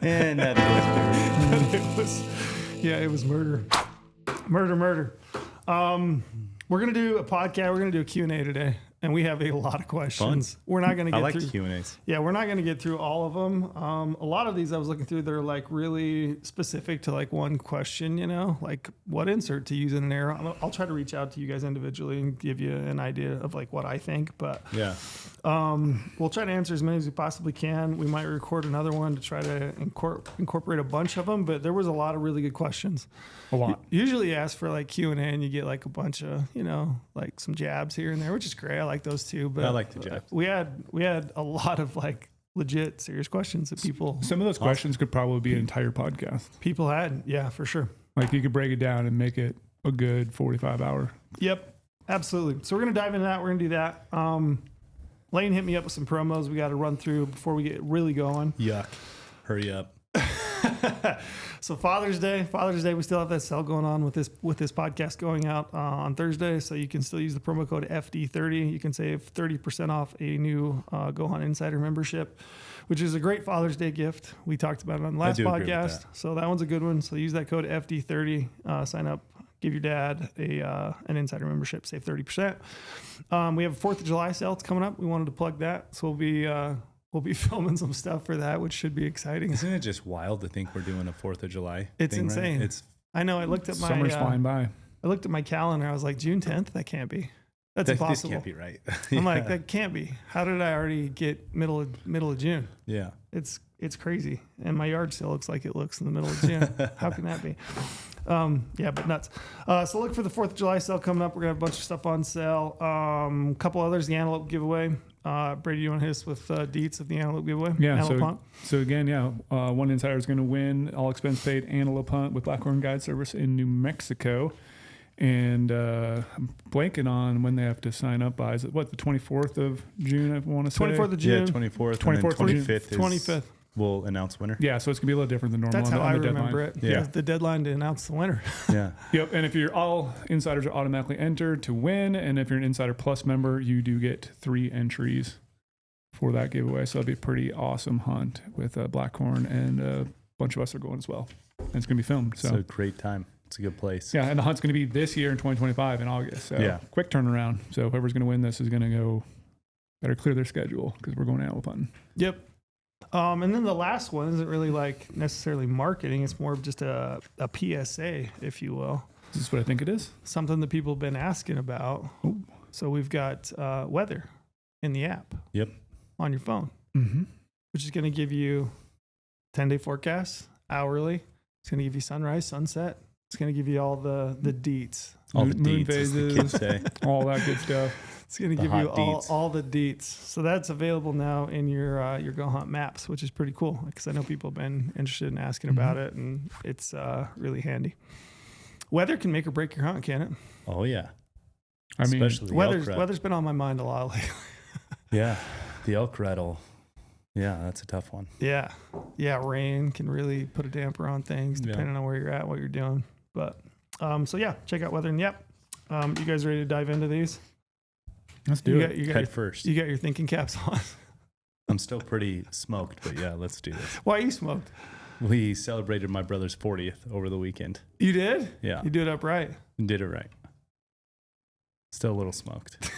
And that is it was murder. Murder. We're going to do a podcast. We're going to do a Q&A today. And we have a lot of questions. Fun. We're not going to get through Q&As. Yeah, we're not going to get through all of them. A lot of these I was looking through, they're like really specific to like one question, you know, like what insert to use in an error. I'll try to reach out to you guys individually and give you an idea of like what I think, but yeah, we'll try to answer as many as we possibly can. We might record another one to try to incorporate a bunch of them, but there was a lot of really good questions. A lot. Usually you ask for like Q&A and you get like a bunch of, you know, like some jabs here and there, which is great. I like those too. But I like the jabs. We had a lot of like legit serious questions that people. Some of those questions could probably be an entire podcast. People had, yeah, for sure. Like you could break it down and make it a good 45 hour. Yep, absolutely. So we're going to dive into that. We're going to do that. Lane hit me up with some promos we got to run through before we get really going. Yuck. Hurry up. So Father's Day, we still have that sale going on with this podcast going out on Thursday. So you can still use the promo code FD30. You can save 30% off a new GOHUNT Insider membership, which is a great Father's Day gift. We talked about it on the last podcast. So that one's a good one. So use that code FD30, sign up, give your dad an Insider membership, save 30%. We have a 4th of July sale. It's coming up. We wanted to plug that. So we'll be filming some stuff for that, which should be exciting. Isn't it just wild to think we're doing a 4th of July? It's thing, insane. Right? I know. I looked at my summer's flying by. I looked at my calendar. I was like, June 10th? That can't be. That's impossible. This can't be right. I'm like, that can't be. How did I already get middle of June? Yeah. It's crazy. And my yard still looks like it looks in the middle of June. How can that be? Yeah, but nuts. So look for the 4th of July sale coming up. We're going to have a bunch of stuff on sale. A couple others, the antelope giveaway. Brady, you want to hit us with deets of the antelope giveaway? Yeah. Antelope hunt? So again, one insider is going to win all expense paid antelope hunt with Blackhorn Guide Service in New Mexico. And I'm blanking on when they have to sign up by. Is it the 24th of June? I want to say 24th of June. Yeah, 24th. 24th. 25th. 25th. We'll announce winner. Yeah, so it's gonna be a little different than normal. That's how I remember deadline. it. Yeah. The deadline to announce the winner. Yeah. Yep. And if you're all insiders are automatically entered to win, and if you're an Insider Plus member, you do get 3 entries for that giveaway. So it'll be a pretty awesome hunt with Blackhorn, and a bunch of us are going as well. And it's gonna be filmed. So It's a great time. It's a good place. yeah, and the hunt's gonna be this year in 2025 in August. So Yeah. quick turnaround. So whoever's gonna win this is gonna go better clear their schedule because we're going antelope hunting. Yep. And then the last one isn't really like necessarily marketing. It's more of just a PSA, if you will. Is this what I think it is? Something that people have been asking about. Ooh. So we've got weather in the app. Yep. On your phone, Mm-hmm. which is going to give you 10-day forecast hourly. It's going to give you sunrise, sunset. It's going to give you all the deets. All the Moon deets, as the kids say. all that good stuff. It's going to give hot you deets. all the deets. So that's available now in your GoHunt maps, which is pretty cool because I know people have been interested in asking about it, and it's really handy. Weather can make or break your hunt, can it? Oh, yeah. I mean, Especially the elk rat. Weather's been on my mind a lot lately. Yeah. The elk rattle. Yeah, that's a tough one. Yeah. Rain can really put a damper on things depending on where you're at, what you're doing. But so yeah, check out weather and yep. You guys ready to dive into these? Let's do it. You got Head first. You got your thinking caps on. I'm still pretty smoked, but yeah, let's do this. Why are you smoked? We celebrated my brother's 40th over the weekend. You did? Yeah. You did it upright. Did it right. Still a little smoked.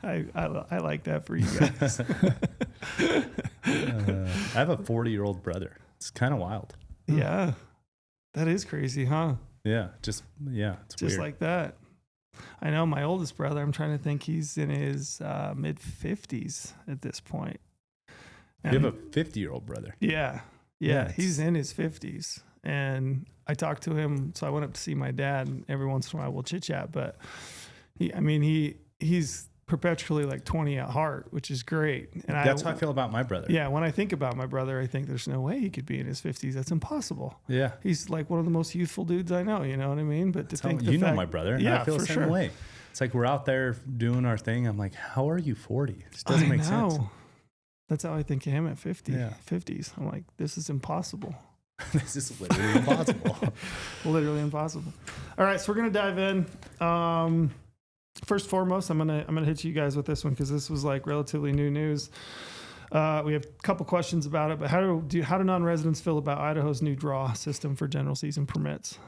I like that for you guys. I have a 40-year-old brother. It's kind of wild. Yeah. That is crazy, huh? Yeah. It's Just weird. like that. I know my oldest brother, I'm trying to think, he's in his mid-50s at this point. You have a 50-year-old brother. Yeah. Yeah, He's in his 50s. And I talked to him, so I went up to see my dad, and every once in a while we'll chit-chat. But, he's perpetually like 20 at heart, which is great. And That's how I feel about my brother. Yeah, when I think about my brother, I think there's no way he could be in his 50s. That's impossible. Yeah. He's like one of the most youthful dudes I know, you know what I mean? But to think You know my brother. Yeah, I feel the same way. It's like we're out there doing our thing. I'm like, how are you 40? It just doesn't make sense. That's how I think of him at 50, Yeah. 50s. I'm like, this is impossible. This is literally impossible. Literally impossible. All right, so we're gonna dive in. First and foremost, I'm gonna hit you guys with this one because this was like relatively new news. We have a couple questions about it, but how do non-residents feel about Idaho's new draw system for general season permits?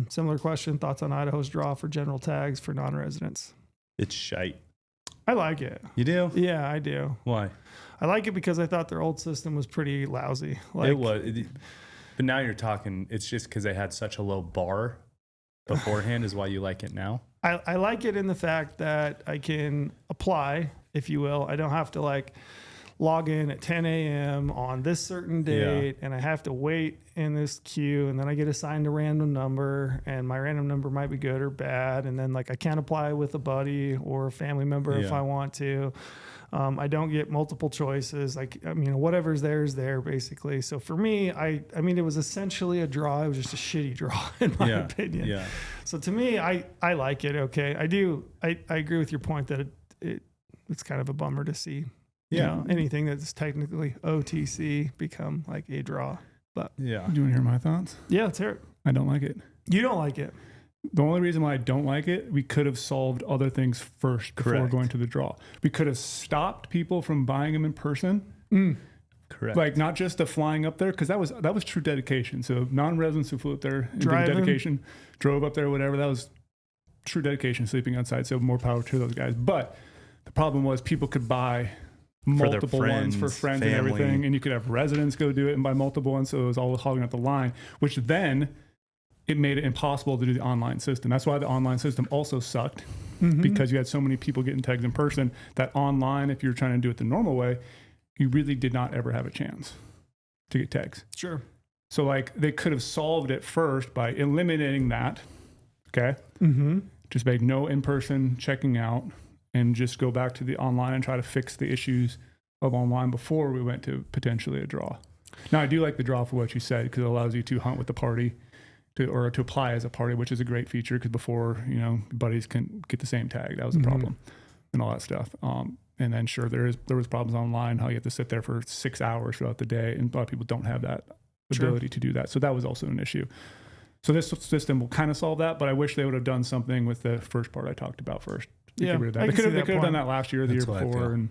Similar question, thoughts on Idaho's draw for general tags for non-residents? It's shite. I like it. You do? Yeah, I do. Why? I like it because I thought their old system was pretty lousy. It was. But now you're talking, it's just because they had such a low bar beforehand is why you like it now? I like it in the fact that I can apply, if you will. I don't have to like log in at 10 a.m. on this certain date, and I have to wait in this queue, and then I get assigned a random number, and my random number might be good or bad, and then like I can't apply with a buddy or a family member if I want to. I don't get multiple choices. Like, I mean, whatever's there is there basically. So for me, I mean, it was essentially a draw. It was just a shitty draw in my opinion. Yeah. So to me, I like it. Okay. I agree with your point that it's kind of a bummer to see, you know, anything that's technically OTC become like a draw. But do you want to hear my thoughts? Yeah, let's hear it. I don't like it. You don't like it. The only reason why I don't like it, we could have solved other things first before going to the draw. We could have stopped people from buying them in person. Correct. Like not just the flying up there, because that was true dedication. So non-residents who flew up there and did the dedication, drove up there, whatever, that was true dedication, sleeping outside. So more power to those guys. But the problem was people could buy multiple ones for friends and everything, and you could have residents go do it and buy multiple ones. So it was all hogging up the line, which then it made it impossible to do the online system. That's why the online system also sucked, because you had so many people getting tags in person that online, if you're trying to do it the normal way, you really did not ever have a chance to get tags. Sure. So like they could have solved it first by eliminating that. Okay. Just make no in-person checking out and just go back to the online and try to fix the issues of online before we went to potentially a draw. Now I do like the draw for what you said, because it allows you to hunt with the party. Or to apply as a party, which is a great feature, because before, you know, buddies can get the same tag. That was a problem and all that stuff. And then sure, there was problems online, how you have to sit there for 6 hours throughout the day. And a lot of people don't have that ability to do that. So that was also an issue. So this system will kind of solve that, but I wish they would have done something with the first part I talked about first. They could have done that last year or the year before. And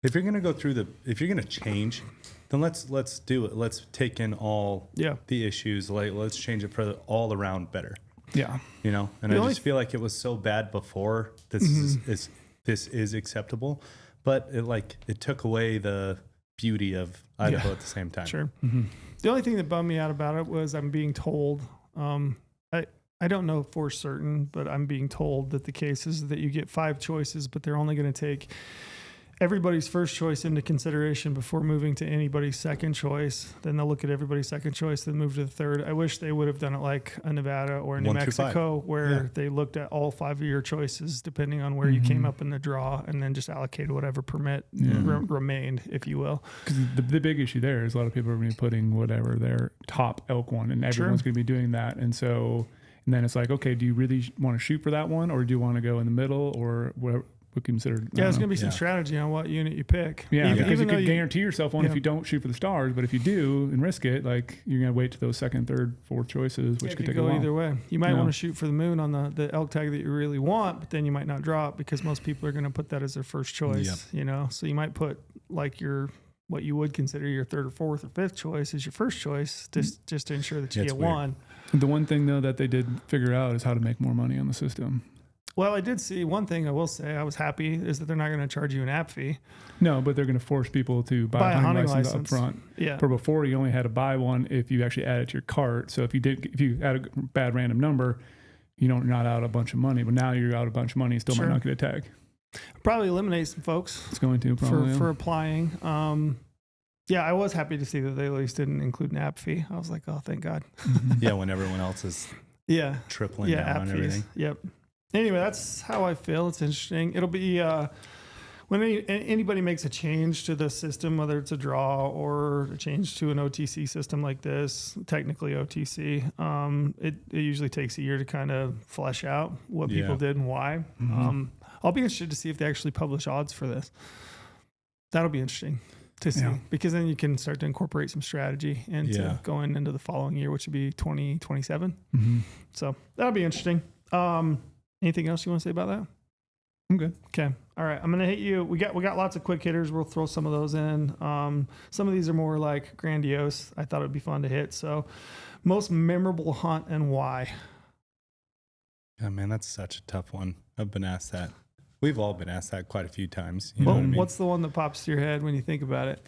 if you're going to go through if you're going to change, then let's do it. Let's take in all the issues. Like, let's change it for all around better. Yeah. You know, and I just feel like it was so bad before. This is acceptable, but it took away the beauty of Idaho at the same time. Sure. The only thing that bummed me out about it was I'm being told, I don't know for certain, but I'm being told that the case is that you get 5 choices, but they're only going to take everybody's first choice into consideration before moving to anybody's second choice. Then they'll look at everybody's second choice, then move to the third. I wish they would have done it like a Nevada or New Mexico, where they looked at all 5 of your choices, depending on where you came up in the draw, and then just allocated whatever permit remained, if you will. Because the big issue there is a lot of people are going to be putting whatever their top elk one, and everyone's going to be doing that. And so, and then it's like, okay, do you really want to shoot for that one, or do you want to go in the middle, or whatever? Considered. There's going to be some strategy on what unit you pick. Yeah, because you can guarantee yourself one if you don't shoot for the stars, but if you do and risk it, like you're going to wait to those second, third, fourth choices, which could take a while. Either way. You might want to shoot for the moon on the elk tag that you really want, but then you might not drop, because most people are going to put that as their first choice. You know, so you might put like what you would consider your third or fourth or fifth choice as your first choice, just to ensure that you get one. The one thing though that they did figure out is how to make more money on the system. Well, I did see one thing I will say I was happy is that they're not going to charge you an app fee. No, but they're going to force people to buy a hunting license up front. Yeah. For before, you only had to buy one if you actually add it to your cart. So if you add a bad random number, you're not out a bunch of money. But now you're out a bunch of money and still might not get a tag. Probably eliminate some folks. It's going to probably for applying. I was happy to see that they at least didn't include an app fee. I was like, oh, thank God. When everyone else is tripling down on everything. Yep. Anyway, that's how I feel. It's interesting. It'll be when anybody makes a change to the system, whether it's a draw or a change to an OTC system like this, technically OTC, it usually takes a year to kind of flesh out what people did and why. I'll be interested to see if they actually publish odds for this. That'll be interesting to see, because then you can start to incorporate some strategy into going into the following year, which would be 2027. So that'll be interesting. Anything else you want to say about that? I'm good. Okay. All right. I'm gonna hit you. We got lots of quick hitters. We'll throw some of those in. Some of these are more like grandiose. I thought it would be fun to hit. So, most memorable hunt and why? Yeah, man, that's such a tough one. I've been asked that. We've all been asked that quite a few times. You know what I mean? What's the one that pops to your head when you think about it?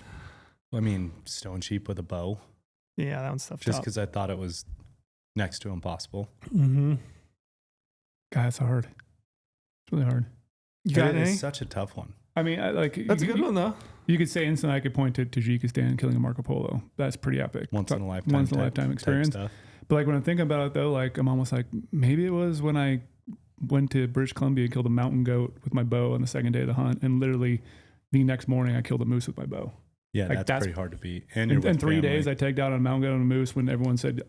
I mean, stone sheep with a bow. Yeah, that one's tough. Just because I thought it was next to impossible. Mm-hmm. God, it's hard. It's really hard. You got any? It's such a tough one. I mean, That's a good one though. You could say instantly I could point to Tajikistan killing a Marco Polo. That's pretty epic. Once in a lifetime experience. Stuff. But like when I'm thinking about it though, like I'm almost like maybe it was when I went to British Columbia and killed a mountain goat with my bow on the second day of the hunt, and literally the next morning I killed a moose with my bow. Yeah, like that's pretty hard to beat. And in 3 days I tagged out on a mountain goat and a moose when everyone said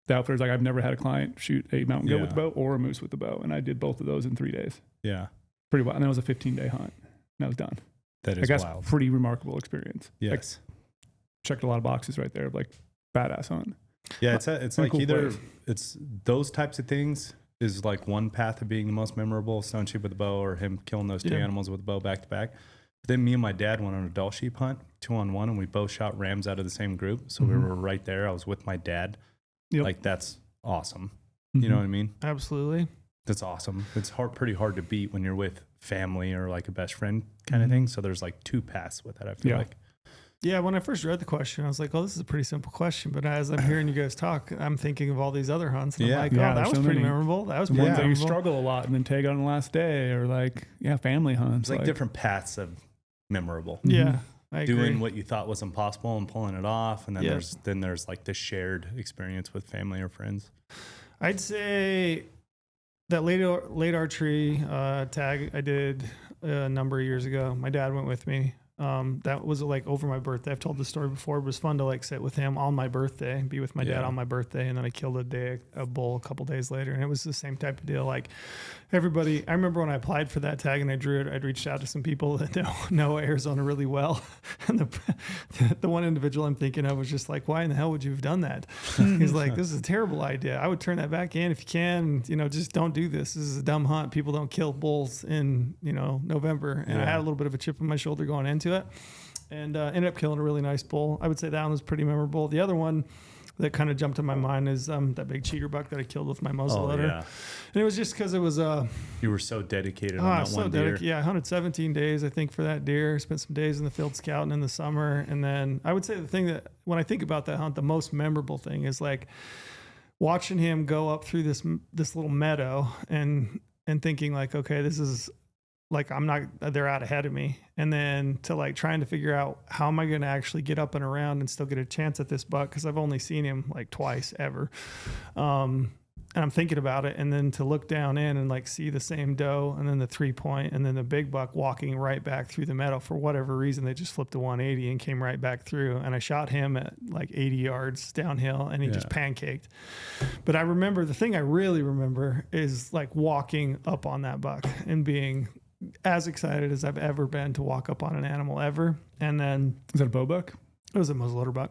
the outfitter's like, I've never had a client shoot a mountain goat with the bow or a moose with the bow, and I did both of those in 3 days. Yeah, pretty well. And that was a 15-day hunt. And I was done. That is wild. Pretty remarkable experience. Yes, like, checked a lot of boxes right there of like badass hunt. Yeah, it's like cool either place. It's those types of things is like one path of being the most memorable, stone sheep with a bow, or him killing those two animals with a bow back to back. But then me and my dad went on a Dall sheep hunt, 2-on-1, and we both shot rams out of the same group. So we were right there. I was with my dad. Yep. Like that's awesome. You know what I mean? Absolutely. That's awesome. It's pretty hard to beat when you're with family or like a best friend kind of thing. So there's like two paths with it, I feel like. Yeah, when I first read the question, I was like, oh, this is a pretty simple question. But as I'm hearing you guys talk, I'm thinking of all these other hunts. And I'm like, oh, that was pretty memorable. That was pretty ones that you memorable. struggle a lot and then tag on the last day, or like, family hunts. It's like different paths of memorable. Yeah, I agree. Doing what you thought was impossible and pulling it off. And then there's like the shared experience with family or friends. I'd say that late archery tag I did a number of years ago. My dad went with me. That was like over my birthday. I've told the story before. It was fun to like sit with him on my birthday, be with my dad on my birthday. And then I killed a bull a couple days later. And it was the same type of deal. Like everybody, I remember when I applied for that tag and I drew it, I'd reached out to some people that know Arizona really well. And the one individual I'm thinking of was just like, why in the hell would you have done that? He's like, this is a terrible idea. I would turn that back in if you can, just don't do this. This is a dumb hunt. People don't kill bulls in, November. And I had a little bit of a chip on my shoulder going into it, and ended up killing a really nice bull. I would say that one was pretty memorable. The other one that kind of jumped in my mind is that big cheater buck that I killed with my muzzleloader. And it was just because it was you were so dedicated on that one deer. Yeah, 117 days I think for that deer. Spent some days in the field scouting in the summer, and then I would say the thing that when I think about that hunt, the most memorable thing is like watching him go up through this little meadow and thinking like, okay, this is like they're out ahead of me. And then to like trying to figure out how am I going to actually get up and around and still get a chance at this buck, because I've only seen him like twice ever. And I'm thinking about it, and then to look down in and like see the same doe and then the 3-point and then the big buck walking right back through the meadow. For whatever reason, they just flipped a 180 and came right back through. And I shot him at like 80 yards downhill and he just pancaked. But I remember, the thing I really remember is like walking up on that buck and being as excited as I've ever been to walk up on an animal ever. And then is that a bow buck? It was a muzzleloader buck.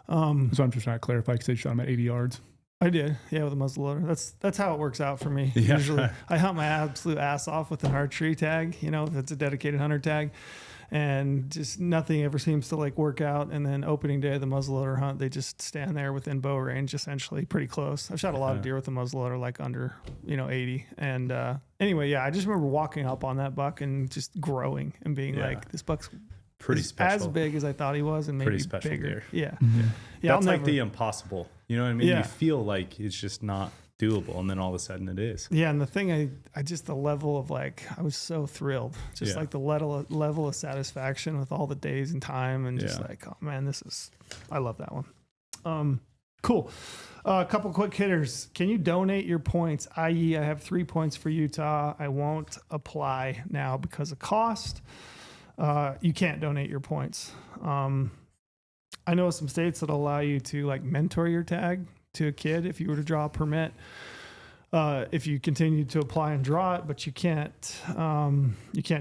So I'm just trying to clarify because they shot him at 80 yards. I did, with a muzzleloader. That's how it works out for me. Yeah. Usually, I hunt my absolute ass off with an archery tag. If it's a dedicated hunter tag, and just nothing ever seems to like work out. And then opening day of the muzzleloader hunt, they just stand there within bow range, essentially, pretty close. I've shot a lot of deer with the muzzleloader, like under 80. And anyway, I just remember walking up on that buck and just growing and being like, this buck's pretty special, as big as I thought he was, and maybe pretty special bigger. Deer. Yeah. That's like the impossible. You know what I mean? Yeah. You feel like it's just not doable, and then all of a sudden it is. Yeah, and the thing I just the level of like I was so thrilled, just like the level of satisfaction with all the days and time, and just like, oh man, I love that one. Cool. A couple quick hitters. Can you donate your points? I.e., I have 3 points for Utah. I won't apply now because of cost. You can't donate your points. I know some states that allow you to like mentor your tag to a kid if you were to draw a permit. If you continue to apply and draw it, but you can't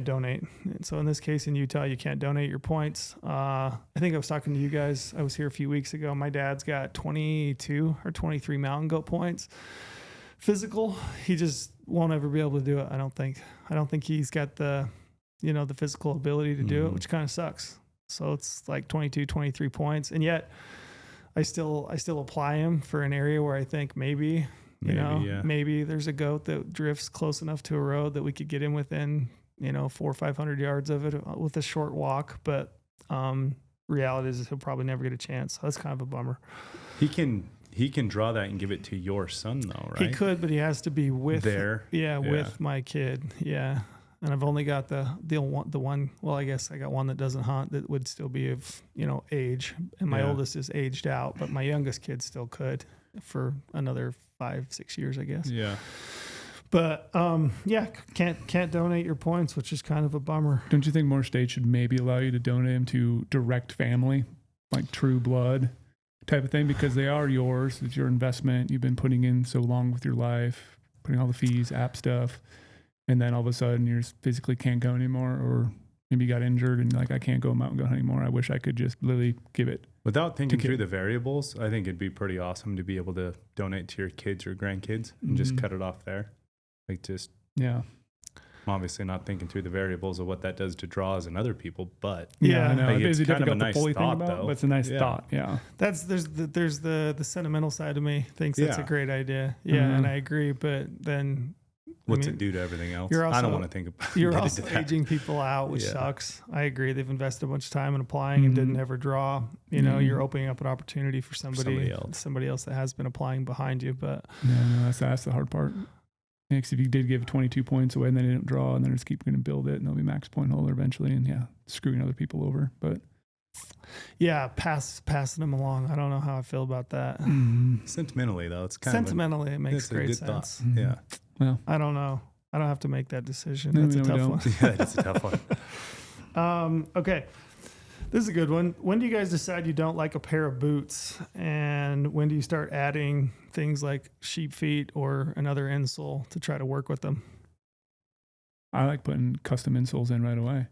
donate. And so in this case in Utah, you can't donate your points. I think I was talking to you guys. I was here a few weeks ago. My dad's got 22 or 23 mountain goat points. physical. He just won't ever be able to do it. I don't think he's got the, the physical ability to do it, which kind of sucks. So it's like 22, 23 points. And yet I still apply him for an area where I think maybe there's a goat that drifts close enough to a road that we could get him within, 400 or 500 yards of it with a short walk. But, reality is he'll probably never get a chance. So that's kind of a bummer. He can draw that and give it to your son though, right? He could, but he has to be with with my kid. Yeah. And I've only got the one. Well, I guess I got one that doesn't hunt that would still be of age, and my oldest is aged out, but my youngest kid still could for another 5-6 years, I guess. Yeah. But can't donate your points, which is kind of a bummer. Don't you think more states should maybe allow you to donate them to direct family, like true blood type of thing, because they are yours. It's your investment. You've been putting in so long with your life, putting all the fees, app stuff. And then all of a sudden you just physically can't go anymore, or maybe you got injured and like, I can't go mountain goat hunting anymore. I wish I could just literally give it. Without thinking through the variables, I think it'd be pretty awesome to be able to donate to your kids or grandkids and just cut it off there. Like just, I'm obviously not thinking through the variables of what that does to draws and other people, but I know like, it's kind of a nice thought, thought, about, though. but it's a nice thought. Yeah. There's the sentimental side of me thinks that's a great idea. Yeah. And I agree. But then, what's it do to everything else? I don't want to think about it. You're also aging people out, which sucks. I agree. They've invested a bunch of time in applying and didn't ever draw. You're opening up an opportunity for somebody else that has been applying behind you. But that's the hard part. Because if you did give 22 points away and then they don't draw and then just keep going to build it and they'll be max point holder eventually and screwing other people over. But passing them along. I don't know how I feel about that. Sentimentally though, it's kind sentimentally it makes great sense. Yeah. Well, I don't know. I don't have to make that decision. That's a tough one. Yeah, it's a tough one. Okay. This is a good one. When do you guys decide you don't like a pair of boots? And when do you start adding things like sheep feet or another insole to try to work with them? I like putting custom insoles in right away.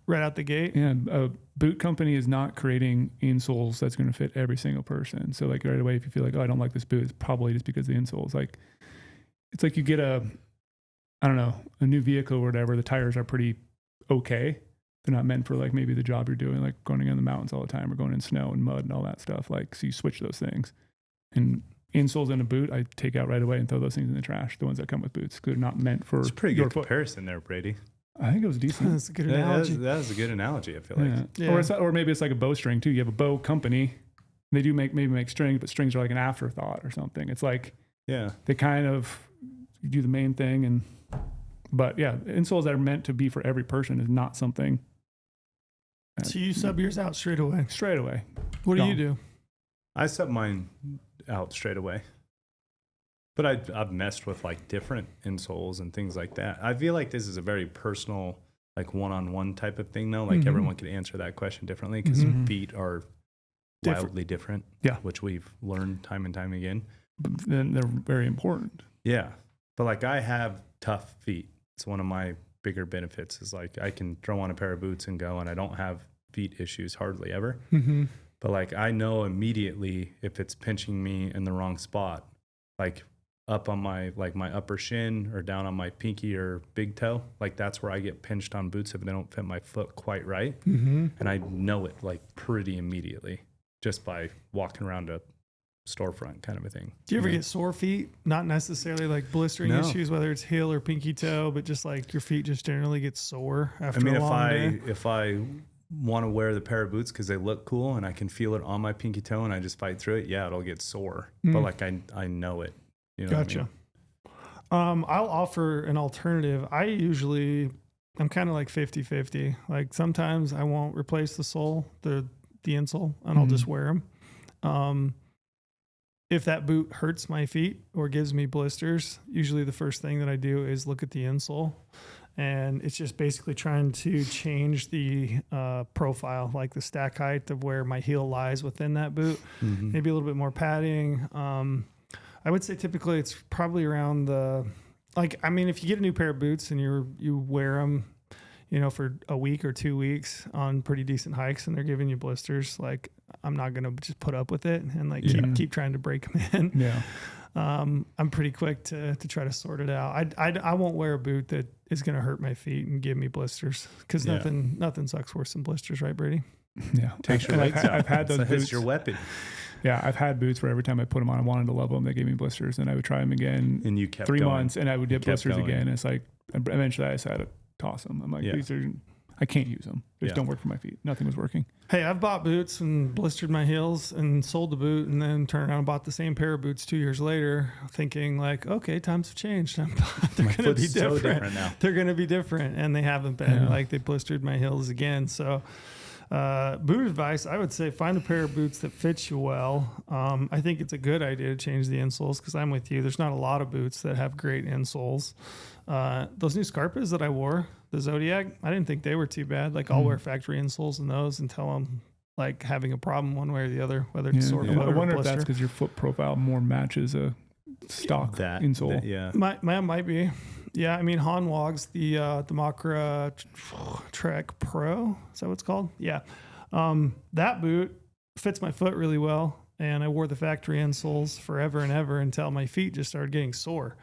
Right out the gate? Yeah. A boot company is not creating insoles that's going to fit every single person. So like right away, if you feel like, I don't like this boot, it's probably just because the insoles. Like, it's like you get a new vehicle or whatever. The tires are pretty okay. They're not meant for like maybe the job you're doing, like going in the mountains all the time or going in snow and mud and all that stuff. Like, so you switch those things. And insoles in a boot, I take out right away and throw those things in the trash. The ones that come with boots, because they're not meant for. It's a pretty good comparison there, Brady. I think it was decent. That's a good analogy. That was a good analogy. I feel like. Yeah. Or maybe it's like a bowstring too. You have a bow company. They do make strings, but strings are like an afterthought or something. It's like they kind of do the main thing, but insoles that are meant to be for every person is not something. So you sub yours out straight away? Straight away. What do you do? I sub mine out straight away. But I've messed with like different insoles and things like that. I feel like this is a very personal, like one-on-one type of thing though. Like everyone could answer that question differently because feet are wildly different. Yeah. Which we've learned time and time again. But then they're very important. Yeah. But like I have tough feet. It's one of my bigger benefits is like I can throw on a pair of boots and go, and I don't have feet issues hardly ever. But like I know immediately if it's pinching me in the wrong spot, like up on my upper shin or down on my pinky or big toe, like that's where I get pinched on boots if they don't fit my foot quite right. And I know it like pretty immediately just by walking around a storefront kind of a thing. Do you ever get sore feet? Not necessarily like blistering issues, whether it's heel or pinky toe, but just like your feet just generally get sore after a long day? If I want to wear the pair of boots because they look cool and I can feel it on my pinky toe and I just fight through it, it'll get sore. But like I know it. You know gotcha. What I mean? I'll offer an alternative. I'm kind of like 50-50. Like sometimes I won't replace the sole, the insole, and I'll just wear them. If that boot hurts my feet or gives me blisters, usually the first thing that I do is look at the insole. And it's just basically trying to change the profile, like the stack height of where my heel lies within that boot. Maybe a little bit more padding. I would say typically it's probably around if you get a new pair of boots and you wear them, for a week or 2 weeks on pretty decent hikes and they're giving you blisters, like I'm not going to just put up with it and like keep trying to break them in. I'm pretty quick to try to sort it out. I won't wear a boot that is going to hurt my feet and give me blisters, because nothing sucks worse than blisters, right, Brady? Yeah. Takes your legs out. I've had those It's boots. your weapon. Yeah, I've had boots where every time I put them on, I wanted to love them. They gave me blisters, and I would try them again. And you kept 3 going. months, and I would get blisters going. again. It's like eventually I decided to toss them. I'm like, these are, I can't use them. They just don't work for my feet. Nothing was working. Hey, I've bought boots and blistered my heels and sold the boot, and then turned around and bought the same pair of boots 2 years later, thinking like, okay, times have changed. They're going to be so different. different now. They're going to be different, and they haven't been. Yeah. Like, they blistered my heels again. So boot advice, I would say find a pair of boots that fits you well. I think it's a good idea to change the insoles, because I'm with you. There's not a lot of boots that have great insoles. Those new Scarpas that I wore, the Zodiac, I didn't think they were too bad. Like, I'll wear factory insoles in those until I'm like having a problem one way or the other, whether it's sore foot I or wonder if blister. that's because your foot profile more matches a stock insole. Might be. Yeah, I mean, Han Wogs, the Makra Trek Pro, is that what it's called? Yeah. That boot fits my foot really well, and I wore the factory insoles forever and ever until my feet just started getting sore.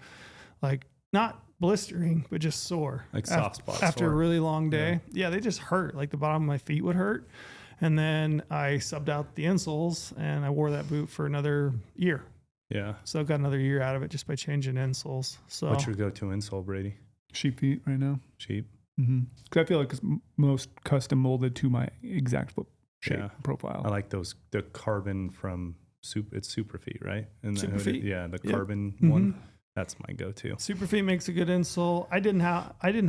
Like, not blistering, but just sore. Like soft spots. After a really long day. Yeah, they just hurt. Like, the bottom of my feet would hurt. And then I subbed out the insoles, and I wore that boot for another year. Yeah. So I've got another year out of it just by changing insoles. So What's your go-to insole, Brady? Sheep feet right now. Sheep. Because I feel like it's most custom molded to my exact foot shape profile. I like those. The carbon from it's Super Feet, right? And Super Feet? Yeah, the carbon one. That's my go-to. Super Feet makes a good insole. I didn't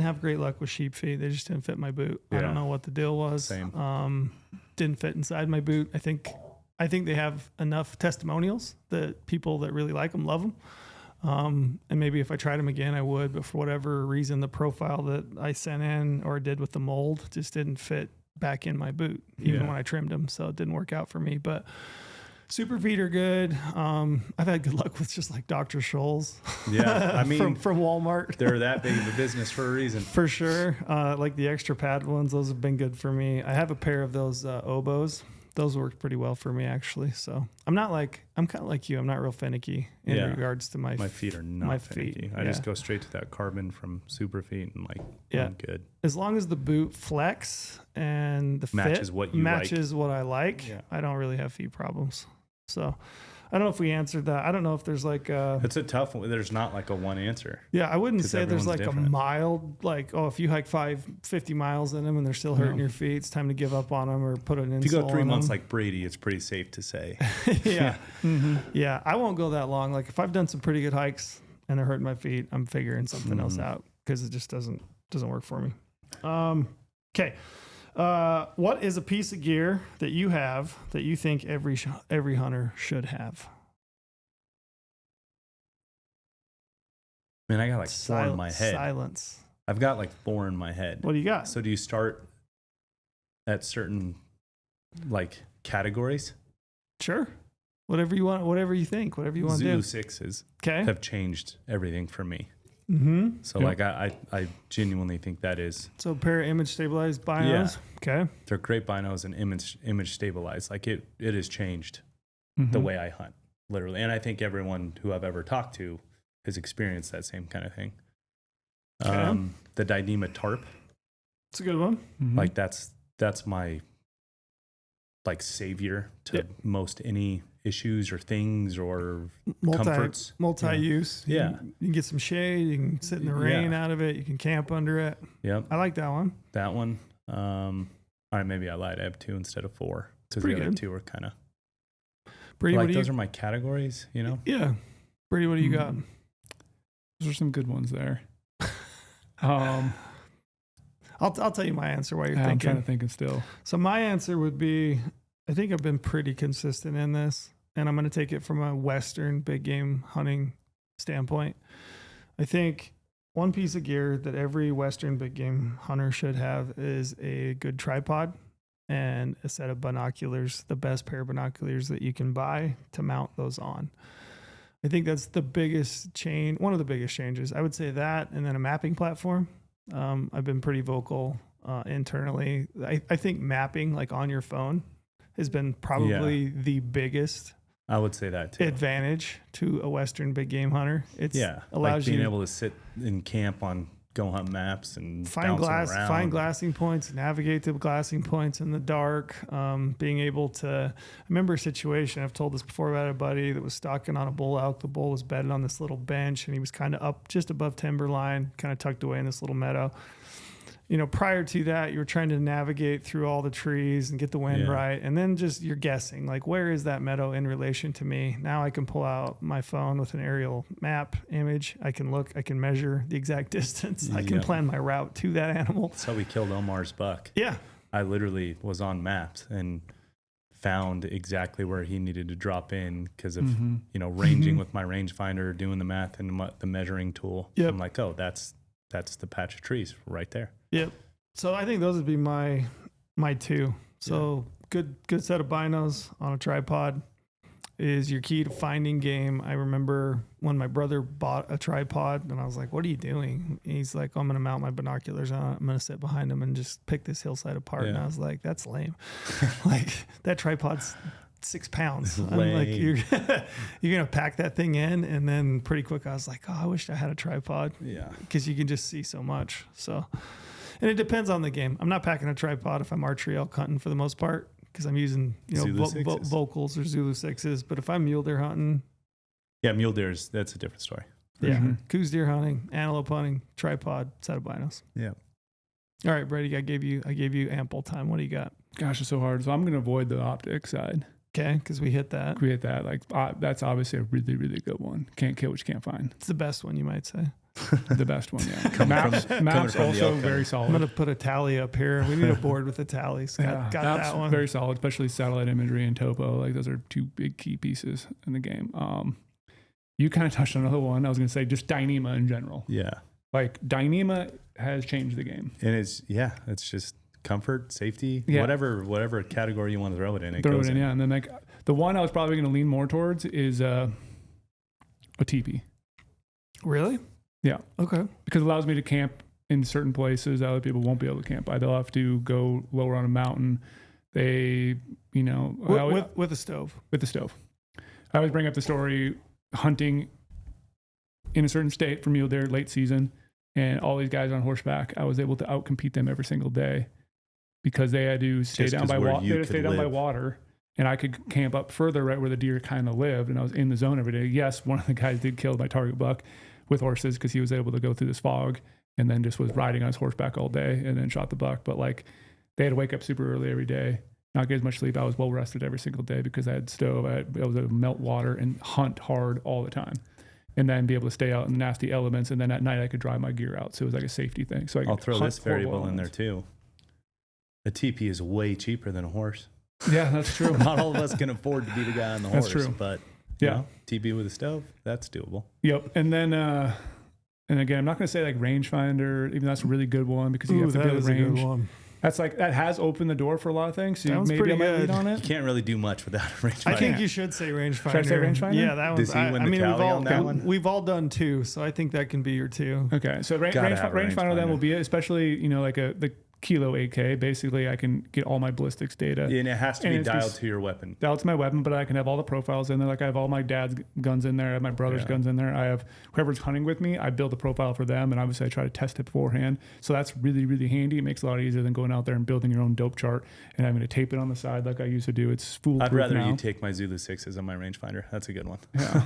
have great luck with sheep feet. They just didn't fit my boot. I don't know what the deal was. Same. Didn't fit inside my boot. I think they have enough testimonials that people that really like them love them. And maybe if I tried them again, I would. But for whatever reason, the profile that I sent in or did with the mold just didn't fit back in my boot, even when I trimmed them. So it didn't work out for me. But Super Feet are good. I've had good luck with just like Dr. Scholl's. Yeah, I mean, from Walmart. They're that big of a business for a reason. For sure. Like the extra pad ones, those have been good for me. I have a pair of those oboes. Those worked pretty well for me, actually. So I'm kind of like you. I'm not real finicky in regards to my feet are not finicky. I just go straight to that carbon from Super Feet and I'm good. As long as the boot flex and the matches fit what you matches what I like, I don't really have feet problems. So I don't know if we answered that. I don't know if there's like it's a tough one. There's not like a one answer. Yeah, I wouldn't say there's like different. a mild, like, oh, if you hike 50 miles in them and they're still hurting your feet, it's time to give up on them or put an insole on them. If you go 3 months like Brady, it's pretty safe to say. Yeah. Yeah, I won't go that long. Like, if I've done some pretty good hikes and they're hurting my feet, I'm figuring something else out, because it just doesn't work for me. Okay. What is a piece of gear that you have that you think every hunter should have? Man, I got like 4 in my head. Silence. I've got like 4 in my head. What do you got? So do you start at certain like categories? Sure. Whatever you want, whatever you think, whatever you want to do. Zulu 6s have changed everything for me. Mm-hmm. So like I genuinely think that is. So a pair of image stabilized binos. Yeah. Okay. They're great binos and image stabilized. Like it has changed the way I hunt, literally. And I think everyone who I've ever talked to has experienced that same kind of thing. Okay. The Dyneema tarp. It's a good one. Like that's my like savior to most any issues or things or comforts. Multi-use. Yeah. You can get some shade. You can sit in the rain out of it. You can camp under it. Yep. I like that one. That one. All right, maybe I lied. I have 2 instead of 4. Because the other 2 are kind of. Brady, like those are my categories, you know? Yeah. Brady, what do you got? Those are some good ones there. I'll tell you my answer while you're thinking. I'm trying to think still. So my answer would be, I think I've been pretty consistent in this, and I'm going to take it from a Western big game hunting standpoint. I think one piece of gear that every Western big game hunter should have is a good tripod and a set of binoculars, the best pair of binoculars that you can buy to mount those on. I think that's the biggest change, one of the biggest changes. I would say that, and then a mapping platform. I've been pretty vocal internally. I think mapping, like on your phone, has been probably the biggest I would say that too. advantage to a Western big game hunter. It's allows like being you able to sit in camp on GOHUNT maps and find around. glassing points, navigate the glassing points in the dark. Being able to, I remember a situation, I've told this before, about a buddy that was stalking on a bull elk. The bull was bedded on this little bench, and he was kind of up just above timberline, kind of tucked away in this little meadow. You know, prior to that, you were trying to navigate through all the trees and get the wind right. And then just you're guessing, like, where is that meadow in relation to me? Now I can pull out my phone with an aerial map image. I can look, I can measure the exact distance. I can plan my route to that animal. That's how we killed Omar's buck. Yeah. I literally was on maps and found exactly where he needed to drop in because of, you know, ranging with my rangefinder, doing the math and the measuring tool. Yep. I'm like, oh, that's the patch of trees right there. Yep. So I think those would be my two. So good set of binos on a tripod is your key to finding game. I remember when my brother bought a tripod and I was like, what are you doing? He's like, I'm going to mount my binoculars on it. I'm going to sit behind him and just pick this hillside apart. And I was like, that's lame. Like, that tripod's 6 pounds. I'm like, you're going to pack that thing in. And then pretty quick, I was like, oh, I wish I had a tripod. Yeah. Because you can just see so much. So, and it depends on the game. I'm not packing a tripod if I'm archery elk hunting for the most part, because I'm using, you know, vocals or Zulu 6s. But if I'm mule deer hunting. Yeah, mule deers, that's a different story. Coos deer hunting, antelope hunting, tripod, set of binos. Yeah. All right, Brady, I gave you ample time. What do you got? Gosh, it's so hard. So I'm going to avoid the optic side. Okay, because we hit that. Like, that's obviously a really, really good one. Can't kill what you can't find. It's the best one, you might say. The best one, yeah. Maps also very solid. I'm going to put a tally up here. We need a board with a tally. Got that one. Very solid, especially satellite imagery and topo. Like, those are two big key pieces in the game. You kind of touched on another one. I was going to say just Dyneema in general. Yeah. Like, Dyneema has changed the game. And it's just comfort, safety, whatever category you want to throw it in. It goes in. Yeah. And then, like, the one I was probably going to lean more towards is a teepee. Really? Yeah. Okay. Because it allows me to camp in certain places that other people won't be able to camp. They'll have to go lower on a mountain. They, you know, with a stove. With the stove. I always bring up the story hunting in a certain state for mule deer late season, and all these guys on horseback. I was able to outcompete them every single day because they had to stay down by water. They had to stay down by water, and I could camp up further, right where the deer kind of lived, and I was in the zone every day. Yes, one of the guys did kill my target buck with horses because he was able to go through this fog and then just was riding on his horseback all day and then shot the buck. But like, they had to wake up super early every day, not get as much sleep. I was well rested every single day because I had stove. I was able to melt water and hunt hard all the time, and then be able to stay out in the nasty elements. And then at night I could dry my gear out. So it was like a safety thing. So I'll throw this variable in there too. A teepee is way cheaper than a horse. Yeah, that's true. Not all of us can afford to be the guy on the horse. That's true. But you know, teepee with a stove, that's doable. Yep. And then, and again, I'm not going to say like rangefinder, even though that's a really good one because you have to be able to range. That's like, that has opened the door for a lot of things. So Sounds maybe I might good. lead on it. You can't really do much without a rangefinder. I think you should say rangefinder. Should I say rangefinder? Yeah, that was. Does he win the tally on that one? We've all done two, so I think that can be your two. Okay, so rangefinder then will be it, especially, you know, like the Kilo 8K. Basically, I can get all my ballistics data. And it has to be dialed to your weapon. Dialed to my weapon, but I can have all the profiles in there. Like, I have all my dad's guns in there. I have my brother's guns in there. I have whoever's hunting with me. I build a profile for them, and obviously I try to test it beforehand. So that's really, really handy. It makes it a lot easier than going out there and building your own dope chart and having to tape it on the side like I used to do. It's foolproof. I'd rather now. you take my Zulu 6s on my rangefinder. That's a good one. Yeah.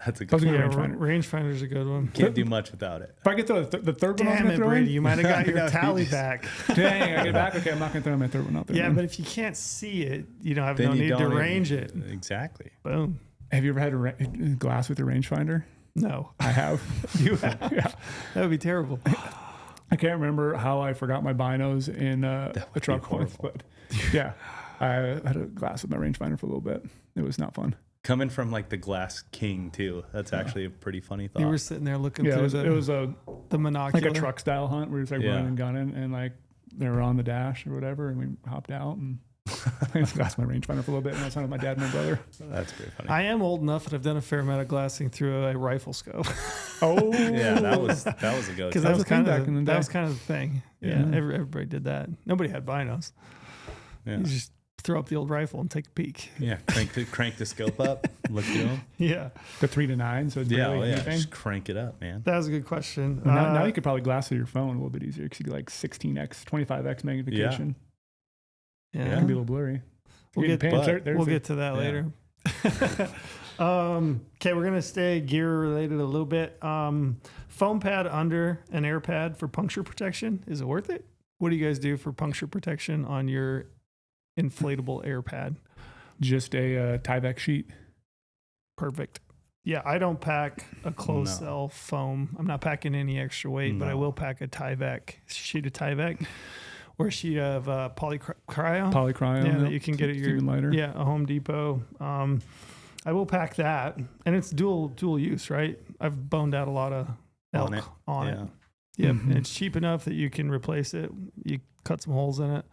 That's a good one. Rangefinder's a good one. Can't do much without it. If I get the third one, Damn it, Brady, you might have got your tally back. Dang, I get back. Okay, I'm not going to throw my third one out there. Yeah, but if you can't see it, you don't have no need to range it. Exactly. Boom. Have you ever had a glass with your rangefinder? No. I have. You have? Yeah. That would be terrible. I can't remember how I forgot my binos in a truck once, but yeah, I had a glass with my rangefinder for a little bit. It was not fun. Coming from like the Glass King too, that's actually a pretty funny thought. You were sitting there looking through it was the monocular, like a truck style hunt where it's like running and gunning, and like they were on the dash or whatever, and we hopped out and I just glassed my rangefinder for a little bit, and I was hunting with my dad and my brother. That's pretty funny. I am old enough that I've done a fair amount of glassing through a rifle scope. Oh yeah, that was a go. Because that was kind of the thing. Yeah, everybody did that. Nobody had binos. Yeah. You just throw up the old rifle and take a peek. Yeah, crank the scope up, look through them. Yeah. The 3 to 9, so it's barely anything. Just crank it up, man. That was a good question. Now you could probably glass through your phone a little bit easier because you get like 16x, 25x magnification. Yeah. It can be a little blurry. We'll get to that Yeah. later. Okay, we're gonna stay gear related a little bit. Foam pad under an air pad for puncture protection. Is it worth it? What do you guys do for puncture protection on your inflatable air pad? Just a Tyvek sheet. Perfect. Yeah, I don't pack a closed cell foam. I'm not packing any extra weight, but I will pack a sheet of Tyvek, or a sheet of polycryo. Yeah, that you can get at your lighter. Yeah, a Home Depot. I will pack that, and it's dual use, right? I've boned out a lot of elk on it. Yep, and it's cheap enough that you can replace it. You cut some holes in it,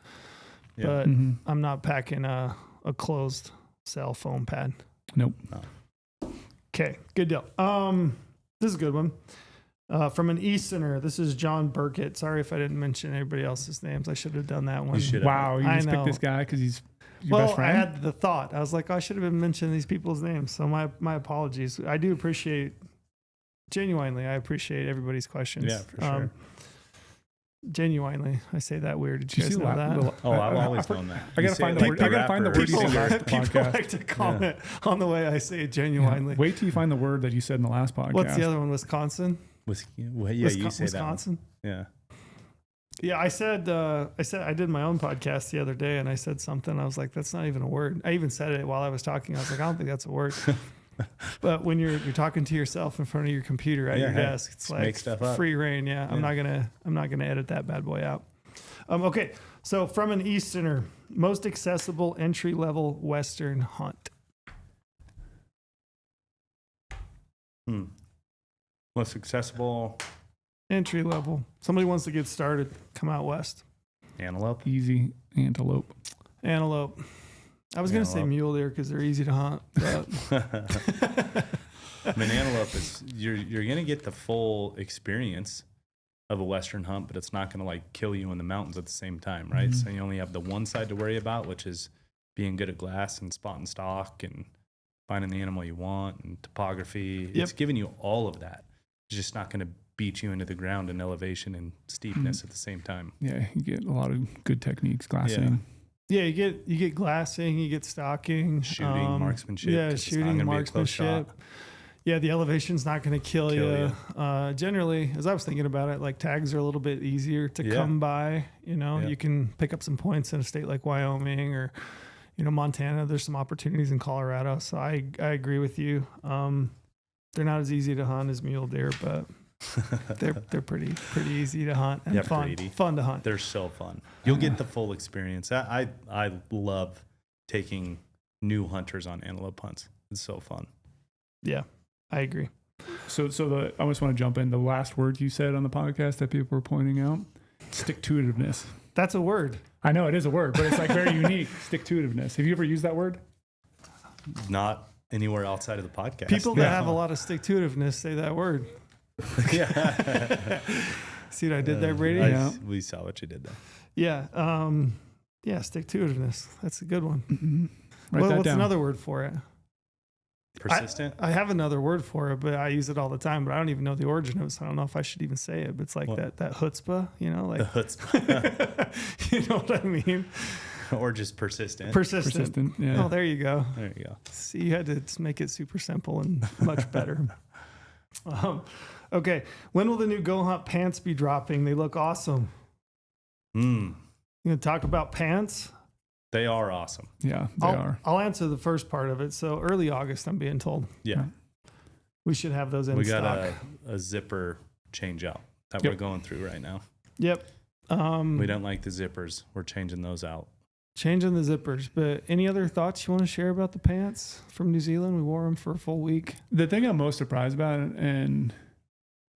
but I'm not packing a closed cell foam pad. Nope. No. Okay, good deal. This is a good one. From an Easterner, this is John Burkett. Sorry if I didn't mention anybody else's names. I should have done that one. Wow, you just picked this guy because he's your best friend? I had the thought. I was like, I should have been mentioning these people's names. So my apologies. I do appreciate, genuinely, I appreciate everybody's questions. Yeah, for sure. Genuinely, I say that weird. Did you guys know that? I've always known that. I gotta find the word. I gotta find the word you said last People podcast. like to comment on the way I say it genuinely. Yeah. Wait till you find the word that you said in the last podcast. What's the other one? Wisconsin? You say Wisconsin? that one. Yeah. Yeah, I said I did my own podcast the other day, and I said something. I was like, "That's not even a word." I even said it while I was talking. I was like, "I don't think that's a word." But when you're talking to yourself in front of your computer at your desk, it's like make stuff up. Free reign. Yeah, I'm not gonna edit that bad boy out. Okay, so from an Easterner, most accessible entry level Western hunt. Most accessible Entry level. Somebody wants to get started. Come out west. antelope. Easy antelope. Antelope. I was going to say mule deer because they're easy to hunt. But I mean, antelope is you're going to get the full experience of a Western hunt, but it's not going to like kill you in the mountains at the same time, right? Mm-hmm. So you only have the one side to worry about, which is being good at glass and spot and stalk and finding the animal you want and topography. Yep. It's giving you all of that. It's just not going to beat you into the ground in elevation and steepness at the same time. Yeah, you get a lot of good techniques, glassing. yeah, you get glassing, you get stalking, Shooting, marksmanship. Yeah, 'cause it's not shooting, gonna be a close marksmanship. shot. Yeah, the elevation's not going to kill you. Generally, as I was thinking about it, like tags are a little bit easier to come by. You know, you can pick up some points in a state like Wyoming or, Montana. There's some opportunities in Colorado. So I agree with you. They're not as easy to hunt as mule deer, but they're pretty easy to hunt and fun to hunt. They're so fun. You'll get the full experience. I love taking new hunters on antelope hunts. It's so fun. Yeah, I agree. So I just want to jump in. The last word you said on the podcast that people were pointing out, stick-to-itiveness. That's a word. I know it is a word, but it's like very unique. Stick-to-itiveness. Have you ever used that word? Not anywhere outside of the podcast. People that have a lot of stick-to-itiveness say that word. Yeah. See what I did there, Brady? We saw what you did there. Yeah. Yeah, stick-to-itiveness. That's a good one. Mm-hmm. What's What's down. another word for it? Persistent? I have another word for it, but I use it all the time, but I don't even know the origin of it, so I don't know if I should even say it. But it's like that chutzpah, like the chutzpah. you know what I mean? Or just persistent. Persistent, yeah. Oh, there you go. There you go. See, you had to make it super simple and much better. Okay. When will the new GOHUNT pants be dropping? They look awesome. You gonna talk about pants? They are awesome. Yeah, they are. I'll answer the first part of it. So early August, I'm being told. Yeah. We should have those in We stock. got a zipper change out that we're going through right now. Yep. We don't like the zippers. We're changing those out. Changing the zippers. But any other thoughts you want to share about the pants from New Zealand? We wore them for a full week. The thing I'm most surprised about, and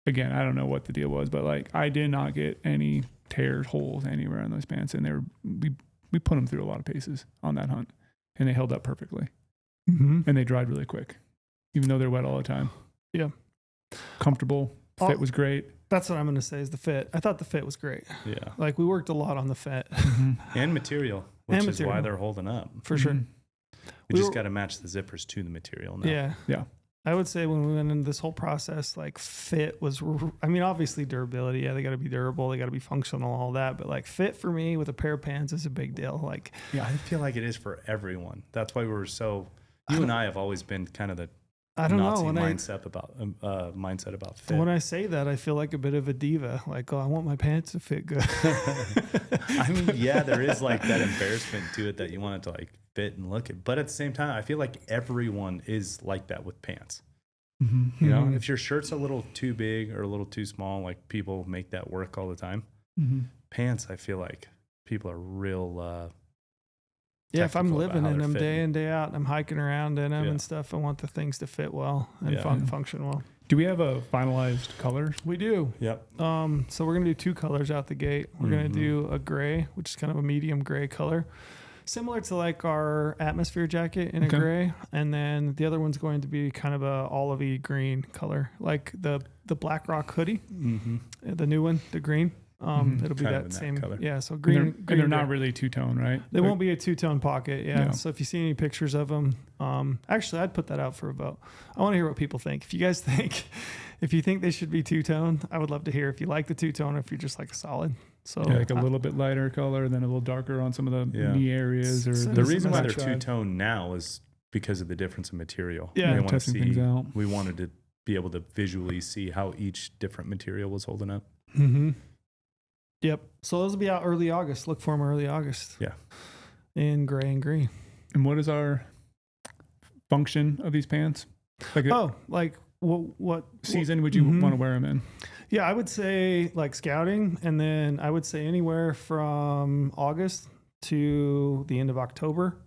again, I don't know what the deal was, but like I did not get any tears, holes anywhere in those pants, and we put them through a lot of paces on that hunt, and they held up perfectly, and they dried really quick, even though they're wet all the time. Yeah, comfortable. Fit was great. That's what I'm going to say is the fit. I thought the fit was great. Yeah. Like we worked a lot on the fit. And material, which is why they're holding up. For sure. We just got to match the zippers to the material now. Yeah. Yeah. I would say when we went into this whole process, like fit was, I mean, obviously durability. Yeah, they got to be durable. They got to be functional, all that. But like fit for me with a pair of pants is a big deal. Like, yeah, I feel like it is for everyone. That's why we were so, you and I have always been kind of the Nazi mindset about fit. When I say that, I feel like a bit of a diva. Like, oh, I want my pants to fit good. I mean, yeah, there is like that embarrassment to it that you want it to like fit and look it. But at the same time, I feel like everyone is like that with pants. Mm-hmm. You know, if your shirt's a little too big or a little too small, like people make that work all the time. Mm-hmm. Pants, I feel like people are real. Yeah, if I'm living in them fitting. day in, day out, and I'm hiking around in them and stuff, I want the things to fit well and function well. Do we have a finalized color? We do. Yep. So we're going to do 2 colors out the gate. We're going to do a gray, which is kind of a medium gray color, similar to like our atmosphere jacket in a gray. And then the other one's going to be kind of a olivey green color, like the Black Rock hoodie, the new one, the green. It'll be kind that same color. Yeah, so green. And they're not really two-tone, right? They won't be a two-tone pocket. Yeah. So if you see any pictures of them, actually I'd put that out for a vote. I want to hear what people think. If you guys if you think they should be two-tone, I would love to hear if you like the two-tone or if you're just like a solid. So like a little bit lighter color and then a little darker on some of the knee areas. Or the reason why they're two-tone now is because of the difference in material. Yeah. We want to testing see, things out. we wanted to be able to visually see how each different material was holding up. Mm-hmm. Yep. So those will be out early August. Look for them early August. Yeah. In gray and green. And what is our function of these pants? Like what season would you want to wear them in? Yeah, I would say like scouting, and then I would say anywhere from August to the end of October.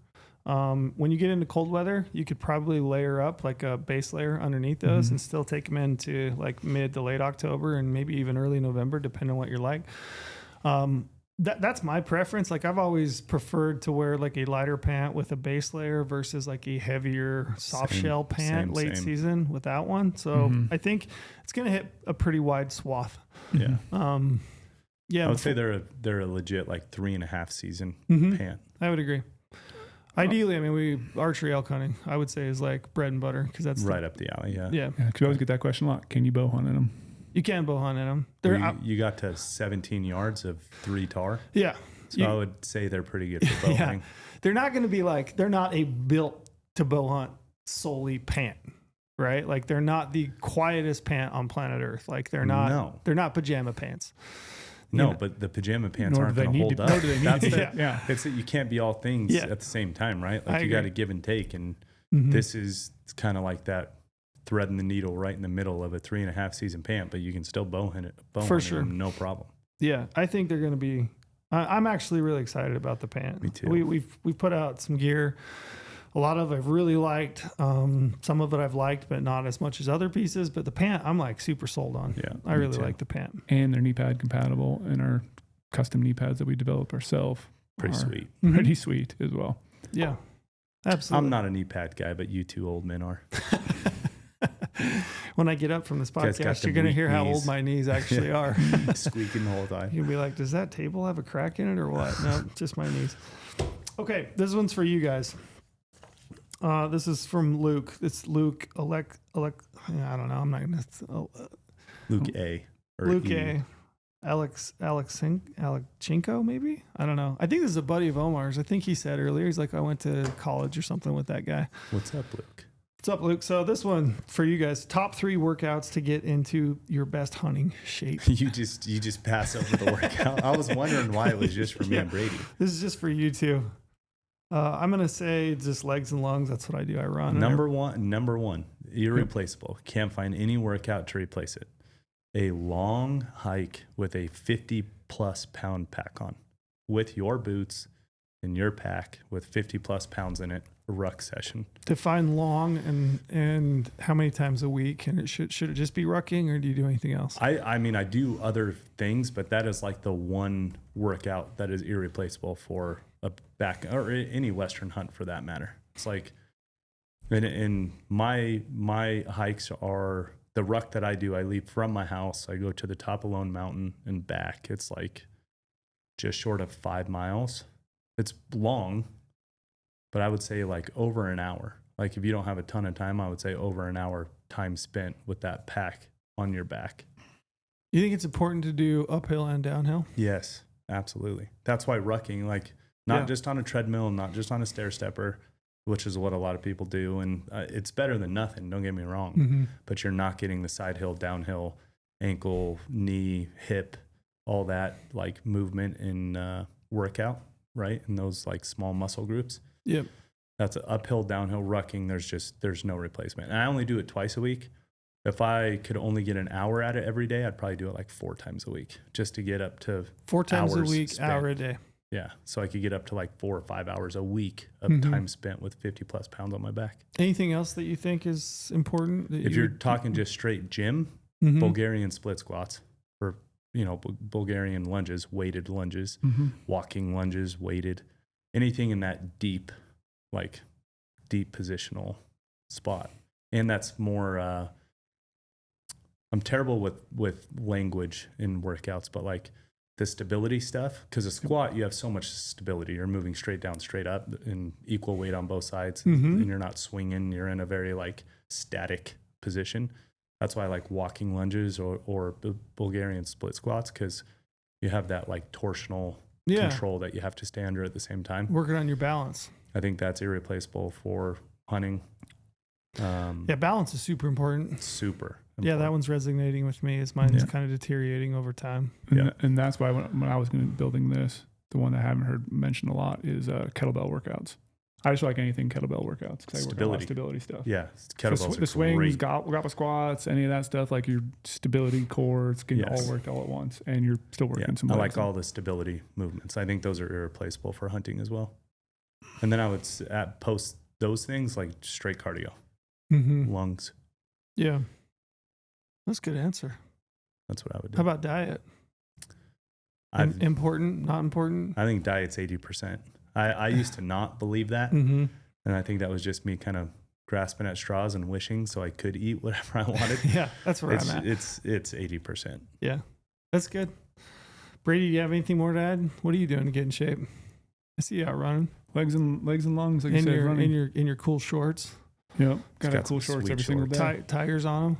When you get into cold weather, you could probably layer up like a base layer underneath those and still take them into like mid to late October and maybe even early November, depending on what you're like. That's my preference. Like I've always preferred to wear like a lighter pant with a base layer versus like a heavier soft shell pant late season with that one. So I think it's going to hit a pretty wide swath. Yeah. Yeah. I would say they're a legit like 3.5 season pant. I would agree. Ideally, I mean, archery elk hunting, I would say, is like bread and butter because that's right up the alley. Yeah. Yeah. Because you always get that question a lot. Can you bow hunt in them? You can bow hunt in them. You got to 17 yards of 3 tar. Yeah. So I would say they're pretty good for bow hunting. They're not going to be like, they're not a built to bow hunt solely pant, right? Like they're not the quietest pant on planet Earth. Like they're not pajama pants. No, but the pajama pants aren't going to hold up. Nor do they need to. It's that you can't be all things at the same time, right? Like you got to give and take. And this is kind of like that threading the needle right in the middle of a 3.5 season pant, but you can still bow hunt it for sure. No problem. Yeah. I think they're going to be, I'm actually really excited about the pant. Me too. We've put out some gear. A lot of I've really liked. Some of it I've liked, but not as much as other pieces. But the pant, I'm like super sold on. Yeah, I really like the pant. And they're knee pad compatible, and our custom knee pads that we develop ourselves. Pretty sweet. Pretty sweet as well. Yeah, absolutely. I'm not a knee pad guy, but you two old men are. When I get up from this podcast, you're going to hear how old my knees actually are. Squeaking the whole time. You'll be like, does that table have a crack in it or what? No, just my knees. Okay, this one's for you guys. This is from Luke. It's Luke I don't know. I'm not going to. Luke A. Or Luke E. A. Alexchenko, maybe? I don't know. I think this is a buddy of Omar's. I think he said earlier, he's like, I went to college or something with that guy. What's up, Luke? What's up, Luke? So this one for you guys, top 3 workouts to get into your best hunting shape. You just pass over the workout. I was wondering why it was just for me and Brady. This is just for you two. I'm going to say just legs and lungs. That's what I do. I run. Number one, irreplaceable. Can't find any workout to replace it. A long hike with a 50+ pound pack on, with your boots and your pack with 50+ pounds in it. A ruck session. Define long and how many times a week? And should it just be rucking, or do you do anything else? I mean, I do other things, but that is like the one workout that is irreplaceable for a back or any Western hunt for that matter. It's like, and my hikes they're the ruck that I do, I leave from my house. I go to the top of Lone Mountain and back. It's like just short of 5 miles. It's long, but I would say like over an hour. Like if you don't have a ton of time, I would say over an hour time spent with that pack on your back. You think it's important to do uphill and downhill? Yes, absolutely. That's why rucking, like not just on a treadmill, not just on a stair stepper, which is what a lot of people do. And it's better than nothing. Don't get me wrong, but you're not getting the side hill, downhill, ankle, knee, hip, all that like movement in workout, right? In those like small muscle groups. Yep. That's uphill, downhill, rucking. There's no replacement. And I only do it twice a week. If I could only get an hour at it every day, I'd probably do it like 4 times a week just to get up to 4 times a week, spent. hour a day. Yeah. So I could get up to like 4 or 5 hours a week of time spent with 50 plus pounds on my back. Anything else that you think is important? If you're talking just straight gym, Bulgarian split squats or, Bulgarian lunges, weighted lunges, walking lunges, weighted, anything in that deep positional spot. And that's more, I'm terrible with language in workouts, but like the stability stuff, because a squat, you have so much stability. You're moving straight down, straight up in equal weight on both sides. And you're not swinging. You're in a very like static position. That's why I like walking lunges or Bulgarian split squats, because you have that like torsional control that you have to stay under at the same time. Working on your balance. I think that's irreplaceable for hunting. Balance is super important. Super important. Yeah, that one's resonating with me as mine's kind of deteriorating over time. And that's why when I was building this, the one I haven't heard mentioned a lot is kettlebell workouts. I just like anything kettlebell workouts because I work on a lot of stability stuff. Yeah, kettlebells the swings, goblet squats, any of that stuff, like your stability core, it's getting all worked all at once, and you're still working some. I like all the stability movements. I think those are irreplaceable for hunting as well. And then I would post those things like straight cardio, lungs. Yeah. That's a good answer. That's what I would do. How about diet? Important, not important? I think diet's 80%. I used to not believe that. And I think that was just me kind of grasping at straws and wishing so I could eat whatever I wanted. Yeah, that's where I'm at. It's 80%. Yeah, that's good. Brady, do you have anything more to add? What are you doing to get in shape? I see you out running. Legs and lungs, like you said, running. In your cool shorts. Yep, got cool shorts every single day. Tigers on them.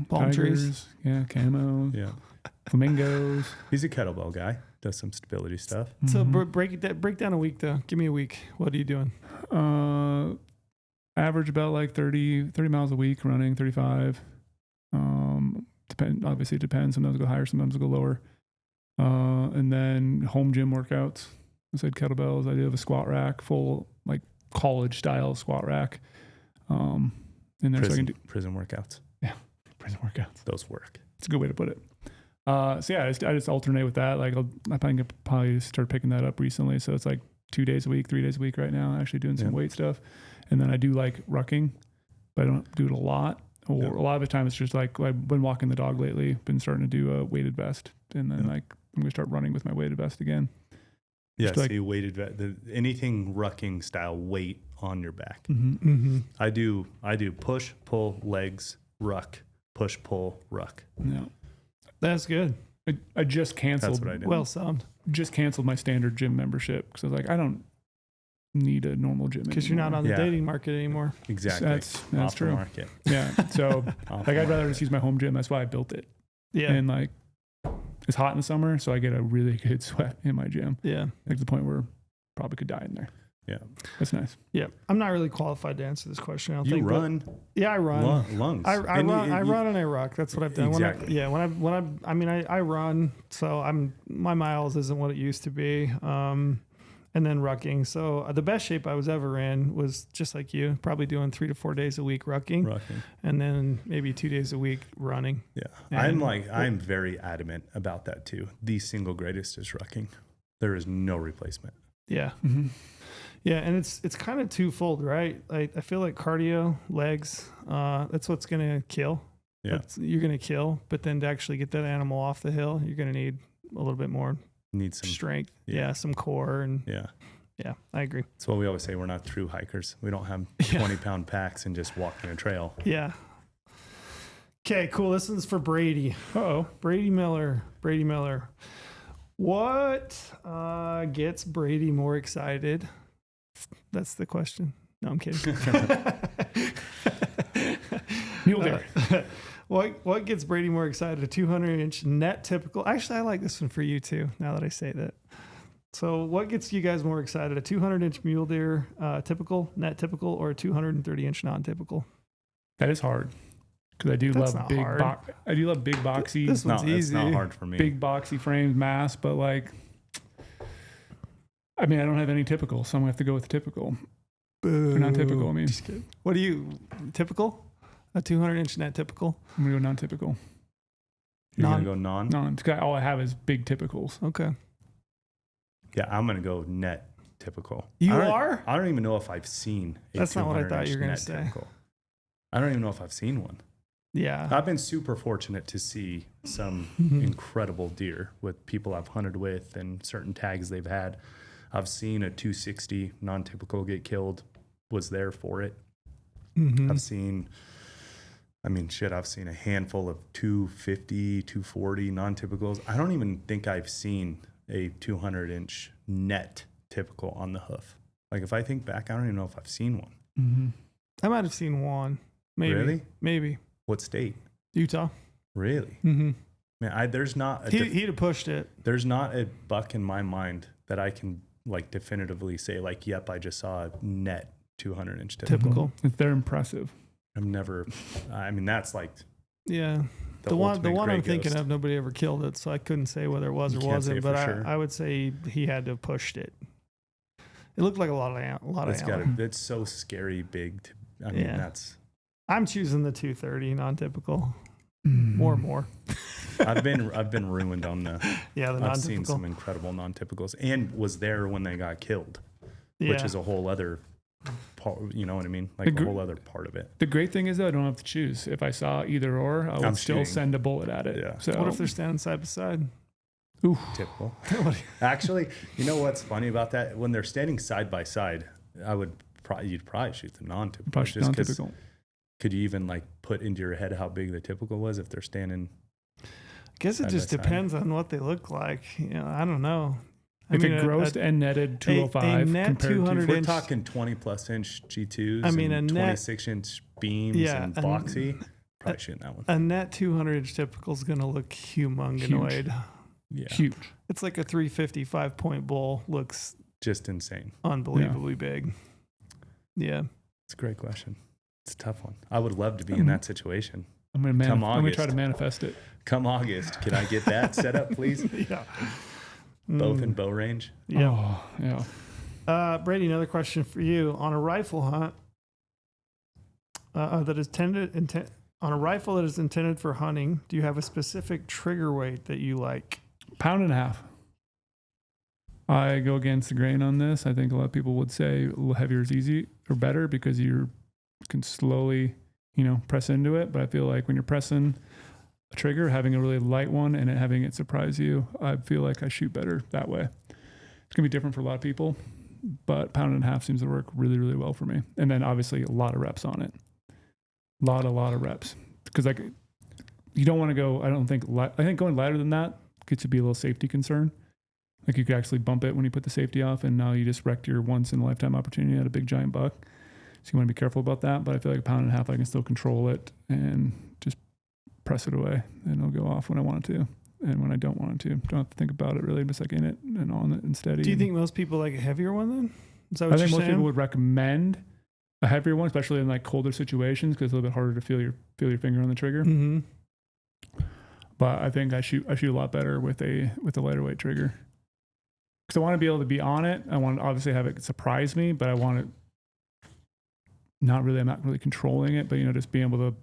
Palm Tigers, trees. Yeah, camos. Yeah. Flamingos. He's a kettlebell guy. Does some stability stuff. So break down a week though. Give me a week. What are you doing? Average about like 30 miles a week running, 35. Obviously it depends. Sometimes I go higher, sometimes I go lower. And then home gym workouts. I said kettlebells. I do have a squat rack, full like college style squat rack. In there, so I can do prison workouts. Yeah, prison workouts. Those work. It's a good way to put it. I just alternate with that. Like I probably start picking that up recently. So it's like 2 days a week, 3 days a week right now, actually doing some weight stuff. And then I do like rucking, but I don't do it a lot. Or a lot of the time it's just like I've been walking the dog lately, been starting to do a weighted vest. And then like I'm going to start running with my weighted vest again. Yeah, so you weighted anything rucking style weight on your back. I do push, pull, legs, ruck, push, pull, ruck. Yeah. That's good. I just canceled. That's what I did. Well sound. Just canceled my standard gym membership because I was like, I don't need a normal gym because you're not on the dating market anymore. Exactly. That's off true. The market. Yeah. So like I'd rather just use my home gym. That's why I built it. Yeah. And like it's hot in the summer, so I get a really good sweat in my gym. Yeah. Like to the point where probably could die in there. Yeah. That's nice. Yeah. I'm not really qualified to answer this question. I run. Yeah, I run. Lungs. I run and I ruck. That's what I've done. Exactly. I run. So my miles isn't what it used to be. And then rucking. So the best shape I was ever in was just like you, probably doing 3 to 4 days a week rucking. And then maybe 2 days a week running. Yeah. I'm very adamant about that too. The single greatest is rucking. There is no replacement. Yeah. Yeah, and it's kind of twofold, right? I feel like cardio, legs, that's what's going to kill. Yeah. You're going to kill, but then to actually get that animal off the hill, you're going to need a little bit more strength. Yeah, some core. And yeah, I agree. That's what we always say. We're not true hikers. We don't have 20-pound packs and just walking a trail. Yeah. Okay, cool. This one's for Brady. Uh-oh. Brady Miller. What gets Brady more excited? That's the question. No, I'm kidding. Mule deer. What gets Brady more excited? A 200-inch net typical. Actually, I like this one for you too, now that I say that. So what gets you guys more excited? A 200-inch mule deer typical, net typical, or a 230-inch non-typical? That is hard. Because I do That's love not hard. I do love big boxy. This one's It's easy. not hard for me. Big boxy frames, mass, but like, I mean, I don't have any typical, so I'm gonna have to go with the typical. Boo. Or non-typical, I mean. Just kidding. What do you, typical? A 200-inch net typical? I'm gonna go non-typical. You're Non- gonna go non. Non, because all I have is big typicals. Okay. Yeah, I'm gonna go net typical. You I don't- are? I don't even know if I've seen. That's not what I thought you were gonna net say. typical. I don't even know if I've seen one. Yeah. I've been super fortunate to see some Mm-hmm. incredible deer with people I've hunted with and certain tags they've had. I've seen a 260 non-typical get killed, was there for it. Mhm. I've seen a handful of 250, 240 non-typicals. I don't even think I've seen a 200-inch net typical on the hoof. Like if I think back, I don't even know if I've seen one. Mm-hmm. I might have seen one. Maybe. Really? Maybe. What state? Utah. Really? Mm-hmm. Man, there's not a He'd have pushed it. there's not a buck in my mind that I can like definitively say like, yep, I just saw a net 200-inch typical. Typical. They're impressive. I've never. I mean, that's like Yeah. The one I'm thinking of, nobody ever killed it, so I couldn't say whether it was You or can't wasn't. say But for sure. I would say he had to have pushed it. It looked like a lot of antler. It's so scary big. I mean, Yeah. that's. I'm choosing the 230 non-typical. Mm. More and more. I've been ruined on the. Yeah, the I've seen non-typical. some incredible non-typicals, and was there when they got killed, Yeah. which is a whole other. Part, you know what I mean? Like The a whole other part of it. The great thing is though, I don't have to choose. If I saw either or, I would I'm still shooting. send a bullet at it. Yeah. So What if they're standing side by side? Ooh, Typical. Actually, you know what's funny about that? When they're standing side by side, you'd probably shoot the non-typical. probably Just 'cause non-typical. could you even like put into your head how big the typical was if they're standing? I guess it Side just by side. depends on what they look like. You know, I don't know. If it a- grossed and netted 205 net compared 200 to We're inch- talking 20+ inch G2s. I mean, and a net- 26-inch beams Yeah, and a- boxy. Probably shooting that one. A net 200-inch typical is going to look humongous. Yeah, huge. It's like a 355 point bull. Looks just insane. unbelievably big. Yeah. It's a great question. It's a tough one. I would love to be in that situation. I'm gonna Come I'm gonna try August. to manifest it. Come August, can I get that set up, please? Yeah. Both in bow range. Yeah. Oh, yeah. Brady, another question for you. On a rifle hunt on a rifle that is intended for hunting, do you have a specific trigger weight that you like? 1.5 pounds. I go against the grain on this. I think a lot of people would say a little heavier is easy or better because you can slowly, press into it. But I feel like when you're pressing a trigger, having a really light one and having it surprise you, I feel like I shoot better that way. It's gonna be different for a lot of people, but 1.5 pounds seems to work really, really well for me. And then obviously a lot of reps on it. Lot of reps. Because you don't want to go, I think going lighter than that gets to be a little safety concern. Like you could actually bump it when you put the safety off, and now you just wrecked your once in a lifetime opportunity at a big giant buck. So you want to be careful about that. But I feel like 1.5 pounds, I can still control it and just press it away, and it'll go off when I want it to, and when I don't want it to. Don't have to think about it really. Just like in it and on it and steady. Do you think most people like a heavier one then? Is that what I think you're most saying? people would recommend a heavier one, especially in like colder situations, because it's a little bit harder to feel your finger on the trigger. Mm-hmm. But I think I shoot a lot better with a lighter weight trigger. Because I want to be able to be on it. I want to obviously have it surprise me, but I want it I'm not really controlling it, but just being able to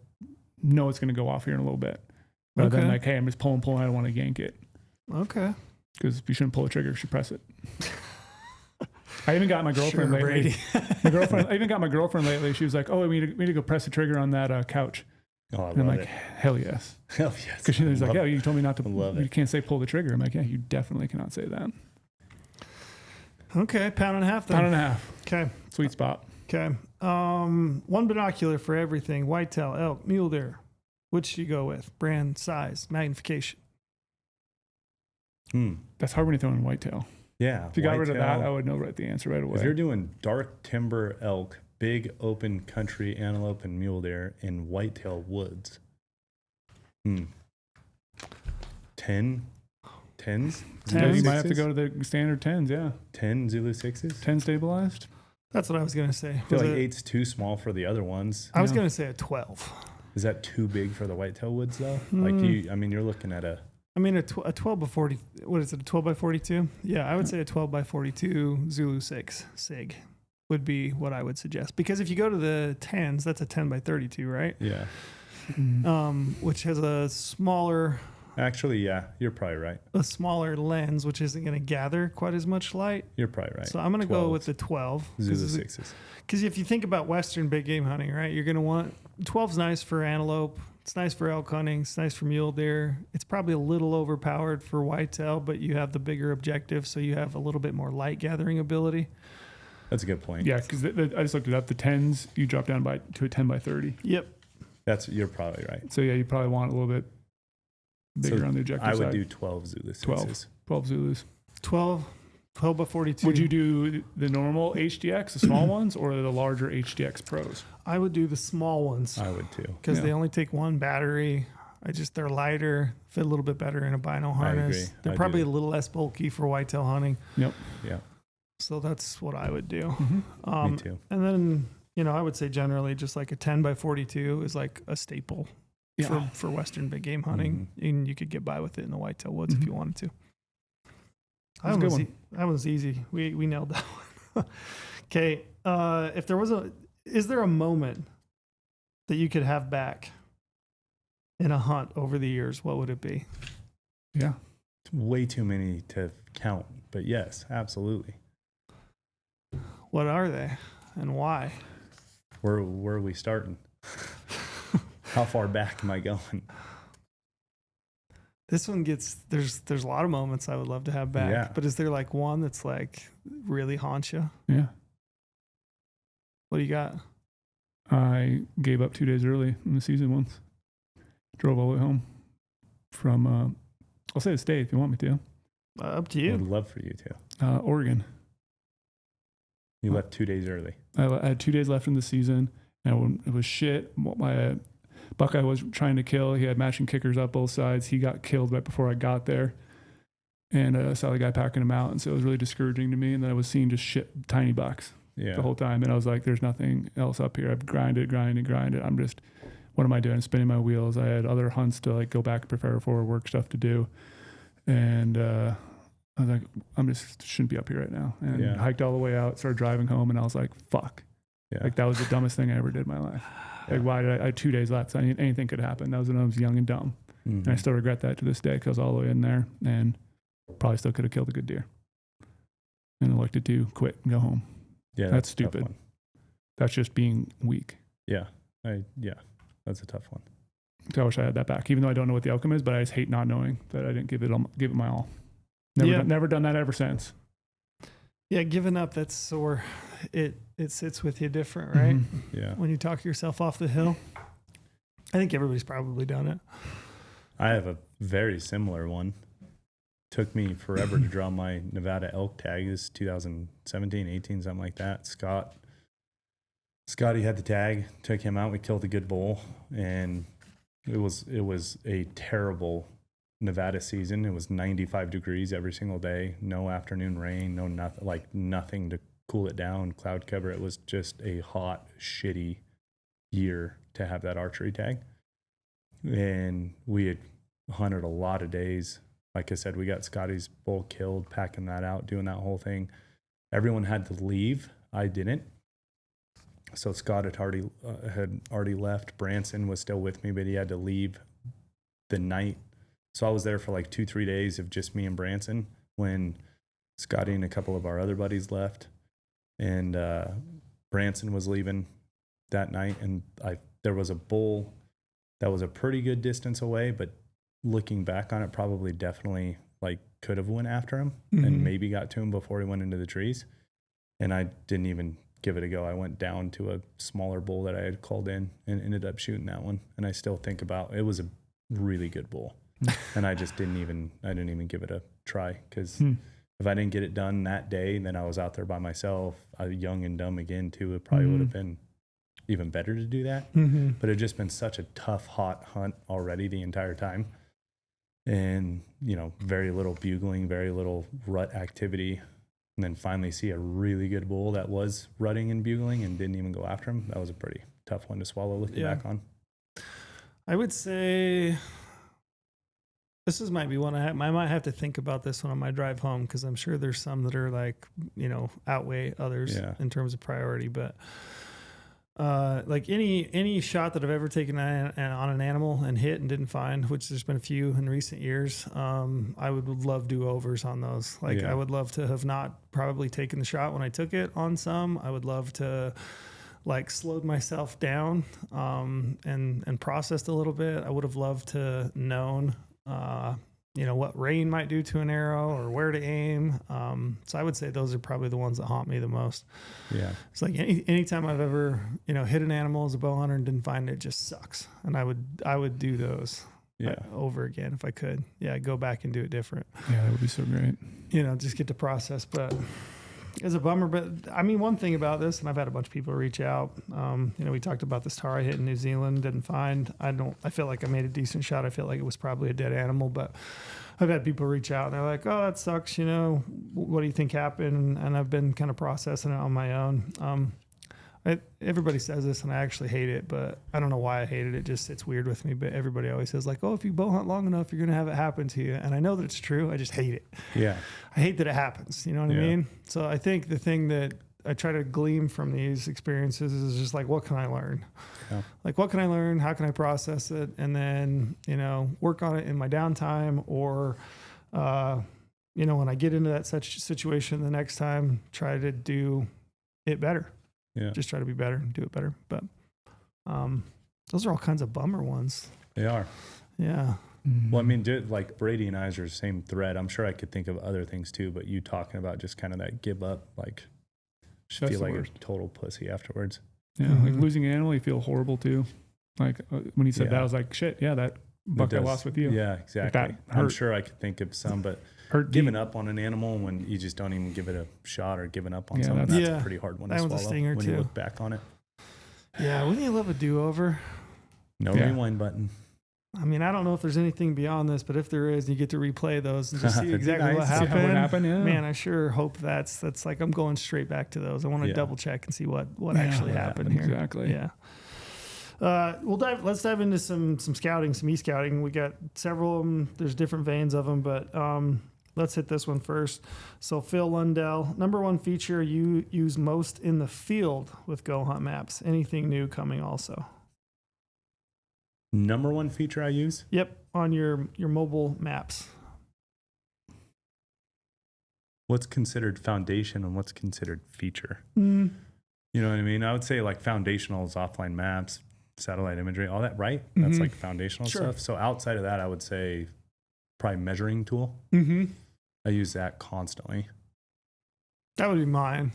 know it's going to go off here in a little bit. Rather than like, hey, I'm just pulling, I don't want to yank it. Okay. Because you shouldn't pull the trigger, you should press it. I even got my girlfriend Sure, lately. Brady. I even got my girlfriend lately. She was like, "Oh, we need to go press the trigger on that couch." Oh, I And I'm love like, it. "Hell yes!" Hell yes. Because she was like, Love "Yeah, it. you told me not to. Love You it. can't say pull the trigger." I'm like, "Yeah, you definitely cannot say that." Okay, 1.5 pounds then. 1.5 pounds, Okay. sweet spot. Okay. One binocular for everything: whitetail, elk, mule deer. Which should you go with? Brand, size, magnification. That's hard when you're throwing whitetail. Yeah. If you got rid of whitetail. that, I would know the answer right away. If you're doing dark timber elk, big open country antelope and mule deer in whitetail woods. 10? 10s? You might have to go to the standard 10s, yeah. 10 Zulu 6s? 10 stabilized. That's what I was going to say. I feel like 8's too small for the other ones. I was going to say a 12. Is that too big for the whitetail woods though? Like you're looking at a 12 by 40, what is it, a 12 by 42? Yeah, I would say a 12 by 42 Zulu 6 SIG would be what I would suggest. Because if you go to the 10s, that's a 10 by 32, right? Yeah. Which has a smaller... Actually, yeah, you're probably right. A smaller lens, which isn't going to gather quite as much light. You're probably right. So I'm going to go with the 12. Zulu 6s. Because if you think about Western big game hunting, right, you're going to want... 12's nice for antelope. It's nice for elk hunting. It's nice for mule deer. It's probably a little overpowered for whitetail, but you have the bigger objective, so you have a little bit more light gathering ability. That's a good point. Yeah, because I just looked it up. The 10s, you drop down to a 10 by 30. Yep. You're probably right. So yeah, you probably want a little bit bigger on the objective I would side. do 12 Zulu 6s. 12 Zulus. 12 by 42. Would you do the normal HDX, the small ones, or the larger HDX Pros? I would do the small ones. I would too. Because they only take one battery. They're lighter, fit a little bit better in a bino harness. agree. They're probably a little less bulky for whitetail hunting. Yep. Yeah. So that's what I would do. Me too. And then, I would say generally just like a 10 by 42 is like a staple for Western big game hunting. And you could get by with it in the whitetail woods if you wanted to. That was a good one. That was easy. We nailed that one. Okay. If there was is there a moment that you could have back in a hunt over the years? What would it be? Yeah. It's way too many to count, but yes, absolutely. What are they and why? Where are we starting? How far back am I going? This one there's a lot of moments I would love to have back. Yeah. But is there like one that's like really haunts you? Yeah. What do you got? I gave up 2 days early in the season once. Drove all the way home from, I'll say the state if you want me to. Up to I you. would love for you to. Oregon. You left 2 days early. I had 2 days left in the season, and it was shit. My buck I was trying to kill, he had matching kickers up both sides. He got killed right before I got there, and I saw the guy packing him out, and so it was really discouraging to me. And then I was seeing just shit, tiny bucks the whole time, and I was like, "There's nothing else up here. I've grinded. I'm just, what am I doing? Spinning my wheels." I had other hunts to like go back and prepare for, work stuff to do, and I was like, I'm just shouldn't be up here right now. And hiked all the way out, started driving home, and I was like, fuck. Yeah. Like that was the dumbest thing I ever did in my life. Like why did I had 2 days left? So anything could happen. That was when I was young and dumb. And I still regret that to this day because I was all the way in there and probably still could have killed a good deer. And elected to quit and go home. Yeah. That's a tough stupid. one. That's just being weak. Yeah. That's a tough one. So I wish I had that back, even though I don't know what the outcome is, but I just hate not knowing that I didn't give it my all. Never done that ever since. Yeah, giving up, that's sore. It sits with you different, right? Yeah. When you talk yourself off the hill. I think everybody's probably done it. I have a very similar one. Took me forever to draw my Nevada elk tag. This is 2017, 18, something like that. Scotty had the tag, took him out. We killed a good bull, and it was a terrible Nevada season. It was 95 degrees every single day, no afternoon rain, no nothing to cool it down, cloud cover. It was just a hot, shitty year to have that archery tag. And we had hunted a lot of days. Like I said, we got Scotty's bull killed, packing that out, doing that whole thing. Everyone had to leave. I didn't. So Scott had already left. Branson was still with me, but he had to leave the night. So I was there for like 2-3 days of just me and Branson when Scotty and a couple of our other buddies left. And Branson was leaving that night. And there was a bull that was a pretty good distance away, but looking back on it, probably definitely like could have went after him and maybe got to him before he went into the trees. And I didn't even give it a go. I went down to a smaller bull that I had called in and ended up shooting that one. And I still think about it was a really good bull. And I just didn't even give it a try because if I didn't get it done that day, then I was out there by myself, young and dumb again too. It probably would have been even better to do that. But it had just been such a tough, hot hunt already the entire time. And, very little bugling, very little rut activity. And then finally see a really good bull that was rutting and bugling and didn't even go after him. That was a pretty tough one to swallow looking back on. I would say might be one I might have to think about this one on my drive home because I'm sure there's some that are like, outweigh others in terms of priority. But like any shot that I've ever taken on an animal and hit and didn't find, which there's been a few in recent years, I would love do-overs on those. Like I would love to have not probably taken the shot when I took it on some. I would love to like slowed myself down and processed a little bit. I would have loved to known what rain might do to an arrow or where to aim. So I would say those are probably the ones that haunt me the most. Yeah. It's like anytime I've ever, hit an animal as a bow hunter and didn't find it, it just sucks. And I would do those over again if I could. Yeah. Go back and do it different. Yeah. That would be so great. Just get to process, but it's a bummer. But I mean, one thing about this, and I've had a bunch of people reach out, we talked about this tar I hit in New Zealand, didn't find. I feel like I made a decent shot. I feel like it was probably a dead animal, but I've had people reach out and they're like, oh, that sucks. What do you think happened? And I've been kind of processing it on my own. Everybody says this and I actually hate it, but I don't know why I hate it. It just, it's weird with me, but everybody always says like, oh, if you bow hunt long enough, you're going to have it happen to you. And I know that it's true. I just hate it. Yeah. I hate that it happens. You know what I mean? So I think the thing that I try to glean from these experiences is just like, what can I learn? Yeah. Like, what can I learn? How can I process it? And then, work on it in my downtime or, when I get into that such situation the next time, try to do it better. Yeah. Just try to be better and do it better. But those are all kinds of bummer ones. They are. Yeah. Well, I mean, like Brady and I's are the same thread. I'm sure I could think of other things too, but you talking about just kind of that give up, like just feel like a total pussy afterwards. Yeah. Like losing an animal, you feel horrible too. Like when he said that, I was like, shit, yeah, that buck I lost with you. Yeah, exactly. Like I'm sure I could think of some, but giving up on an animal when you just don't even give it a shot or giving up on something, that's a pretty hard one to swallow when you look back on it. Yeah, wouldn't you love a do-over? No rewind button. I mean, I don't know if there's anything beyond this, but if there is, you get to replay those and just see exactly what happened. Yeah. Man, I sure hope that's like I'm going straight back to those. I want to double check and see what actually happened here. Exactly. Yeah. Let's dive into some scouting, some e-scouting. We got several of them. There's different veins of them, but let's hit this one first. So Phil Lundell, number one feature you use most in the field with GOHUNT maps. Anything new coming also? Number one feature I use? Yep, on your mobile maps. What's considered foundation and what's considered feature? You know what I mean? I would say like foundational is offline maps, satellite imagery, all that, right? That's like foundational stuff. So outside of that, I would say probably measuring tool. I use that constantly. That would be mine.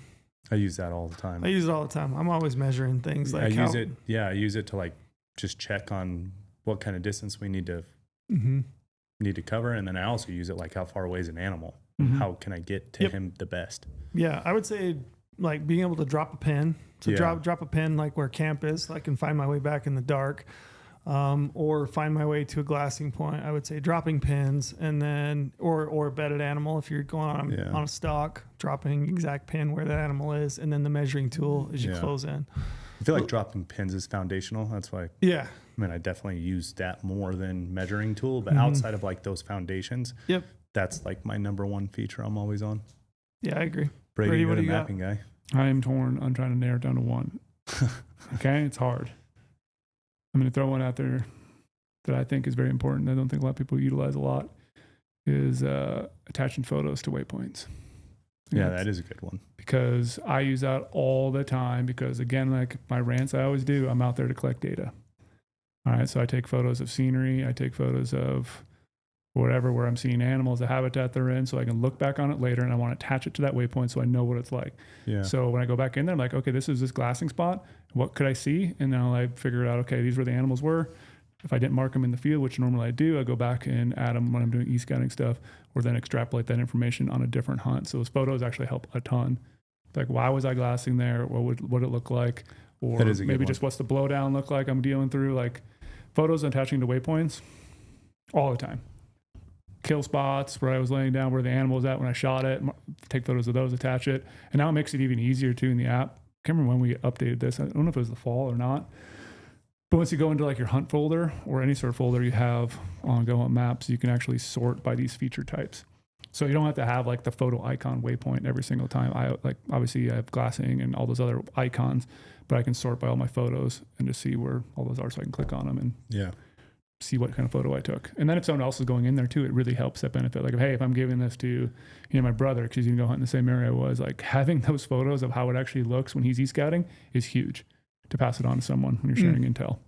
I use that all the time. I use it all the time. I'm always measuring things. Like I use it to like just check on what kind of distance we need to cover, and then I also use it like how far away is an animal. How can I get to him the best? Yeah, I would say like being able to drop a pin. So drop a pin like where camp is, so I can find my way back in the dark. Or find my way to a glassing point. I would say dropping pins and then, or a bedded animal. If you're going on a stalk, dropping exact pin where that animal is, and then the measuring tool as you close in. I feel like dropping pins is foundational. That's why. Yeah. I mean, I definitely use that more than measuring tool, but outside of like those foundations, that's like my number one feature I'm always on. Yeah, I agree. Brady, you're the mapping guy. I am torn. I'm trying to narrow it down to one. Okay. It's hard. I'm going to throw one out there that I think is very important. I don't think a lot of people utilize a lot is attaching photos to waypoints. Yeah, that is a good one. Because I use that all the time because, again, like my rants I always do, I'm out there to collect data. All right, so I take photos of scenery. I take photos of whatever, where I'm seeing animals, the habitat they're in, so I can look back on it later and I want to attach it to that waypoint so I know what it's like. Yeah. So when I go back in there, I'm like, okay, this is this glassing spot. What could I see? And now I figure out, okay, these were the animals were. If I didn't mark them in the field, which normally I do, I go back and add them when I'm doing e-scouting stuff, or then extrapolate that information on a different hunt. So those photos actually help a ton. Like, why was I glassing there? What would it look like? Or maybe just what's the blowdown look like I'm dealing through? Like, photos attaching to waypoints all the time. Kill spots where I was laying down, where the animal was at when I shot it, take photos of those, attach it. And now it makes it even easier too in the app. I can't remember when we updated this. I don't know if it was the fall or not. But once you go into like your hunt folder or any sort of folder you have on GoHunt Maps, you can actually sort by these feature types. So you don't have to have like the photo icon waypoint every single time. Obviously I have glassing and all those other icons, but I can sort by all my photos and just see where all those are, so I can click on them and see what kind of photo I took. And then if someone else is going in there too, it really helps that benefit. Like, hey, if I'm giving this to, my brother, because he's gonna go hunt in the same area I was, like having those photos of how it actually looks when he's e-scouting is huge to pass it on to someone when you're sharing intel.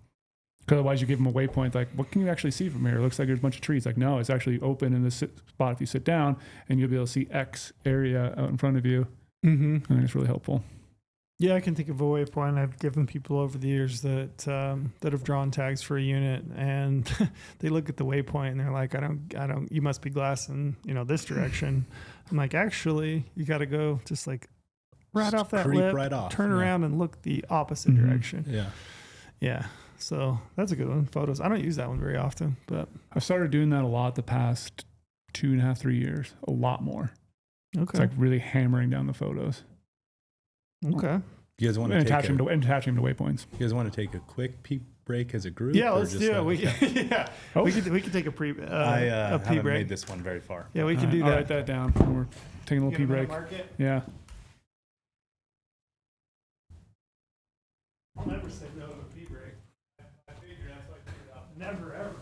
Because otherwise you give them a waypoint, like, what can you actually see from here? It looks like there's a bunch of trees. Like, no, it's actually open in this spot if you sit down, and you'll be able to see X area out in front of you. Mm-hmm. I think it's really helpful. Yeah, I can think of a waypoint I've given people over the years that have drawn tags for a unit, and they look at the waypoint and they're like, I don't, you must be glassing, this direction. I'm like, actually, you got to go just like right off that lip, turn around and look the opposite direction. Yeah. Yeah. So that's a good one. Photos. I don't use that one very often, but I've started doing that a lot the past 2.5, 3 years, a lot more. Okay. It's like really hammering down the photos. Okay. You guys want to attaching them to waypoints. You guys want to take a quick pee break as a group? Yeah, let's do it. We can take a pee break. Haven't made this one very far. Yeah, we can do that. I'll write that down. We're taking a little pee break. Yeah. I'll never say no to a pee break. I figured that's what I figured out. Never ever.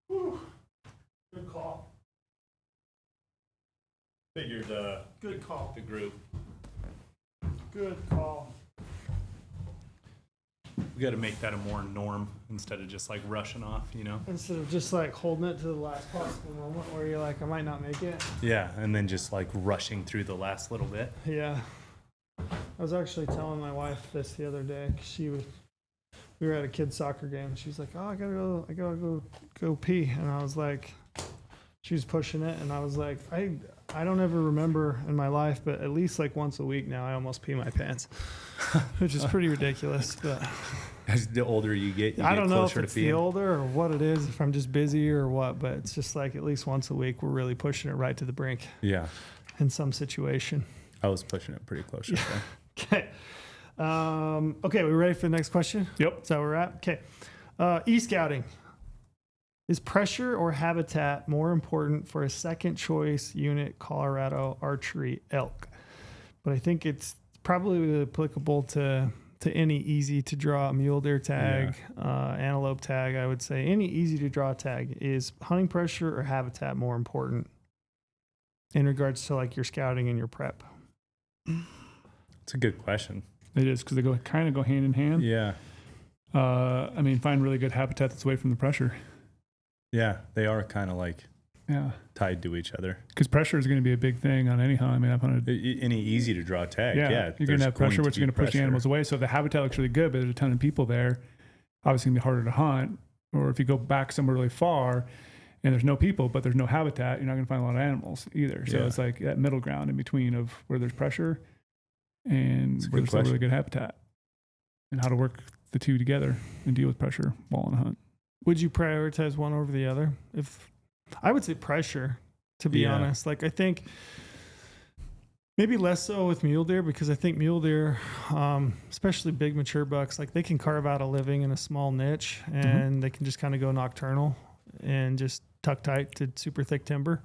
Whew. Good call. Figured Good call. the group. Good call. We got to make that a more norm instead of just like rushing off, Instead of just like holding it to the last possible moment where you're like, I might not make it. Yeah, and then just like rushing through the last little bit. Yeah. I was actually telling my wife this the other day. 'Cause we were at a kid's soccer game. She's like, oh, I gotta go pee. And I was like, she was pushing it. And I was like, I I don't ever remember in my life, but at least like once a week now, I almost pee my pants, which is pretty ridiculous. But As the older you get I don't know if closer it's to the peeing. older or what it is, if I'm just busy or what, but it's just like at least once a week, we're really pushing it right to the brink Yeah, in some situation. I was pushing it pretty close. Right there. Okay. Okay, we ready for the next question? Yep. That's how we're at. Okay. E-scouting. Is pressure or habitat more important for a second choice unit Colorado archery elk? But I think it's probably applicable to any easy to draw mule deer tag, antelope tag. I would say any easy to draw tag. Is hunting pressure or habitat more important in regards to like your scouting and your prep? It's a good question. It is, because they kind of go hand in hand. Yeah, I mean, find really good habitat that's away from the pressure. yeah, they are kind of like Yeah. tied to each other. Because pressure is going to be a big thing on any hunt. I mean, I've hunted. Any easy to draw tag. Yeah, Yeah, you're going there's to have pressure, which is be going to push the pressure. animals away. So if the habitat looks really good, but there's a ton of people there, obviously going to be harder to hunt. Or if you go back somewhere really far and there's no people, but there's no habitat, you're not going to find a lot of animals either. So Yeah. it's like that middle ground in between of where there's pressure and That's a where good there's still really question. good habitat, and how to work the two together and deal with pressure while on a hunt. Would you prioritize one over the other? If I would say pressure, to be Yeah. honest. Like I think maybe less so with mule deer, because I think mule deer, especially big mature bucks, like they can carve out a living in a small niche and they can just kind of go nocturnal and just tuck tight to super thick timber.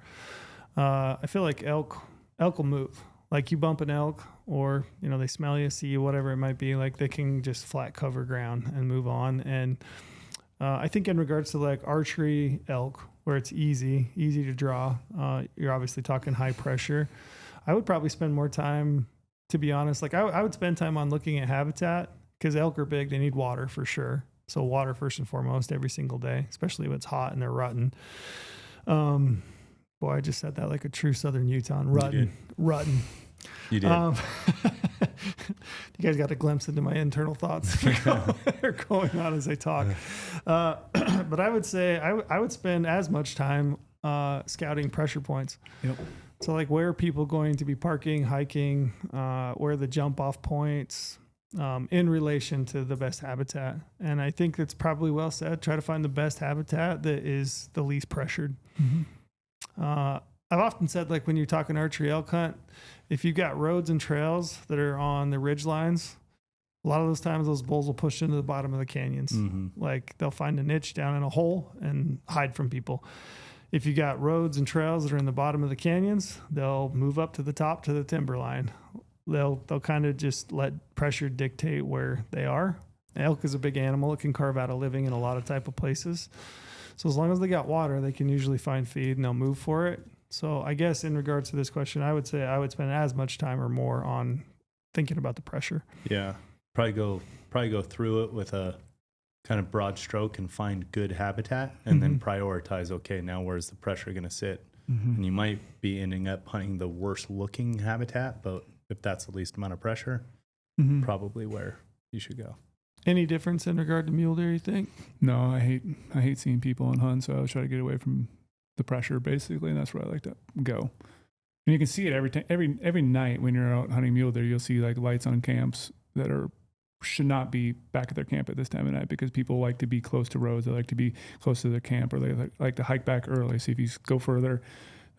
I feel like elk will move. Like you bump an elk, or they smell you, see you, whatever it might be. Like they can just flat cover ground and move on. And I think in regards to like archery elk, where it's easy to draw, you're obviously talking high pressure. I would probably spend more time, to be honest. Like I would spend time on looking at habitat, because elk are big. They need water for sure. So water first and foremost every single day, especially when it's hot and they're rutting. Boy, I just said that like a true Southern Utah. Rutting. You did. You guys got a glimpse into my internal thoughts that are going on as I talk. But I would say I would spend as much time scouting pressure points. Yep. So like where are people going to be parking, hiking, where are the jump off points in relation to the best habitat. And I think that's probably well said. Try to find the best habitat that is the least pressured. I've often said, like when you're talking archery elk hunt, if you've got roads and trails that are on the ridge lines, a lot of those times those bulls will push into the bottom of the canyons. Like they'll find a niche down in a hole and hide from people. If you got roads and trails that are in the bottom of the canyons, they'll move up to the top to the timberline. They'll kind of just let pressure dictate where they are. Elk is a big animal. It can carve out a living in a lot of type of places. So as long as they got water, they can usually find feed and they'll move for it. So I guess in regards to this question, I would say I would spend as much time or more on thinking about the pressure. Yeah, probably go through it with a kind of broad stroke and find good habitat, and then prioritize. Okay, now where's the pressure going to sit? And you might be ending up hunting the worst looking habitat, but if that's the least amount of pressure, probably where you should go. Any difference in regard to mule deer, you think? No, I hate seeing people on hunt, so I try to get away from the pressure basically, and that's where I like to go. And you can see it every night when you're out hunting mule deer. You'll see like lights on camps that should not be back at their camp at this time of night, because people like to be close to roads. They like to be close to their camp, or they like to hike back early. So if you go further,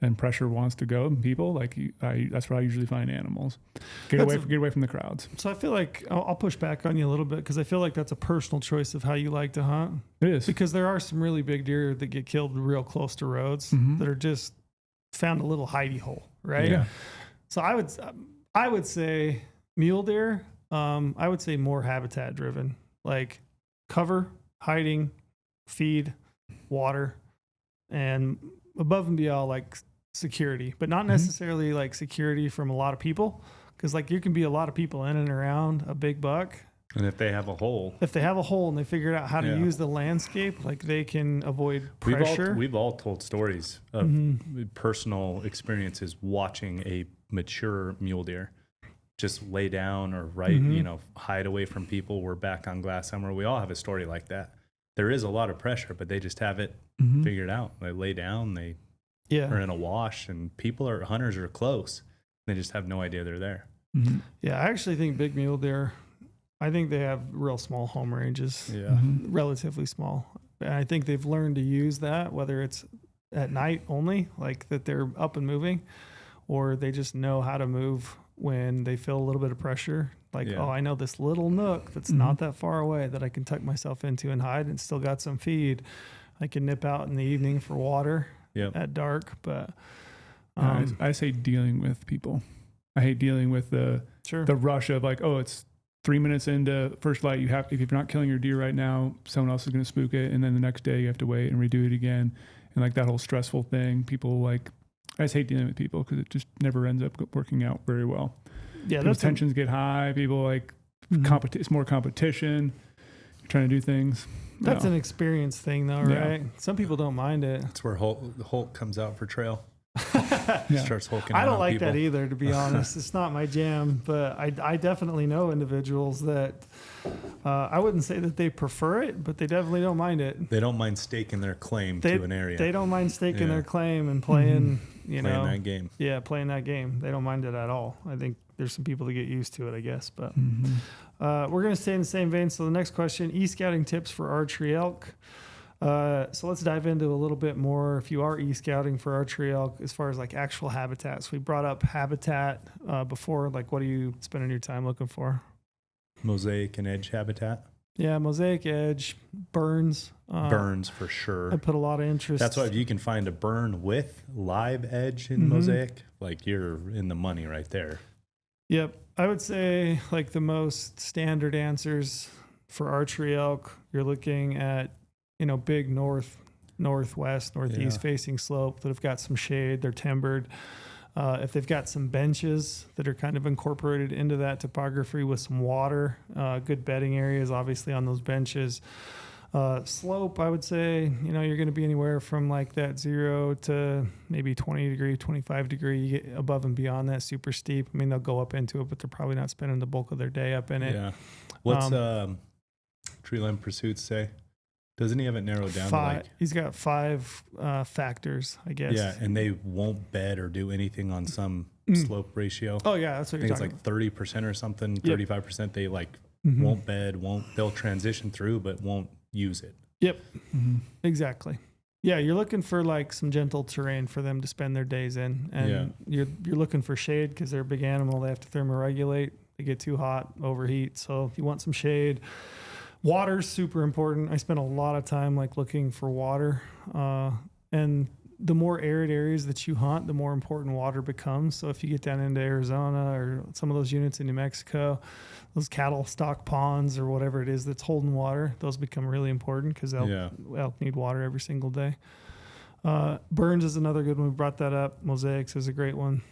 then pressure wants to go. And people that's where I usually find animals. Get away from the crowds. So I feel like I'll push back on you a little bit, because I feel like that's a personal choice of how you like to hunt. It is, because there are some really big deer that get killed real close to roads that are just found a little hidey hole, right? Yeah. So I would say mule deer. I would say more habitat driven, like cover, hiding, feed, water, and above and beyond like security, but not necessarily like security from a lot of people. Because like you can be a lot of people in and around a big buck. And if they have a hole, and they figured out how to use the landscape, like they can avoid pressure. We've all told stories of personal experiences watching a mature mule deer just lay down or hide away from people. We're back on glass somewhere. We all have a story like that. There is a lot of pressure, but they just have it figured out. They lay down, they Yeah. or in a wash, and hunters are close. They just have no idea they're there. Mm-hmm. Yeah, I actually think big mule deer, I think they have real small home ranges. Yeah. Mm-hmm. Relatively small. And I think they've learned to use that, whether it's at night only, like that they're up and moving, or they just know how to move when they feel a little bit of pressure. Like, Yeah. oh, I know this little nook that's not that far away that I can tuck myself into and hide and still got some feed. I can nip out in the evening for water at dark. But I say dealing with people. I hate dealing with the rush of like, oh, it's 3 minutes into first light. If you're not killing your deer right now, someone else is going to spook it. And then the next day you have to wait and redo it again. And like that whole stressful thing, I just hate dealing with people because it just never ends up working out very well. Yeah. People's tensions get high. People it's more competition. You're trying to do things. That's an experience thing though, right? Yeah. Some people don't mind it. That's where the Hulk comes out for trail. Starts hulking. I don't on like people. that either, to be honest. It's not my jam, but I definitely know individuals that I wouldn't say that they prefer it, but they definitely don't mind it. They don't mind staking their claim to an area. They don't mind staking their claim and playing, playing that game. Yeah, playing that game. They don't mind it at all. I think there's some people that get used to it, I guess. But we're going to stay in the same vein. So the next question, e-scouting tips for archery elk. So let's dive into a little bit more. If you are e-scouting for archery elk, as far as like actual habitats, we brought up habitat before. Like, what are you spending your time looking for? Mosaic and edge habitat. Yeah, mosaic edge, burns. Burns for sure. I put a lot of interest. That's why if you can find a burn with live edge in mosaic, like you're in the money right there. Yep. I would say like the most standard answers for archery elk, you're looking at, big northwest, northeast facing slope that have got some shade. They're timbered. If they've got some benches that are kind of incorporated into that topography with some water, good bedding areas, obviously on those benches. Slope, I would say, you're going to be anywhere from like that 0 to maybe 20 degree, 25 degree. You get above and beyond that, super steep. I mean, they'll go up into it, but they're probably not spending the bulk of their day up in it. Yeah. What's Treeline Pursuits say? Doesn't he have it narrowed down? He's got 5 factors, I guess. Yeah, and they won't bed or do anything on some slope ratio. Oh, yeah, that's what you're talking about. I think it's like 30% or something, 35%. They won't bed, they'll transition through, but won't use it. Yep, exactly. Yeah, you're looking for like some gentle terrain for them to spend their days in. And you're looking for shade because they're a big animal. They have to thermoregulate. They get too hot, overheat. So if you want some shade, water's super important. I spend a lot of time like looking for water. And the more arid areas that you hunt, the more important water becomes. So if you get down into Arizona or some of those units in New Mexico, those cattle stock ponds or whatever it is that's holding water, those become really important because elk need water every single day. Burns is another good one. We brought that up. Mosaics is a great one.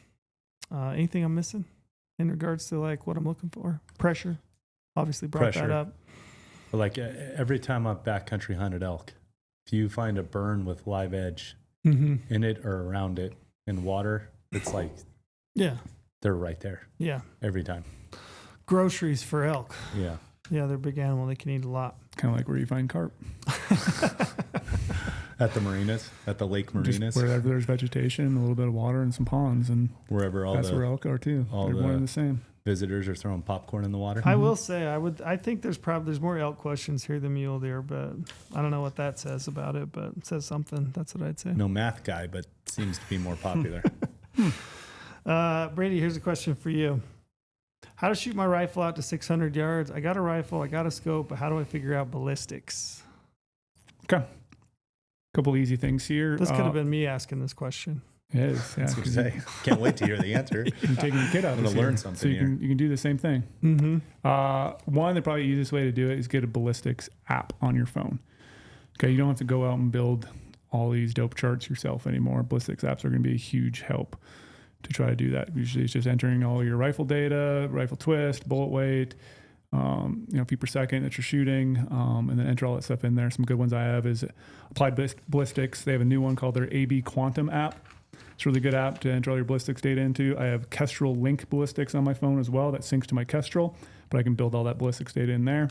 Anything I'm missing in regards to like what I'm looking for? Pressure. Obviously brought that up. Like every time I've backcountry hunted elk, if you find a burn with live edge in it or around it in water, it's like, they're right there. Yeah. Every time. Groceries for elk. Yeah. Yeah, they're a big animal. They can eat a lot. Kind of like where you find carp. At the marinas, at the lake marinas. Just wherever there's vegetation, a little bit of water and some ponds, and wherever that's where elk are too. They're one and the same. Visitors are throwing popcorn in the water. I will say I think there's more elk questions here than mule deer, but I don't know what that says about it, but it says something. That's what I'd say. No math guy, but seems to be more popular. Brady, here's a question for you. How to shoot my rifle out to 600 yards. I got a rifle, I got a scope, but how do I figure out ballistics? Okay. Couple easy things here. This could have been me asking this question. It is. Yeah. Say, can't wait to hear the answer. You're taking your kid out. I'm going to learn something so you can do the same thing. One, the probably easiest way to do it is get a ballistics app on your phone. Okay, you don't have to go out and build all these dope charts yourself anymore. Ballistics apps are going to be a huge help to try to do that. Usually it's just entering all your rifle data, rifle twist, bullet weight, feet per second that you're shooting, and then enter all that stuff in there. Some good ones I have is Applied Ballistics. They have a new one called their AB Quantum app. It's a really good app to enter all your ballistics data into. I have Kestrel Link Ballistics on my phone as well. That syncs to my Kestrel, but I can build all that ballistics data in there.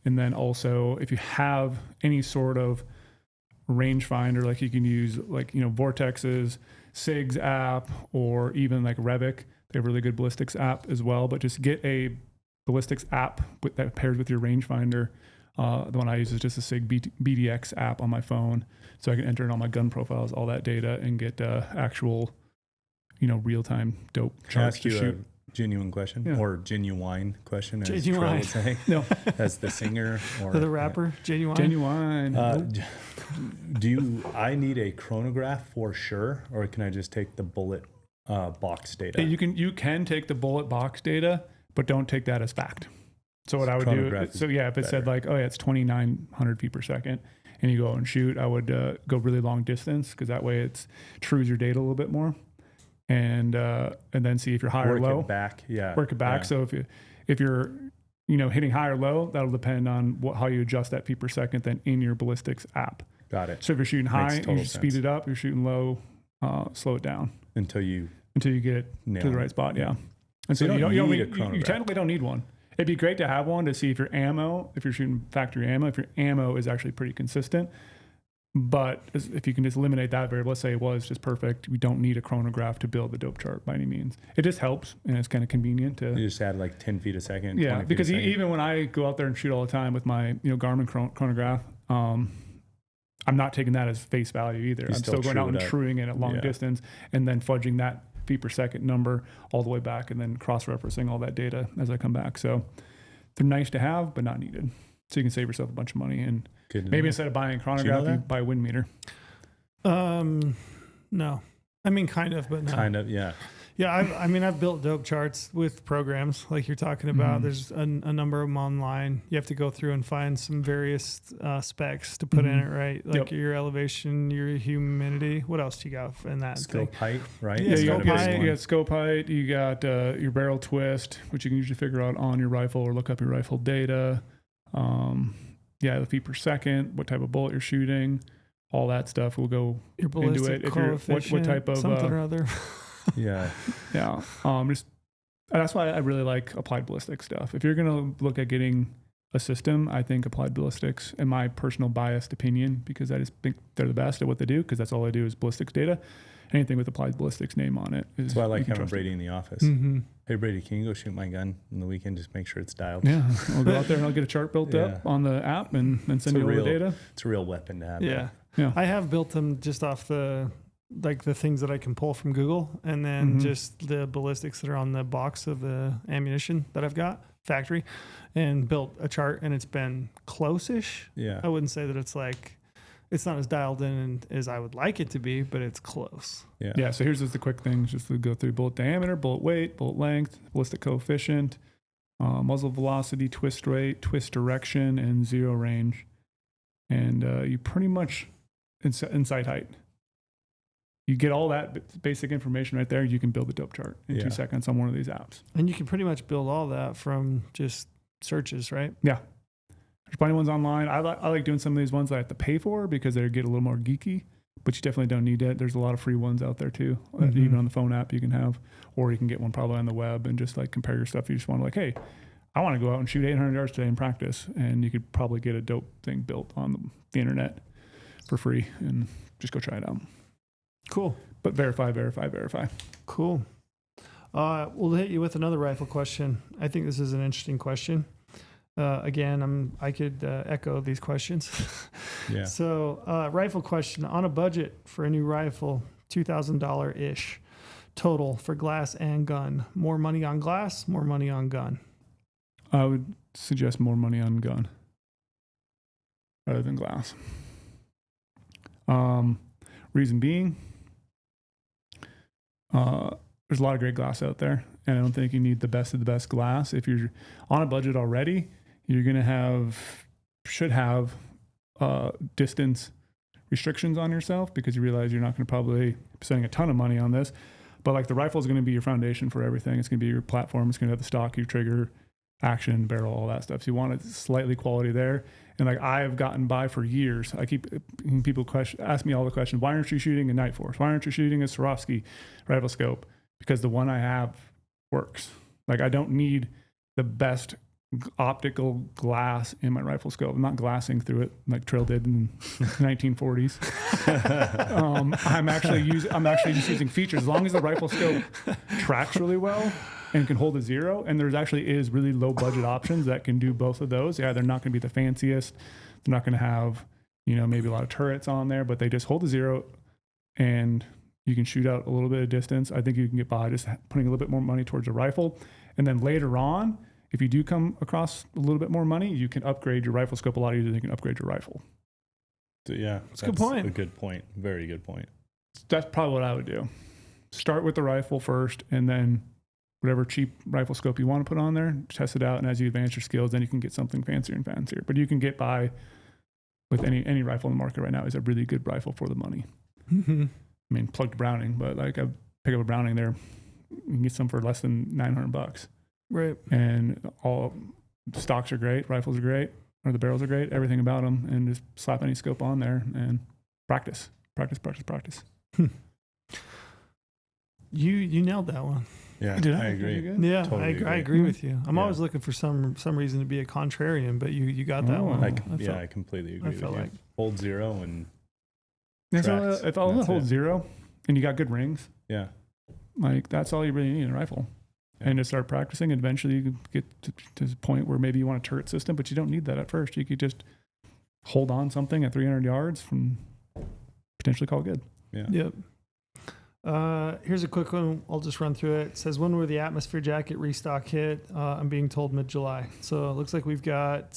And then also, if you have any sort of rangefinder, like you can use like, Vortex's, SIG's app, or even like Revic. They have a really good ballistics app as well, but just get a ballistics app that pairs with your rangefinder. The one I use is just a SIG BDX app on my phone. So I can enter in all my gun profiles, all that data, and get actual, real-time dope Can I charts ask to you shoot. a genuine question or genuine question? As Genuine. Troy would say, No. as the singer or the rapper, Genuine. Genuine. I need a chronograph for sure, or can I just take the bullet box data? You can take the bullet box data, but don't take that as fact. So what I would do, Chronograph is if it said like, it's 2,900 feet per second, and you go and shoot, I would go really long distance, because that way it's trues your data a little bit more, and then see if you're high or low. Work it back, yeah. Work it back. Yeah. So if you're hitting high or low, that'll depend on how you adjust that feet per second then in your ballistics app. Got it. So if you're shooting high, total you speed sense. it up. You're shooting low, slow it down Until you get it nail to the it. right spot. Yeah. And So so you don't need a you chronograph. technically don't need one. It'd be great to have one to see if your ammo, if you're shooting factory ammo, if your ammo is actually pretty consistent. But if you can just eliminate that variable, let's say it was just perfect, we don't need a chronograph to build the dope chart by any means. It just helps, and it's kind of convenient to. You just add like 10 feet a second. Yeah, 20 feet because a second. even when I go out there and shoot all the time with my Garmin chronograph, I'm not taking that as face value either. I'm still still going out true and it up. truing it at long Yeah. distance, and then fudging that feet per second number all the way back, and then cross-referencing all that data as I come back. So they're nice to have, but not needed. So you can save yourself a bunch of money, and Good to maybe know. instead of buying a chronograph, you that? buy a wind meter. No. I mean, kind of, but no. Kind of, yeah. Yeah, I've built dope charts with programs like you're talking about. Mhm. There's a number of them online. You have to go through and find some various specs to put in it, Mhm. right? Like Yep. your elevation, your humidity. What else do you got in that Scope thing? height, right? Yeah, Yeah, Is you that a got, scope big height. one? you got scope height, you got your barrel twist, which you can usually figure out on your rifle or look up your rifle data. The feet per second, what type of bullet you're shooting, all that stuff will go Your into ballistic it. If you're coefficient, what type of something or other. Yeah. yeah. That's why I really like applied ballistics stuff. If you're gonna look at getting a system, I think applied ballistics, in my personal biased opinion, because I just think they're the best at what they do, because that's all I do is ballistics data. Anything with applied ballistics name on it is. That's why I like you can having trust it. Brady in the office. Mm-hmm. Hey, Brady, can you go shoot my gun on the weekend? Just make sure it's dialed. Yeah, I'll go out there and I'll get a chart built up Yeah. on the app and then send It's you a all the real- data. It's a real weapon to have. Yeah. Yeah. I have built them just off the things that I can pull from Google, and then Mhm. just the ballistics that are on the box of the ammunition that I've got factory, and built a chart, and it's been close-ish. Yeah. I wouldn't say that it's not as dialed in as I would like it to be, but it's close. Yeah. Yeah, so here's just the quick things, just to go through bullet diameter, bullet weight, bullet length, ballistic coefficient, muzzle velocity, twist rate, twist direction, and zero range. And you pretty much, in sight height, you get all that basic information right there. You can build a dope chart in Yeah. 2 seconds on one of these apps. And you can pretty much build all that from just searches, right? Yeah. There's plenty of ones online. I like doing some of these ones that I have to pay for because they get a little more geeky, but you definitely don't need it. There's a lot of free ones out there too. Mhm. Even on the phone app you can have, or you can get one probably on the web and just like compare your stuff. You just want to like, hey, I want to go out and shoot 800 yards today in practice. And you could probably get a dope thing built on the internet for free and just go try it out. Cool. But verify. Cool. We'll hit you with another rifle question. I think this is an interesting question. Again, I could echo these questions. Yeah. So, rifle question: on a budget for a new rifle, $2,000 ish total for glass and gun. More money on glass, more money on gun. I would suggest more money on gun rather than glass. Reason being, there's a lot of great glass out there, and I don't think you need the best of the best glass. If you're on a budget already, you're gonna should have distance restrictions on yourself, because you realize you're not going to probably be spending a ton of money on this. But like the rifle is going to be your foundation for everything. It's going to be your platform. It's going to have the stock, your trigger, action, barrel, all that stuff. So you want it slightly quality there. And like I've gotten by for years. I keep people ask me all the questions. Why aren't you shooting a Night Force? Why aren't you shooting a Swarovski rifle scope? Because the one I have works. Like I don't need the best optical glass in my rifle scope. I'm not glassing through it like Trail did in 1940s. I'm actually just using features. As long as the rifle scope tracks really well and can hold a 0, and there's actually is really low budget options that can do both of those. Yeah, they're not going to be the fanciest. They're not going to have, maybe a lot of turrets on there, but they just hold a 0 and you can shoot out a little bit of distance. I think you can get by just putting a little bit more money towards a rifle. And then later on, if you do come across a little bit more money, you can upgrade your rifle scope a lot easier than you can upgrade your rifle. So, yeah, that's a good point. A good point. Very good point. That's probably what I would do. Start with the rifle first, and then whatever cheap rifle scope you want to put on there, test it out. And as you advance your skills, then you can get something fancier and fancier. But you can get by with any rifle in the market right now is a really good rifle for the money. Mm-hmm. I mean, plugged Browning, but like I pick up a Browning there, you can get some for less than $900. Right. And all stocks are great, rifles are great, or the barrels are great, everything about them, and just slap any scope on there and practice. You nailed that one. Yeah, Did I agree. Yeah, Totally I agree with you. I'm Yeah. always looking for some reason to be a contrarian, but you got that one. I completely agree with felt you. like- Hold 0 and Yeah, so tracks, if all that's holds it. 0 and you got good rings, yeah. like that's all you really need in a rifle. Yeah. And to start practicing, and eventually you can get to the point where maybe you want a turret system, but you don't need that at first. You could just hold on something at 300 yards from potentially call it good. Yeah. Yep. Here's a quick one. I'll just run through it. It says, when will the atmosphere jacket restock hit? I'm being told mid-July. So it looks like we've got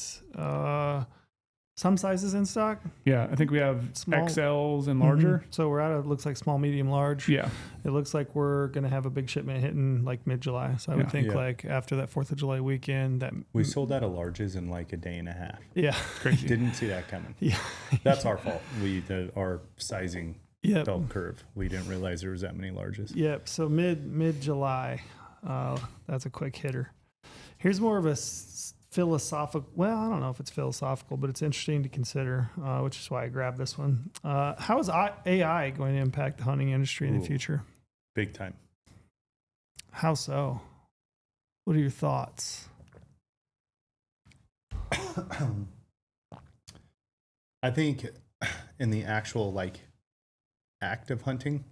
some sizes in stock. Yeah, I think we have Small. XLs and larger. Mhm. So we're at it looks like small, medium, large. Yeah. It looks like we're going to have a big shipment hitting like mid-July. So I would Yeah. think Yeah. like after that 4th of July weekend that We sold out of larges in like a day and a half. yeah. Crazy. Didn't see that coming. Yeah. That's our fault. Our sizing Yep. bell curve. We didn't realize there was that many larges. Yep. So mid-July. That's a quick hitter. Here's more of a philosophical. Well, I don't know if it's philosophical, but it's interesting to consider, which is why I grabbed this one. How is AI going to impact the hunting industry in the Ooh. future? Big time. How so? What are your thoughts? I think in the actual act of hunting,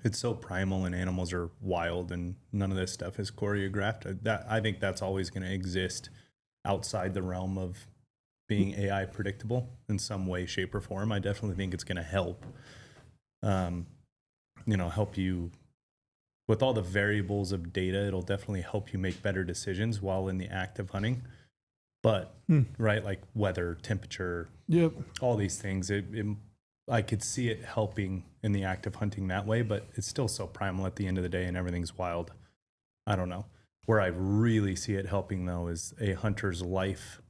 it's so primal and animals are wild and none of this stuff is choreographed. I think that's always going to exist outside the realm of being AI predictable in some way, shape, or form. I definitely think it's going to help, help you with all the variables of data. It'll definitely help you make better decisions while in the act of hunting. But right, like weather, temperature, Yep. all these things, I could see it helping in the act of hunting that way, but it's still so primal at the end of the day and everything's wild. I don't know. Where I really see it helping though is a hunter's life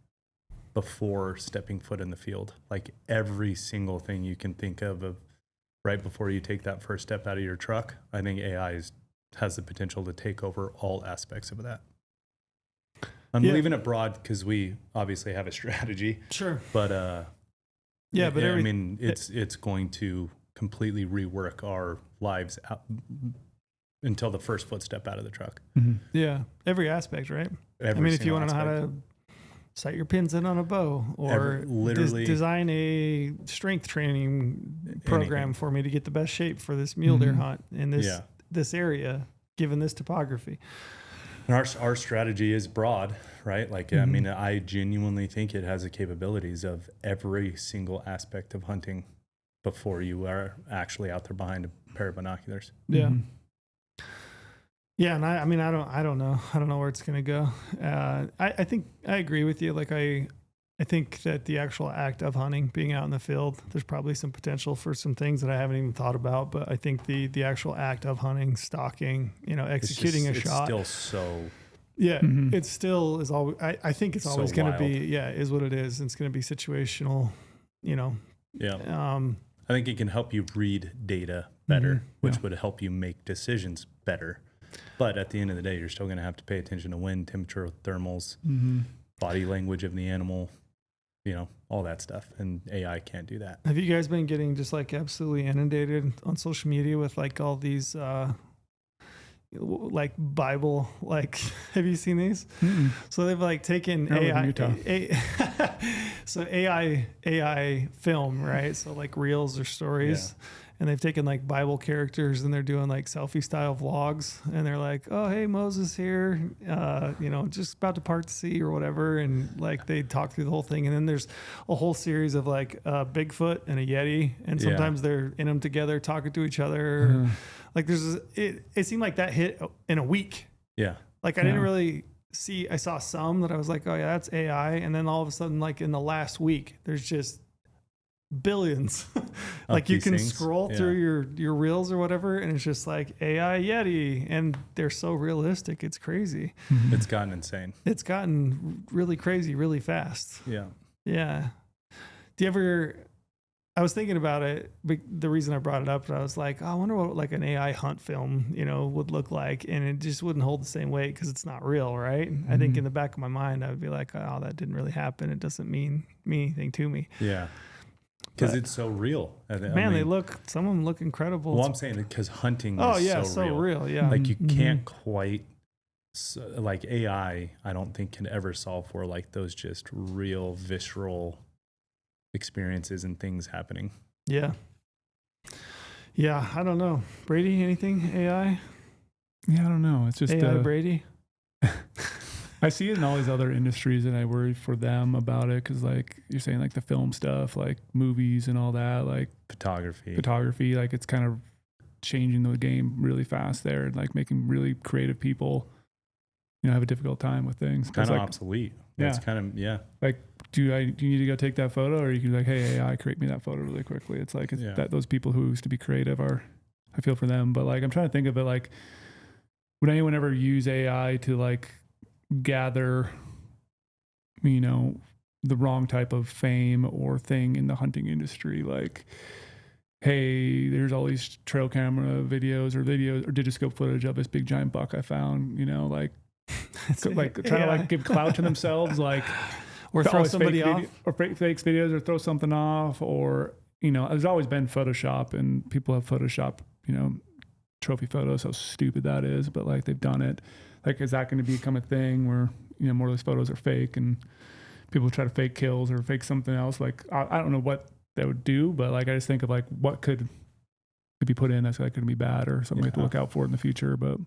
before stepping foot in the field. Like every single thing you can think of right before you take that first step out of your truck, I think AI has the potential to take over all aspects of that. I'm leaving it broad because we obviously have a strategy. Sure. But it's going to completely rework our lives until the first footstep out of the truck. Mm-hmm. Yeah. Every aspect, right? If you want to know how to sight your pins in on a bow or design a strength training program for me to get the best shape for this mule deer hunt in this area, given this topography. And our strategy is broad, right? I genuinely think it has the capabilities of every single aspect of hunting before you are actually out there behind a pair of binoculars. Yeah. Yeah. And I don't know. I don't know where it's going to go. I think I agree with you. Like I think that the actual act of hunting, being out in the field, there's probably some potential for some things that I haven't even thought about. But I think the actual act of hunting, stalking, executing a shot. It's still so. Yeah, it still is always. I think it's always So going to wild. be. Yeah, is what it is. It's going to be situational. Yeah. I think it can help you read data better, which would help you make decisions better. But at the end of the day, you're still going to have to pay attention to wind, temperature, thermals, body language of the animal. All that stuff. And AI can't do that. Have you guys been getting just like absolutely inundated on social media with like all these, like Bible, like, have you seen these? Mm-mm. So they've like taken I live in AI, so AI film, right? So like reels or stories. Yeah. And they've taken like Bible characters and they're doing like selfie style vlogs. And they're like, oh, hey, Moses here, just about to part the sea or whatever. And like they talk through the whole thing. And then there's a whole series of like Bigfoot and a Yeti. And sometimes they're in them together talking to each other. Mm-hmm. Like it seemed like that hit in a week. Yeah. Like I didn't really I saw some that I was like, oh yeah, that's AI. And then all of a sudden, like in the last week, there's just billions. Like you can scroll through your reels or whatever, and it's just like AI Yeti, and they're so realistic. It's crazy. It's gotten insane. It's gotten really crazy really fast. Yeah. Yeah. Do you ever, I was thinking about it, but the reason I brought it up, I was like, oh, I wonder what like an AI hunt film, would look like. And it just wouldn't hold the same weight because it's not real, right? Mm-hmm. I think in the back of my mind, I would be like, oh, that didn't really happen. It doesn't mean anything to me. Yeah. Because it's so real. Some of them look incredible. Well, I'm saying because hunting is so real. Yeah. Like you can't quite, like AI, I don't think can ever solve for like those just real visceral experiences and things happening. Yeah. Yeah. I don't know. Brady, anything AI? Yeah, I don't know. It's just AI Brady. I see it in all these other industries and I worry for them about it. Cause like you're saying, like the film stuff, like movies and all that, like photography, like it's kind of changing the game really fast there and like making really creative people, have a difficult time with things. Kind of like, obsolete. Yeah. It's kind of, like, do you need to go take that photo, or you can be like, hey, AI, create me that photo really quickly. It's like, that those people who used to be creative I feel for them. But like, I'm trying to think of it, like, would anyone ever use AI to like gather, the wrong type of fame or thing in the hunting industry? Like, hey, there's all these trail camera videos or digiscope footage of this big giant buck I found, like trying to like give clout to themselves, like, or throw somebody off, or fake videos, or throw something off, or there's always been Photoshop, and people have Photoshop, trophy photos. How stupid that is, but like they've done it. Like, is that going to become a thing where more of those photos are fake and people try to fake kills or fake something else? Like, I don't know what they would do, but like I just think of like what could be put in that's like going to be bad or something we have to look out for in the future. But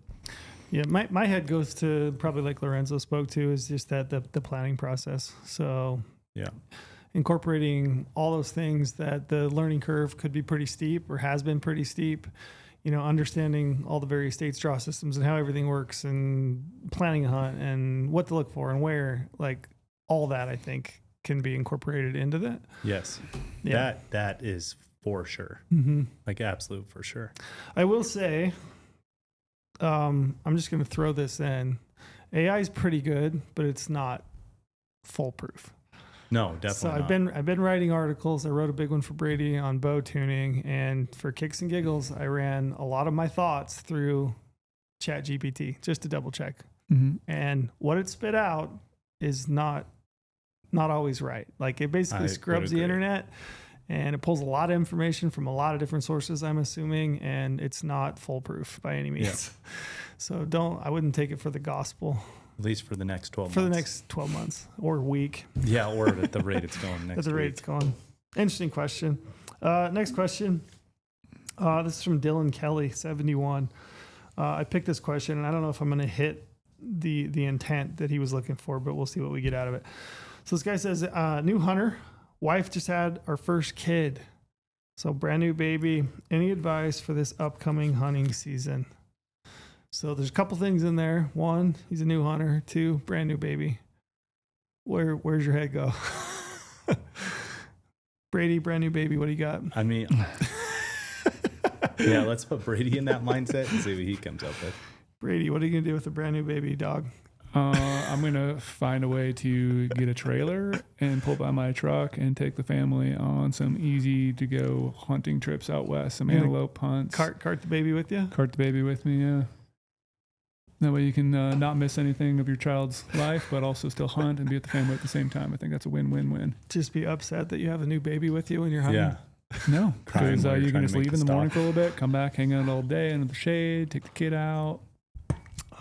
yeah, my head goes to probably like Lorenzo spoke to, is just that the planning process. So incorporating all those things, that the learning curve could be pretty steep or has been pretty steep, understanding all the various states draw systems and how everything works, and planning a hunt and what to look for and where, like all that I think can be incorporated into that. Yes. Yeah. That is for sure. Mm-hmm. Like absolute for sure. I will say, I'm just going to throw this in. AI is pretty good, but it's not foolproof. No, definitely So not. I've been writing articles. I wrote a big one for Brady on bow tuning, and for kicks and giggles, I ran a lot of my thoughts through ChatGPT just to double check. Mm-hmm. And what it spit out is not always right. Like it basically scrubs the internet, and it pulls a lot of information from a lot of different sources, I'm assuming, and it's not foolproof by any means. Yeah. So I wouldn't take it for the gospel. At least for the next 12 months. For the next 12 months or week. Yeah, or at the rate it's going next At the rate week. it's going. Interesting question. Next question. This is from Dylan Kelly, 71. I picked this question, and I don't know if I'm going to hit the intent that he was looking for, but we'll see what we get out of it. So this guy says, new hunter, wife just had our first kid. So brand new baby. Any advice for this upcoming hunting season? So there's a couple things in there. One, he's a new hunter. Two, brand new baby. Where's your head go? Brady, brand new baby. What do you got? I mean, yeah, let's put Brady in that mindset and see what he comes up with. Brady, what are you going to do with a brand new baby, dog? I'm going to find a way to get a trailer and pull by my truck and take the family on some easy to go hunting trips out west, some antelope hunts. Cart the baby with you? Cart the baby with me, yeah. That way you can not miss anything of your child's life, but also still hunt and be at the family at the same time. I think that's a win-win-win. Just be upset that you have a new baby with you when you're hunting? Yeah. No, Crying because while you you're can trying just to make leave the in the morning stock. for a little bit, come back, hang out all day under the shade, take the kid out,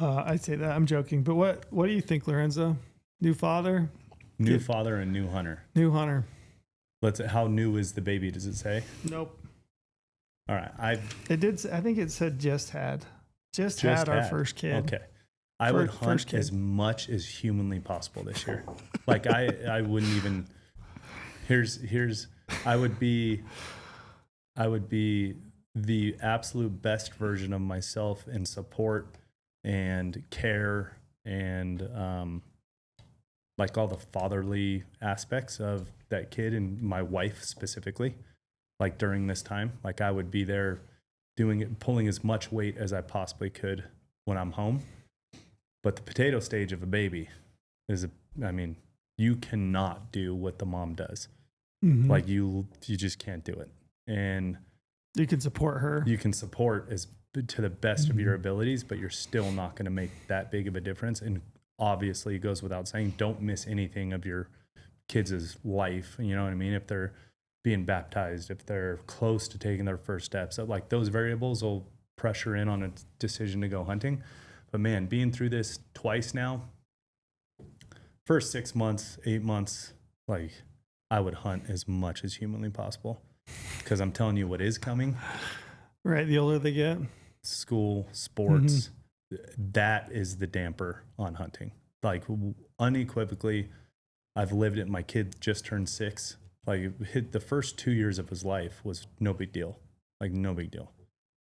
I'd say that. I'm joking. But what do you think, Lorenzo? New father? New father and new hunter. New hunter. How new is the baby? Does it say? Nope. All right. It did. I think it said just had our first kid. Okay. I would hunt as much as humanly possible this year. Like I wouldn't even. I would be the absolute best version of myself in support and care and like all the fatherly aspects of that kid and my wife specifically. Like during this time, like I would be there doing it, pulling as much weight as I possibly could when I'm home. But the potato stage of a baby you cannot do what the mom does. Mm-hmm. Like you just can't do it. And you can support her. You can support as to the best of your abilities, but you're still not going to make that big of a difference. And obviously it goes without saying, don't miss anything of your kids' life. You know what I mean? If they're being baptized, if they're close to taking their first steps, so like those variables will pressure in on a decision to go hunting. But man, being through this twice now, first 6 months, 8 months, like I would hunt as much as humanly possible because I'm telling you what is coming. Right. The older they get. School, sports, that is the damper on hunting. Like unequivocally, I've lived it. My kid just turned 6. Like the first 2 years of his life was no big deal. Like no big deal.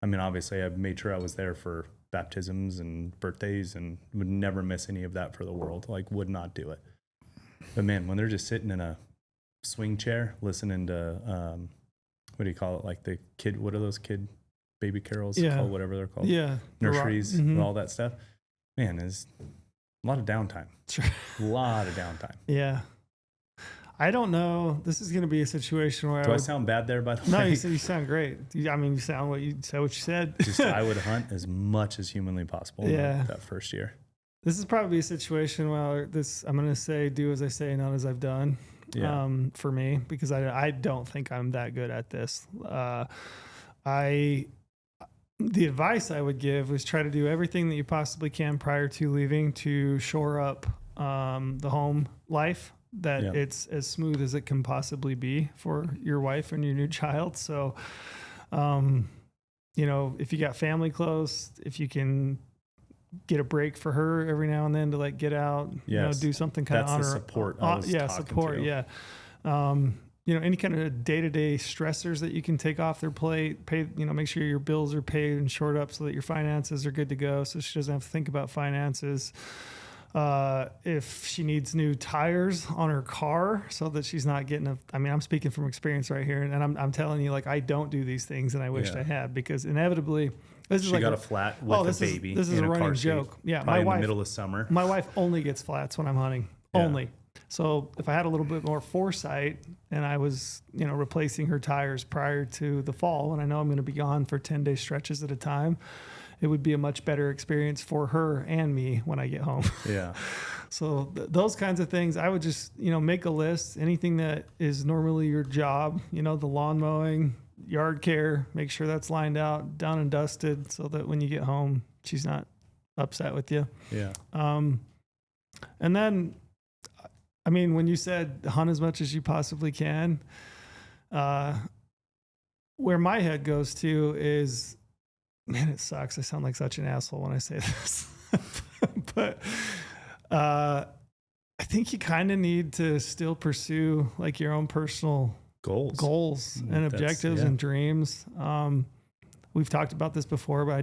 I mean, obviously I made sure I was there for baptisms and birthdays and would never miss any of that for the world. Like would not do it. But man, when they're just sitting in a swing chair, listening to, what do you call it? Like the kid, what are those kid baby carols called? Whatever they're called. Yeah. Nurseries and all that stuff. Man, there's a lot of downtime. A lot of downtime. Yeah. I don't know. This is going to be a situation where I sound bad there, by the way? No, you sound great. You sound what you said. Just I would hunt as much as humanly possible that first year. This is probably a situation where I'm going to say, do as I say, not as I've done. Yeah. For me, because I don't think I'm that good at this. The advice I would give was try to do everything that you possibly can prior to leaving to shore up the home life, that it's as smooth as it can possibly be for your wife and your new child. So, if you got family close, if you can get a break for her every now and then to like get out, do something kind of on her. Support. Support. Yeah. Any kind of day-to-day stressors that you can take off their plate, make sure your bills are paid and shored up so that your finances are good to go. So she doesn't have to think about finances. If she needs new tires on her car so that she's not getting I'm speaking from experience right here. And I'm telling you, like, I don't do these things and I wished I had, because inevitably she got a flat with a baby. This is a running joke. Yeah. My wife, in the middle of summer. My wife only gets flats when I'm hunting. Yeah. Only. So if I had a little bit more foresight and I was, replacing her tires prior to the fall, and I know I'm going to be gone for 10-day stretches at a time, it would be a much better experience for her and me when I get home. Yeah. So those kinds of things, I would just, make a list. Anything that is normally your job, the lawn mowing, yard care, make sure that's lined out, done and dusted, so that when you get home, she's not upset with you. Yeah. And then, when you said hunt as much as you possibly can, where my head goes to is, man, it sucks. I sound like such an asshole when I say this, but I think you kind of need to still pursue like your own personal goals and objectives and dreams. We've talked about this before, but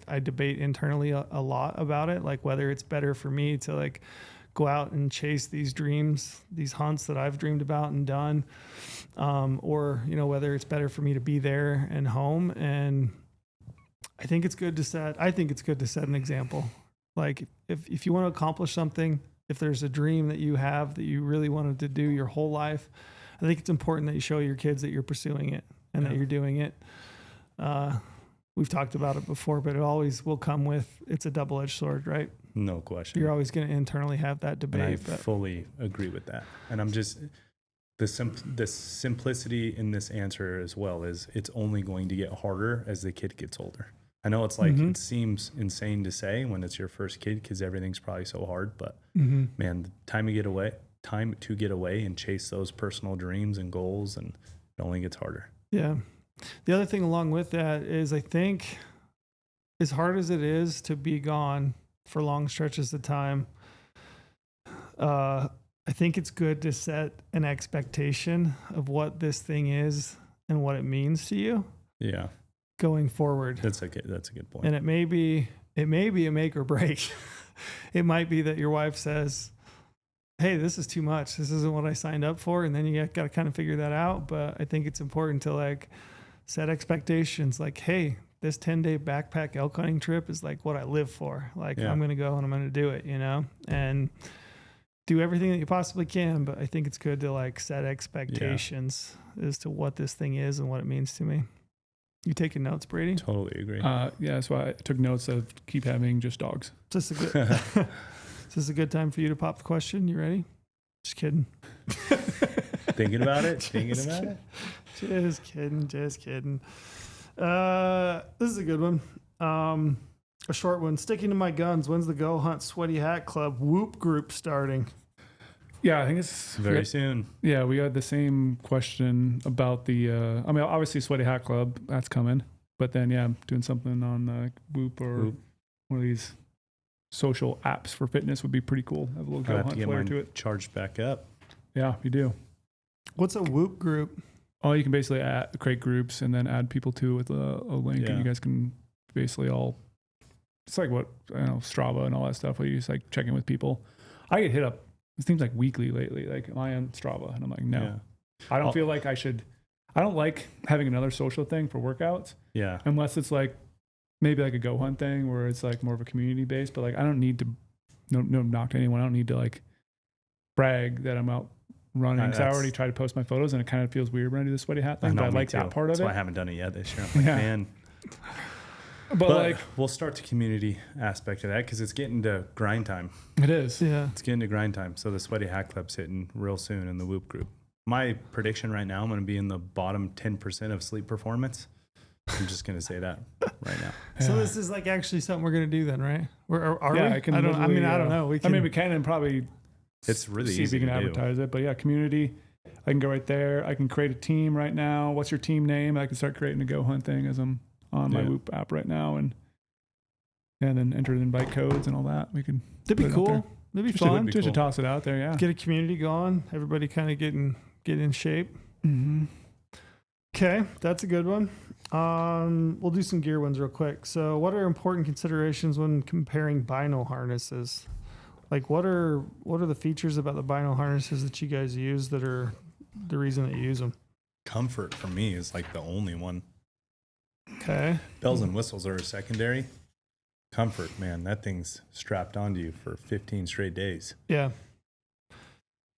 I debate internally a lot about it, like whether it's better for me to like go out and chase these dreams, these hunts that I've dreamed about and done, or whether it's better for me to be there and home. And I think it's good to set an example. Like if you want to accomplish something, if there's a dream that you have that you really wanted to do your whole life, I think it's important that you show your kids that you're pursuing it and that you're doing it. We've talked about it before, but it always will come with, it's a double-edged sword, right? No question. You're always going to internally have that debate. And I fully agree with that. And I'm just, the simplicity in this answer as well is it's only going to get harder as the kid gets older. I know it's like, it seems insane to say when it's your first kid because everything's probably so hard, but man, the time to get away and chase those personal dreams and goals, and it only gets harder. Yeah. The other thing along with that is I think as hard as it is to be gone for long stretches of time, I think it's good to set an expectation of what this thing is and what it means to you. Yeah. Going forward. That's a good point. And it may be a make or break. It might be that your wife says, hey, this is too much. This isn't what I signed up for. And then you got to kind of figure that out. But I think it's important to like set expectations like, hey, this 10-day backpack elk hunting trip is like what I live for. Like I'm going to go and I'm going to do it, and do everything that you possibly can. But I think it's good to like set expectations as to what this thing is and what it means to me. You taking notes, Brady? Totally agree. Yeah, so I took notes of keep having just dogs. Is this a good time for you to pop the question? You ready? Just kidding. Thinking about it? Just kidding. This is a good one. A short one. Sticking to my guns. When's the Go Hunt Sweaty Hat Club Whoop group starting? Yeah, I think it's very soon. Yeah, we had the same question about the, obviously Sweaty Hat Club, that's coming. But then, doing something on Whoop or one of these social apps for fitness would be pretty cool. Have a little Go Hunt flair to it. Charged back up. Yeah, you do. What's a Whoop group? Oh, you can basically create groups and then add people to it with a link, and you guys can basically it's like what, Strava and all that stuff where you just like check in with people. I get hit up. It seems like weekly lately. Like, am I on Strava? And I'm like, no. Yeah. I don't feel like I should. I don't like having another social thing for workouts. Yeah. Unless it's like maybe like a Go Hunt thing where it's like more of a community based. But like, I don't need to. No knock to anyone. I don't need to like brag that I'm out running. Because I already try to post my photos, and it kind of feels weird when I do the sweaty hat thing. But I like that part of it. That's why I haven't done it yet this year. I'm like, man. But like, we'll start the community aspect of that because it's getting to grind time. It is. Yeah. It's getting to grind time. So the Sweaty Hat Club's hitting real soon in the Whoop group. My prediction right now, I'm going to be in the bottom 10% of sleep performance. I'm just going to say that right now. So this is like actually something we're going to do then, right? Are we? I don't know. We can and probably it's really see easy if we can advertise it. But yeah, community. I can go right there. I can create a team right now. What's your team name? I can start creating a Go Hunt thing as I'm on my Whoop app right now, and then enter the invite codes and all that. That'd be cool. That'd be fun. Just to toss it out there, yeah. Get a community going. Everybody kind of get in shape. Mm-hmm. Okay, that's a good one. We'll do some gear ones real quick. So, what are important considerations when comparing bino harnesses? Like, what are the features about the bino harnesses that you guys use that are the reason that you use them? Comfort for me is like the only one. Okay. Bells and whistles are a secondary. Comfort, man, that thing's strapped onto you for 15 straight days. Yeah.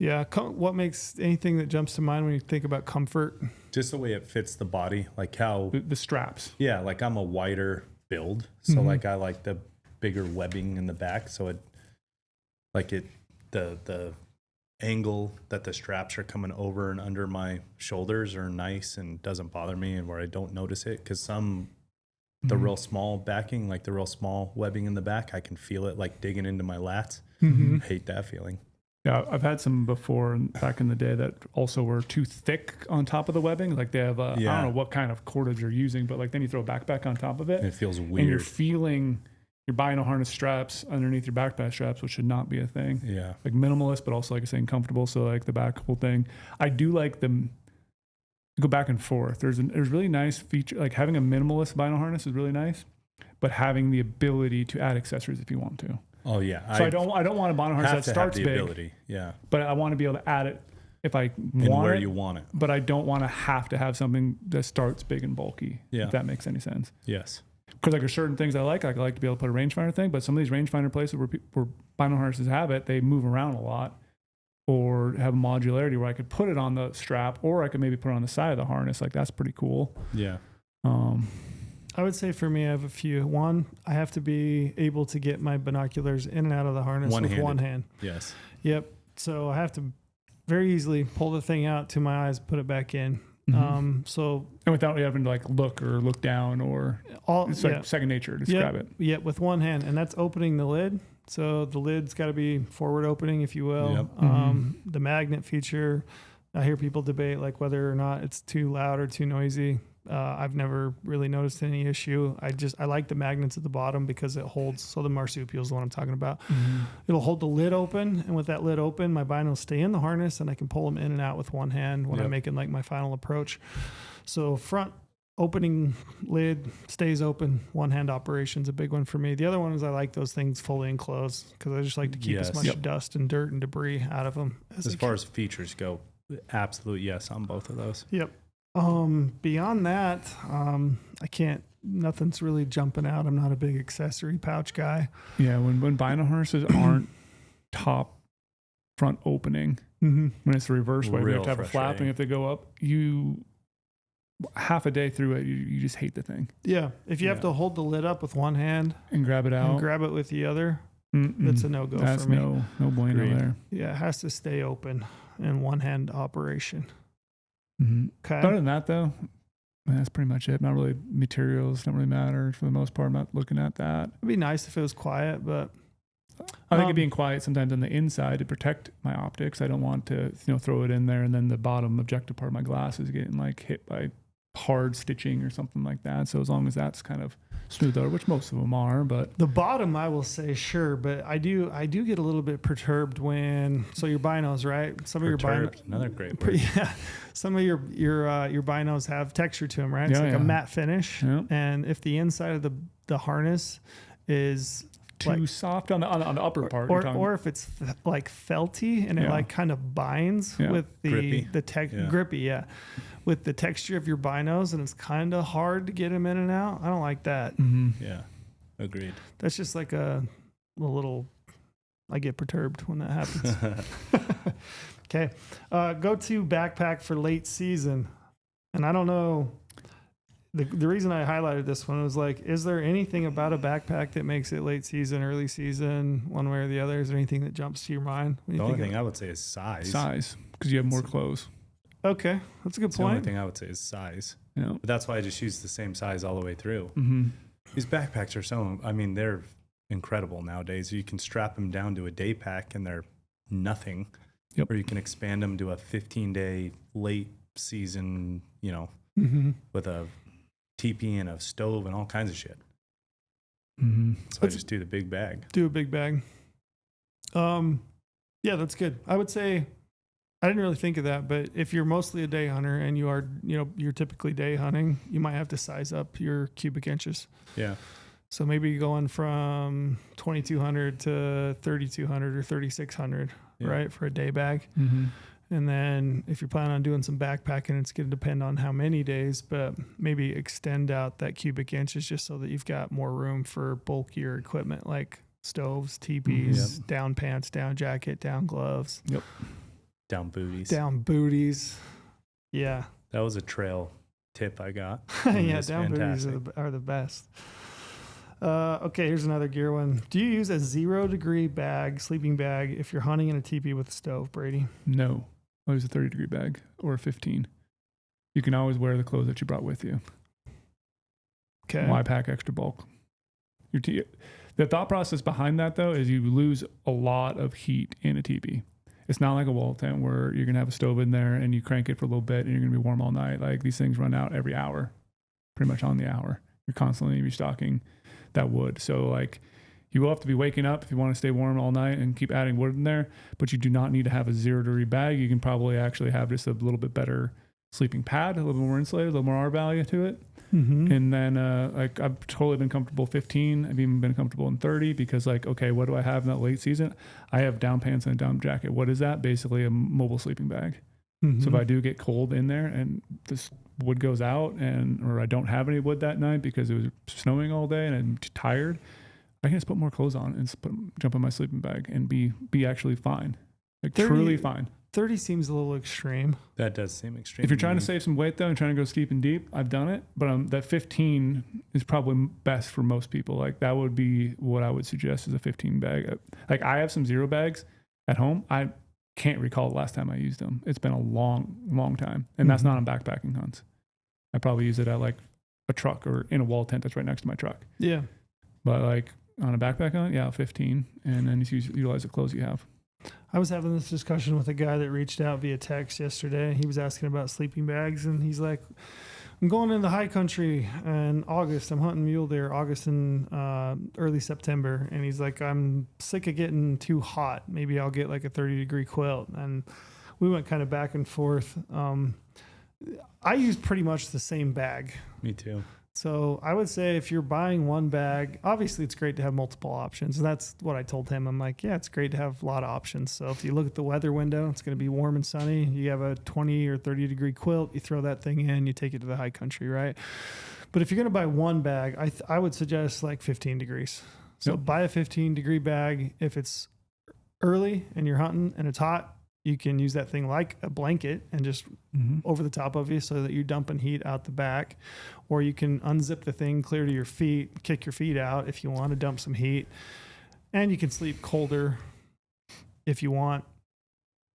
Yeah. What makes anything that jumps to mind when you think about comfort? Just the way it fits the body, like how the straps. Yeah, like I'm a wider build, so like I like the bigger webbing in the back, so the angle that the straps are coming over and under my shoulders are nice and doesn't bother me, and where I don't notice it, because the real small backing, like the real small webbing in the back, I can feel it like digging into my lats. Hate that feeling. Yeah, I've had some before back in the day that also were too thick on top of the webbing. Like they have I don't know what kind of cordage you're using, but like then you throw a backpack on top of it. And it feels weird. And you're feeling your bino harness straps underneath your backpack straps, which should not be a thing. Yeah. Like minimalist, but also like you're saying comfortable. So like the back whole thing. I do like them go back and forth. There's really nice feature, like having a minimalist bino harness is really nice, but having the ability to add accessories if you want to. Oh yeah. So I don't want a bino harness that starts big. Ability. Yeah. But I want to be able to add it if I want where you want it. But I don't want to have something that starts big and bulky. Yeah. If that makes any sense. Yes. Because like there's certain things I like to be able to put a rangefinder thing, but some of these rangefinder places where bino harnesses have it, they move around a lot, or have a modularity where I could put it on the strap, or I could maybe put it on the side of the harness. Like that's pretty cool. Yeah. I would say for me, I have a few. One, I have to be able to get my binoculars in and out of the harness with one hand. Yes. Yep. So I have to very easily pull the thing out to my eyes, put it back in. So And without having to like look or look down or it's like second nature. Just grab it. Yeah, with one hand, and that's opening the lid. So the lid's got to be forward opening, if you will. Yep. The magnet feature, I hear people debate like whether or not it's too loud or too noisy. I've never really noticed any issue. I like the magnets at the bottom because it holds. So the marsupial is the one I'm talking about. It'll hold the lid open, and with that lid open, my binos stay in the harness, and I can pull them in and out with one hand when I'm making like my final approach. So front opening lid stays open. One hand operation's a big one for me. The other one is I like those things fully enclosed because I just like to keep as much dust and dirt and debris out of them. As far as features go, absolute yes on both of those. Yep. Beyond that, I can't, nothing's really jumping out. I'm not a big accessory pouch guy. Yeah. When bino harnesses aren't top front opening, when it's the reverse way, you have to have a flapping. If they go up, half a day through it, you just hate the thing. Yeah. If you have to hold the lid up with one hand and grab it out and grab it with the other, that's a no-go for me. No bueno there. Yeah. It has to stay open in one hand operation. Okay. Other than that, though, that's pretty much it. Not really materials, don't really matter for the most part. I'm not looking at that. It'd be nice if it was quiet, but I think it being quiet sometimes on the inside to protect my optics. I don't want to, throw it in there and then the bottom objective part of my glass is getting like hit by hard stitching or something like that. So as long as that's kind of smooth over, which most of them are, but the bottom, I will say sure, but I do get a little bit perturbed when your binos, right? Some of your binos, another great word. Yeah, some of your binos have texture to them, right? It's like a matte finish, and if the inside of the harness is too soft on the upper part, or if it's like felty and it like kind of binds with grippy. Grippy, with the texture of your binos, and it's kind of hard to get them in and out. I don't like that. Yeah, agreed. That's just like a little. I get perturbed when that happens. Okay, go-to backpack for late season, and I don't know. The reason I highlighted this one was like, is there anything about a backpack that makes it late season, early season, one way or the other? Is there anything that jumps to your mind? The only thing I would say is size. Size, because you have more clothes. Okay, that's a good point. The only thing I would say is size. Yeah. But that's why I just use the same size all the way through. These backpacks are they're incredible nowadays. You can strap them down to a day pack and they're nothing. Yep. Or you can expand them to a 15-day late season, with a teepee and a stove and all kinds of shit. So I just do the big bag. Do a big bag. Yeah, that's good. I would say I didn't really think of that, but if you're mostly a day hunter and you are, you're typically day hunting, you might have to size up your cubic inches. Yeah. So maybe you're going from 2,200 to 3,200 or 3,600, right, for a day bag. And then if you're planning on doing some backpacking, it's going to depend on how many days, but maybe extend out that cubic inches just so that you've got more room for bulkier equipment like stoves, teepees, down pants, down jacket, down gloves. Down booties. Down booties. Yeah. That was a trail tip I got. Yeah, down booties are the best. Okay, here's another gear one. Do you use a 0-degree bag, sleeping bag, if you're hunting in a teepee with a stove, Brady? No. I use a 30-degree bag or a 15. You can always wear the clothes that you brought with you. Okay. Why pack extra bulk? The thought process behind that, though, is you lose a lot of heat in a teepee. It's not like a wall tent where you're going to have a stove in there and you crank it for a little bit and you're going to be warm all night. Like these things run out every hour, pretty much on the hour. You're constantly restocking that wood. So like you will have to be waking up if you want to stay warm all night and keep adding wood in there, but you do not need to have a 0-degree bag. You can probably actually have just a little bit better sleeping pad, a little more insulated, a little more R value to it. And then like I've totally been comfortable 15. I've even been comfortable in 30 because like, okay, what do I have in that late season? I have down pants and a down jacket. What is that? Basically a mobile sleeping bag. So if I do get cold in there and this wood goes out or I don't have any wood that night because it was snowing all day and I'm tired, I can just put more clothes on and jump in my sleeping bag and be actually fine. Like 30, truly fine. 30 seems a little extreme. That does seem extreme. If you're trying to save some weight though and trying to go steep and deep, I've done it. But that 15 is probably best for most people. Like that would be what I would suggest as a 15 bag. Like I have some 0 bags at home. can't recall the last time I used them. It's been a long time. And that's not on backpacking hunts. I probably use it at like a truck or in a wall tent that's right next to my truck. Yeah. But like on a backpack hunt, 15. And then you utilize the clothes you have. I was having this discussion with a guy that reached out via text yesterday. He was asking about sleeping bags, and he's like, I'm going into high country in August. I'm hunting mule deer August and early September. And he's like, I'm sick of getting too hot. Maybe I'll get like a 30-degree quilt. And we went kind of back and forth. I use pretty much the same bag. Me too. So I would say if you're buying one bag, obviously it's great to have multiple options. And that's what I told him. I'm like, yeah, it's great to have a lot of options. So if you look at the weather window, it's going to be warm and sunny. You have a 20 or 30 degree quilt, you throw that thing in, you take it to the high country, right? But if you're going to buy one bag, I would suggest like 15 degrees. So buy a 15-degree bag. If it's early and you're hunting and it's hot, you can use that thing like a blanket and just over the top of you so that you're dumping heat out the back. Or you can unzip the thing clear to your feet, kick your feet out if you want to dump some heat. And you can sleep colder if you want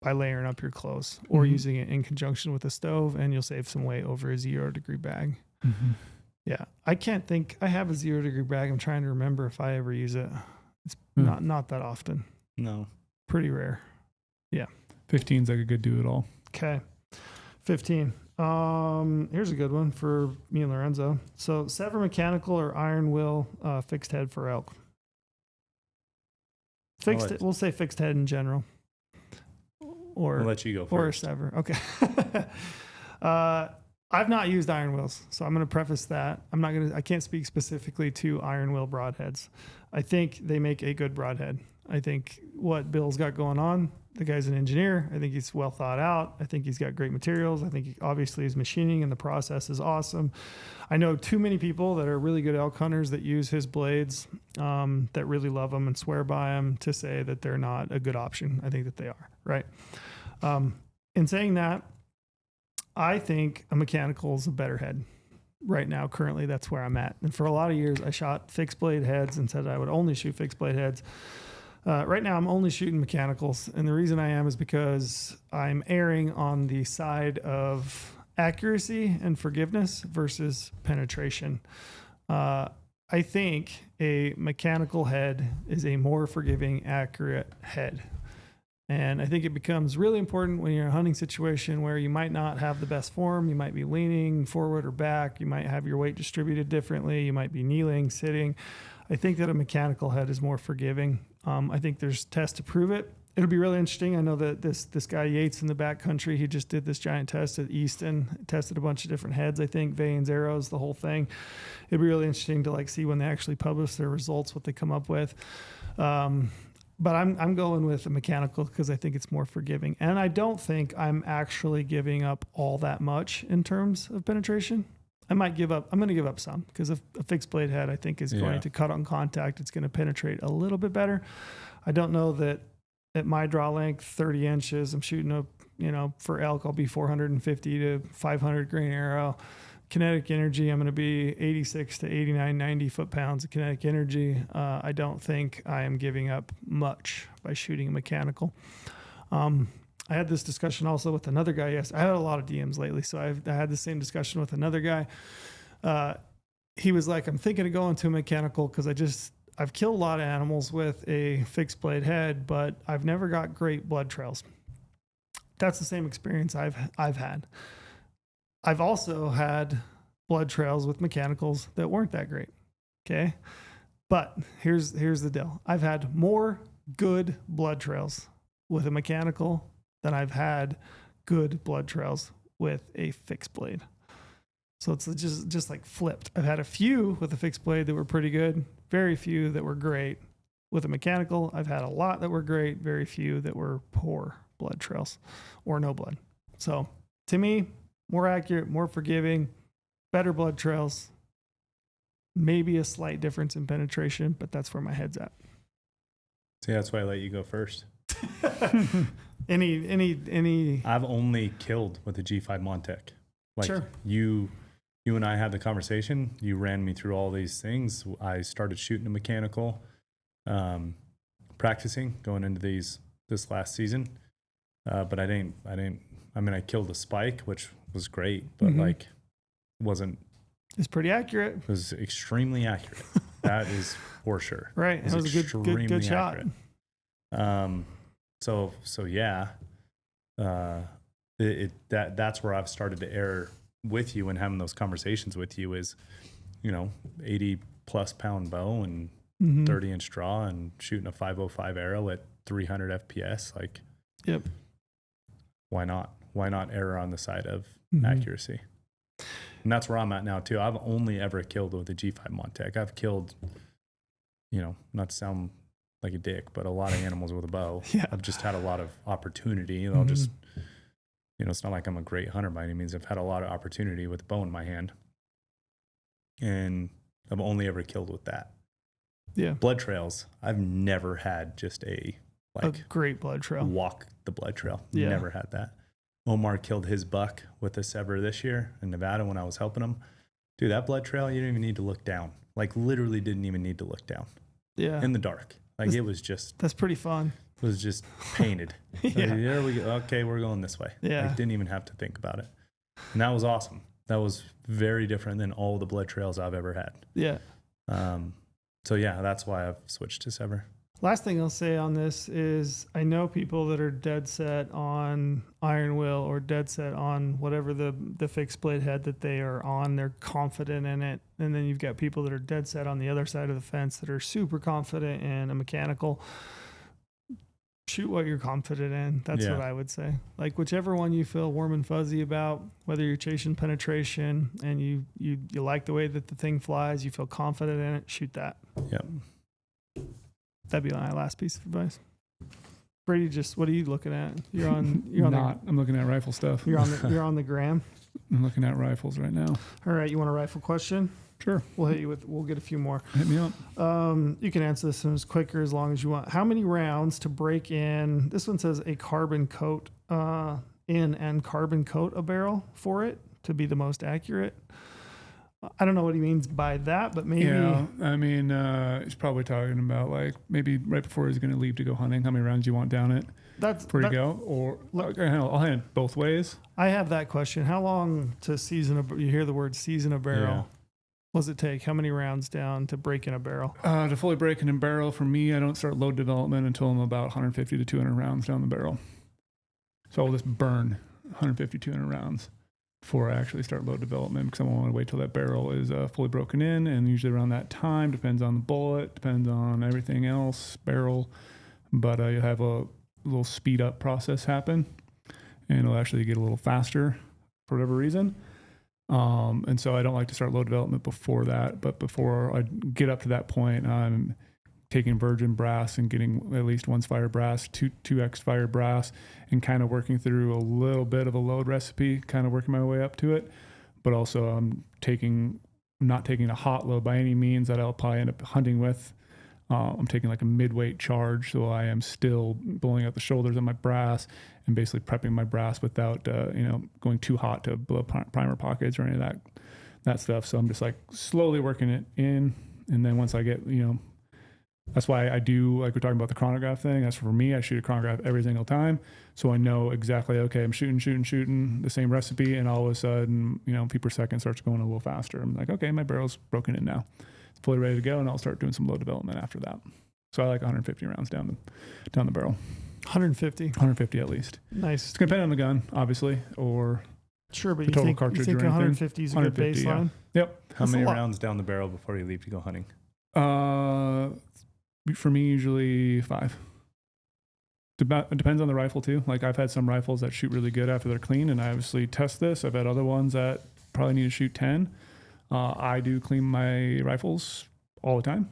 by layering up your clothes or using it in conjunction with a stove, and you'll save some weight over a 0-degree bag. Yeah. I can't think. I have a 0-degree bag. I'm trying to remember if I ever use it. It's not that often. No. Pretty rare. Yeah. 15's like a good do-it-all. Okay. 15. Here's a good one for me and Lorenzo. So Sever mechanical or iron will fixed head for elk. We'll say fixed head in general. Or I'll let you go first. Or a Sever. Okay. I've not used iron wheels, so I'm going to preface that. I can't speak specifically to iron wheel broadheads. I think they make a good broadhead. I think what Bill's got going on, the guy's an engineer. I think he's well thought out. I think he's got great materials. I think obviously his machining and the process is awesome. I know too many people that are really good elk hunters that use his blades, that really love them and swear by them, to say that they're not a good option. I think that they are, right? In saying that, I think a mechanical is a better head. Right now, currently, that's where I'm at. And for a lot of years, I shot fixed blade heads and said I would only shoot fixed blade heads. Right now, I'm only shooting mechanicals. And the reason I am is because I'm erring on the side of accuracy and forgiveness versus penetration. I think a mechanical head is a more forgiving, accurate head. And I think it becomes really important when you're in a hunting situation where you might not have the best form. You might be leaning forward or back. You might have your weight distributed differently. You might be kneeling, sitting. I think that a mechanical head is more forgiving. I think there's tests to prove it. It'll be really interesting. I know that this guy Yates in the backcountry, he just did this giant test at Easton, tested a bunch of different heads, I think, vanes, arrows, the whole thing. It'd be really interesting to see when they actually publish their results, what they come up with. But I'm going with a mechanical because I think it's more forgiving. And I don't think I'm actually giving up all that much in terms of penetration. I'm going to give up some because a fixed blade head, I think, is going to cut on contact. It's going to penetrate a little bit better. I don't know that at my draw length, 30 inches, I'm shooting for elk, I'll be 450 to 500 grain arrow. Kinetic energy, I'm going to be 86 to 89, 90 foot-pounds of kinetic energy. I don't think I am giving up much by shooting a mechanical. I had this discussion also with another guy. Yes, I had a lot of DMs lately, so I had the same discussion with another guy. He was like, I'm thinking of going to a mechanical because I've killed a lot of animals with a fixed blade head, but I've never got great blood trails. That's the same experience I've had. I've also had blood trails with mechanicals that weren't that great. Okay. But here's the deal. I've had more good blood trails with a mechanical than I've had good blood trails with a fixed blade. So it's just like flipped. I've had a few with a fixed blade that were pretty good, very few that were great. With a mechanical, I've had a lot that were great, very few that were poor blood trails or no blood. So to me, more accurate, more forgiving, better blood trails, maybe a slight difference in penetration, but that's where my head's at. See, that's why I let you go first. Any? I've only killed with the G5 Montec. Sure. You and I had the conversation. You ran me through all these things. I started shooting a mechanical, practicing going into this last season. But I mean, I killed a spike, which was great, but Mhm. like wasn't, It's pretty accurate. it was extremely accurate. That is for sure. Right. It was a good extremely shot. accurate. So yeah, that's where I've started to err with you and having those conversations with you is, 80 plus pound bow and Mhm. 30-inch draw and shooting a 505 arrow at 300 FPS. Like, Yep. why not? Why not err on the side of Mhm. accuracy? And that's where I'm at now too. I've only ever killed with a G5 Montec. I've killed, not to sound like a dick, but a lot of animals with a bow. Yeah. I've just had a lot of opportunity. I'll Mhm. just, it's not like I'm a great hunter by any means. I've had a lot of opportunity with a bow in my hand. And I've only ever killed with that. Yeah. Blood trails, I've never had just A like great blood trail. walk the blood trail. Yeah. Never had that. Omar killed his buck with a Sever this year in Nevada when I was helping him. Dude, that blood trail, you didn't even need to look down. Like literally didn't even need to look down Yeah. in the dark. Like it was just painted. Yeah. Like, there we go. Okay, we're going this way. Yeah. Like, didn't even have to think about it. And that was awesome. That was very different than all the blood trails I've ever had. Yeah. So yeah, that's why I've switched to Sever. Last thing I'll say on this is I know people that are dead set on iron will or dead set on whatever the fixed blade head that they are on. They're confident in it. And then you've got people that are dead set on the other side of the fence that are super confident in a mechanical. Shoot what you're confident in. That's Yeah. what I would say. Like whichever one you feel warm and fuzzy about, whether you're chasing penetration and you like the way that the thing flies, you feel confident in it, shoot that. Yep. That'd be my last piece of advice. Brady, what are you looking at? You're on I'm looking at rifle stuff. you're on the gram. I'm looking at rifles right now. All right, you want a rifle question? Sure. We'll get a few more. Hit me up. You can answer this in as quick or as long as you want. How many rounds to break in? This one says a carbon coat in and carbon coat a barrel for it to be the most accurate. I don't know what he means by that, but maybe. Yeah, I mean, he's probably talking about like maybe right before he's going to leave to go hunting. How many rounds you want down it before you go? Or I'll hand it both ways. I have that question. How long to season you hear the word season a barrel? Yeah. What does it take? How many rounds down to break in a barrel? To fully break in a barrel, for me, I don't start load development until I'm about 150 to 200 rounds down the barrel. So I'll just burn 150, 200 rounds before I actually start load development because I want to wait till that barrel is fully broken in. And usually around that time, depends on the bullet, depends on everything else, barrel. But you have a little speed up process happen and it'll actually get a little faster for whatever reason. And so I don't like to start load development before that, but before I get up to that point, I'm taking virgin brass and getting at least once fire brass, 2x fire brass, and kind of working through a little bit of a load recipe, kind of working my way up to it. But also I'm not taking a hot load by any means that I'll probably end up hunting with. I'm taking like a mid-weight charge, so I am still blowing out the shoulders of my brass and basically prepping my brass without, going too hot to blow primer pockets or any of that stuff. So I'm just like slowly working it in, and then once I get, that's why I do, like we're talking about the chronograph thing. That's for me. I shoot a chronograph every single time, so I know exactly. Okay, I'm shooting the same recipe, and all of a sudden, feet per second starts going a little faster. I'm like, okay, my barrel's broken in now. Fully ready to go, and I'll start doing some load development after that. So I like 150 rounds down the barrel. 150 at least. Nice. It's gonna depend on the gun, obviously, or sure, but the you total think cartridge or 150 is a good 150, baseline? yeah. Yep. How That's many a lot. rounds down the barrel before you leave to go hunting? For me, usually 5. It depends on the rifle too. Like I've had some rifles that shoot really good after they're clean, and I obviously test this. I've had other ones that probably need to shoot 10. I do clean my rifles all the time.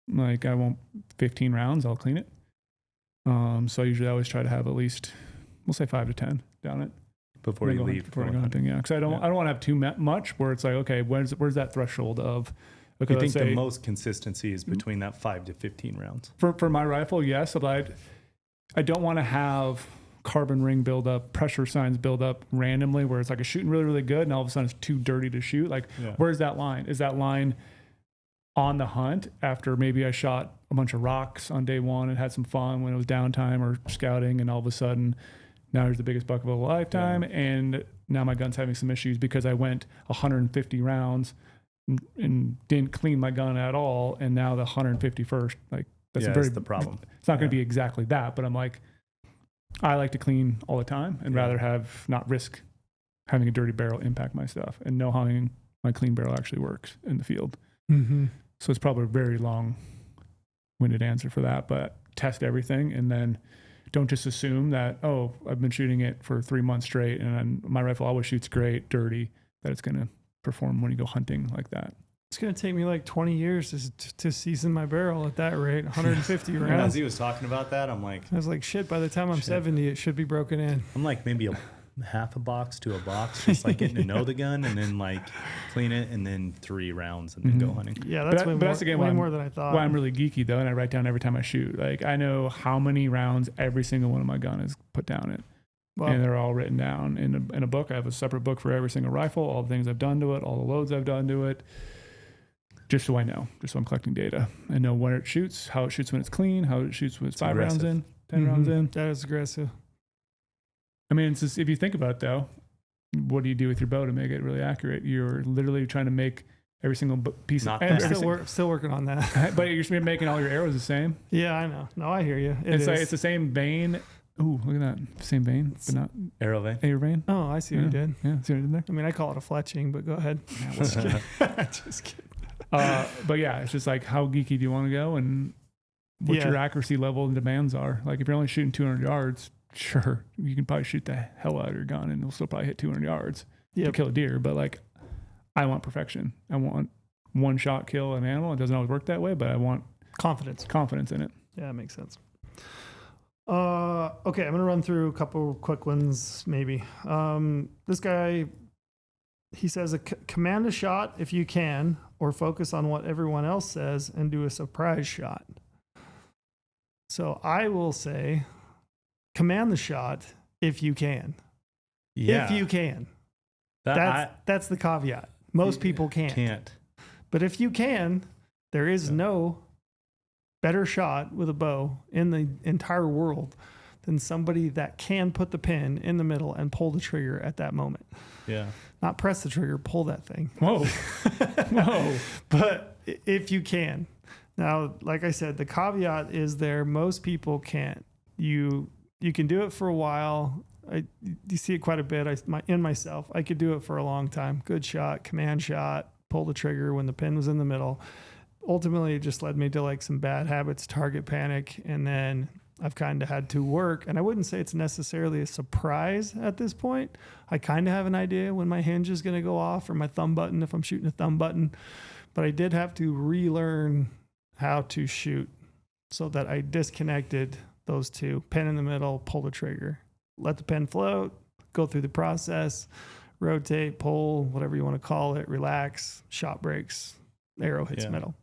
Like I won't 15 rounds, I'll clean it. So usually I always try to have at least, we'll say 5 to 10 down it Before you leave. before I go hunting. Yeah, because I don't want to have too much where it's like, okay, where's that threshold of? I think the most consistency is between that 5 to 15 rounds. For my rifle, yes, but I don't want to have carbon ring build up, pressure signs build up randomly where it's like a shooting really, really good and all of a sudden it's too dirty to shoot. Like, Where's that line? Is that line on the hunt after maybe I shot a bunch of rocks on day one and had some fun when it was downtime or scouting, and all of a sudden Now here's the biggest buck of a lifetime. Yeah. And now my gun's having some issues because I went 150 rounds and didn't clean my gun at all. And now the 151st, like that's that's the problem. It's not going to be exactly that, but I'm like, I like to clean all the time and rather not risk having a dirty barrel impact my stuff and know how my clean barrel actually works in the field. Mm-hmm. So it's probably a very long-winded answer for that, but test everything and then don't just assume that, oh, I've been shooting it for 3 months straight and my rifle always shoots great, dirty, that it's going to perform when you go hunting like that. It's going to take me like 20 years to season my barrel at that rate, 150 As rounds. he was talking about that, I'm like, I was like, shit, by the time I'm 70, it should be broken in. I'm like maybe half a box to a box, just like getting to know the gun and then like clean it and then 3 rounds and then go hunting. Yeah, that's way more than I thought. Why I'm really geeky though, and I write down every time I shoot. Like I know how many rounds every single one of my gun is put down it. Well, and they're all written down in a book. I have a separate book for every single rifle, all the things I've done to it, all the loads I've done to it. Just so I know, just so I'm collecting data and know where it shoots, how it shoots when it's clean, how it shoots when it's 5 aggressive. rounds in, 10 rounds in. That is aggressive. I mean, it's just, if you think about it though, what do you do with your bow to make it really accurate? You're literally trying to make every single piece Not of that. Still working on that. but you're making all your arrows the same. Yeah, I know. No, I hear you. It's the same vein. Ooh, look at that. Same vein, but not Arrow vein. air vein. Oh, I see what you did. Yeah, see what I did there? I mean, I call it a fletching, but go ahead. Just kidding. Just kidding. But yeah, it's just like how geeky do you want to go and what your accuracy level and demands are. Like if you're only shooting 200 yards, sure, you can probably shoot the hell out of your gun and it'll still probably hit 200 yards to kill a deer. But like, I want perfection. I want one shot kill an animal. It doesn't always work that way, but I want confidence in it. Yeah, that makes sense. Okay, I'm gonna run through a couple quick ones. Maybe this guy, he says, command a shot if you can, or focus on what everyone else says and do a surprise shot. So I will say, command the shot if you can. Yeah. If you can. That's the caveat. Most people can't. But if you can, there is no better shot with a bow in the entire world than somebody that can put the pin in the middle and pull the trigger at that moment. Yeah. Not press the trigger, pull that thing. Whoa. Whoa. But if you can. Now, like I said, the caveat is there. Most people can't. You can do it for a while. You see it quite a bit. Myself, I could do it for a long time. Good shot, command shot, pull the trigger when the pin was in the middle. Ultimately, it just led me to like some bad habits, target panic, and then I've kind of had to work. And I wouldn't say it's necessarily a surprise at this point. I kind of have an idea when my hinge is going to go off or my thumb button if I'm shooting a thumb button. But I did have to relearn how to shoot so that I disconnected those two. Pin in the middle, pull the trigger. Let the pen float, go through the process, rotate, pull, whatever you want to call it, relax, shot breaks, arrow hits middle.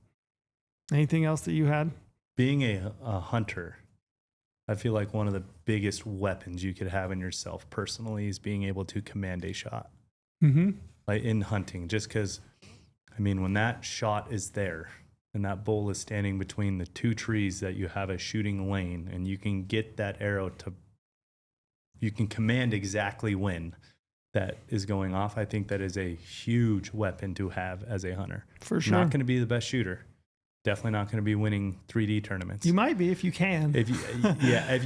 Anything else that you had? Being a hunter, I feel like one of the biggest weapons you could have in yourself personally is being able to command a shot. Mm-hmm. Like in hunting, just because, I mean, when that shot is there and that bull is standing between the 2 trees that you have a shooting lane and you can get that arrow to, you can command exactly when that is going off. I think that is a huge weapon to have as a hunter. For sure. Not going to be the best shooter. Definitely not going to be winning 3D tournaments. You might be if you can. If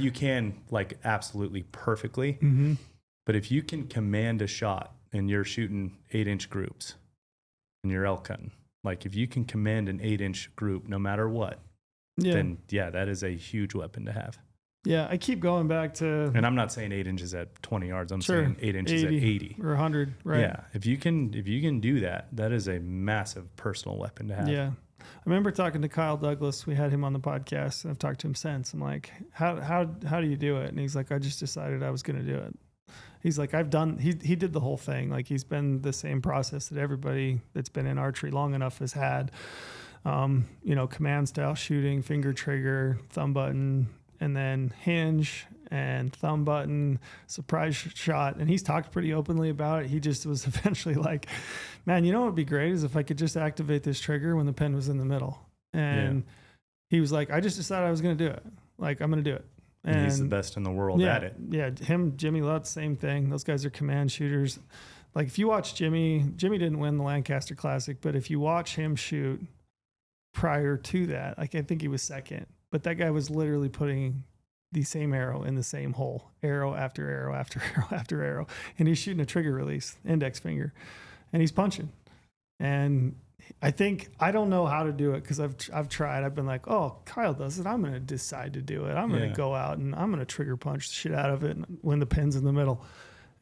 you can, like absolutely perfectly. Mm-hmm. But if you can command a shot and you're shooting 8-inch groups and you're elk hunting, like if you can command an 8-inch group no matter what, then that is a huge weapon to have. Yeah, I keep going back to, and I'm not saying 8 inches at 20 yards. I'm saying 8 inches at 80 or 100. Right. Yeah, if you can do that, that is a massive personal weapon to have. Yeah. I remember talking to Kyle Douglas. We had him on the podcast, and I've talked to him since. I'm like, how do you do it? And he's like, I just decided I was going to do it. He's like, he did the whole thing. Like he's been the same process that everybody that's been in archery long enough has had. Command style shooting, finger trigger, thumb button, and then hinge and thumb button, surprise shot. And he's talked pretty openly about it. He just was eventually like, man, you know what would be great is if I could just activate this trigger when the pen was in the middle. And he was like, I just decided I was going to do it. Like, I'm going to do it. And he's the best in the world at it. Yeah, him, Jimmy Lutz, same thing. Those guys are command shooters. Like if you watch Jimmy didn't win the Lancaster Classic, but if you watch him shoot prior to that, like I think he was second, but that guy was literally putting the same arrow in the same hole, arrow after arrow after arrow after arrow, and he's shooting a trigger release, index finger, and he's punching. And I don't know how to do it because I've tried. I've been like, oh, Kyle does it. I'm going to decide to do it. I'm going to go out and I'm going to trigger punch the shit out of it when the pin's in the middle.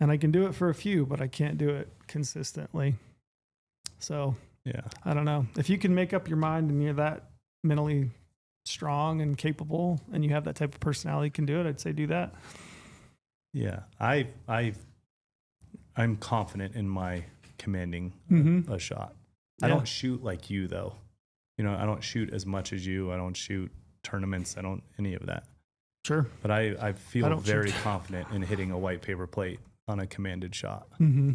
And I can do it for a few, but I can't do it consistently. So yeah, I don't know. If you can make up your mind and you're that mentally strong and capable and you have that type of personality, can do it, I'd say do that. Yeah. I'm confident in my commanding a shot. I don't shoot like you though. You know, I don't shoot as much as you. I don't shoot tournaments. I don't any of that. Sure. But I feel very confident in hitting a white paper plate on a commanded shot. Mm-hmm.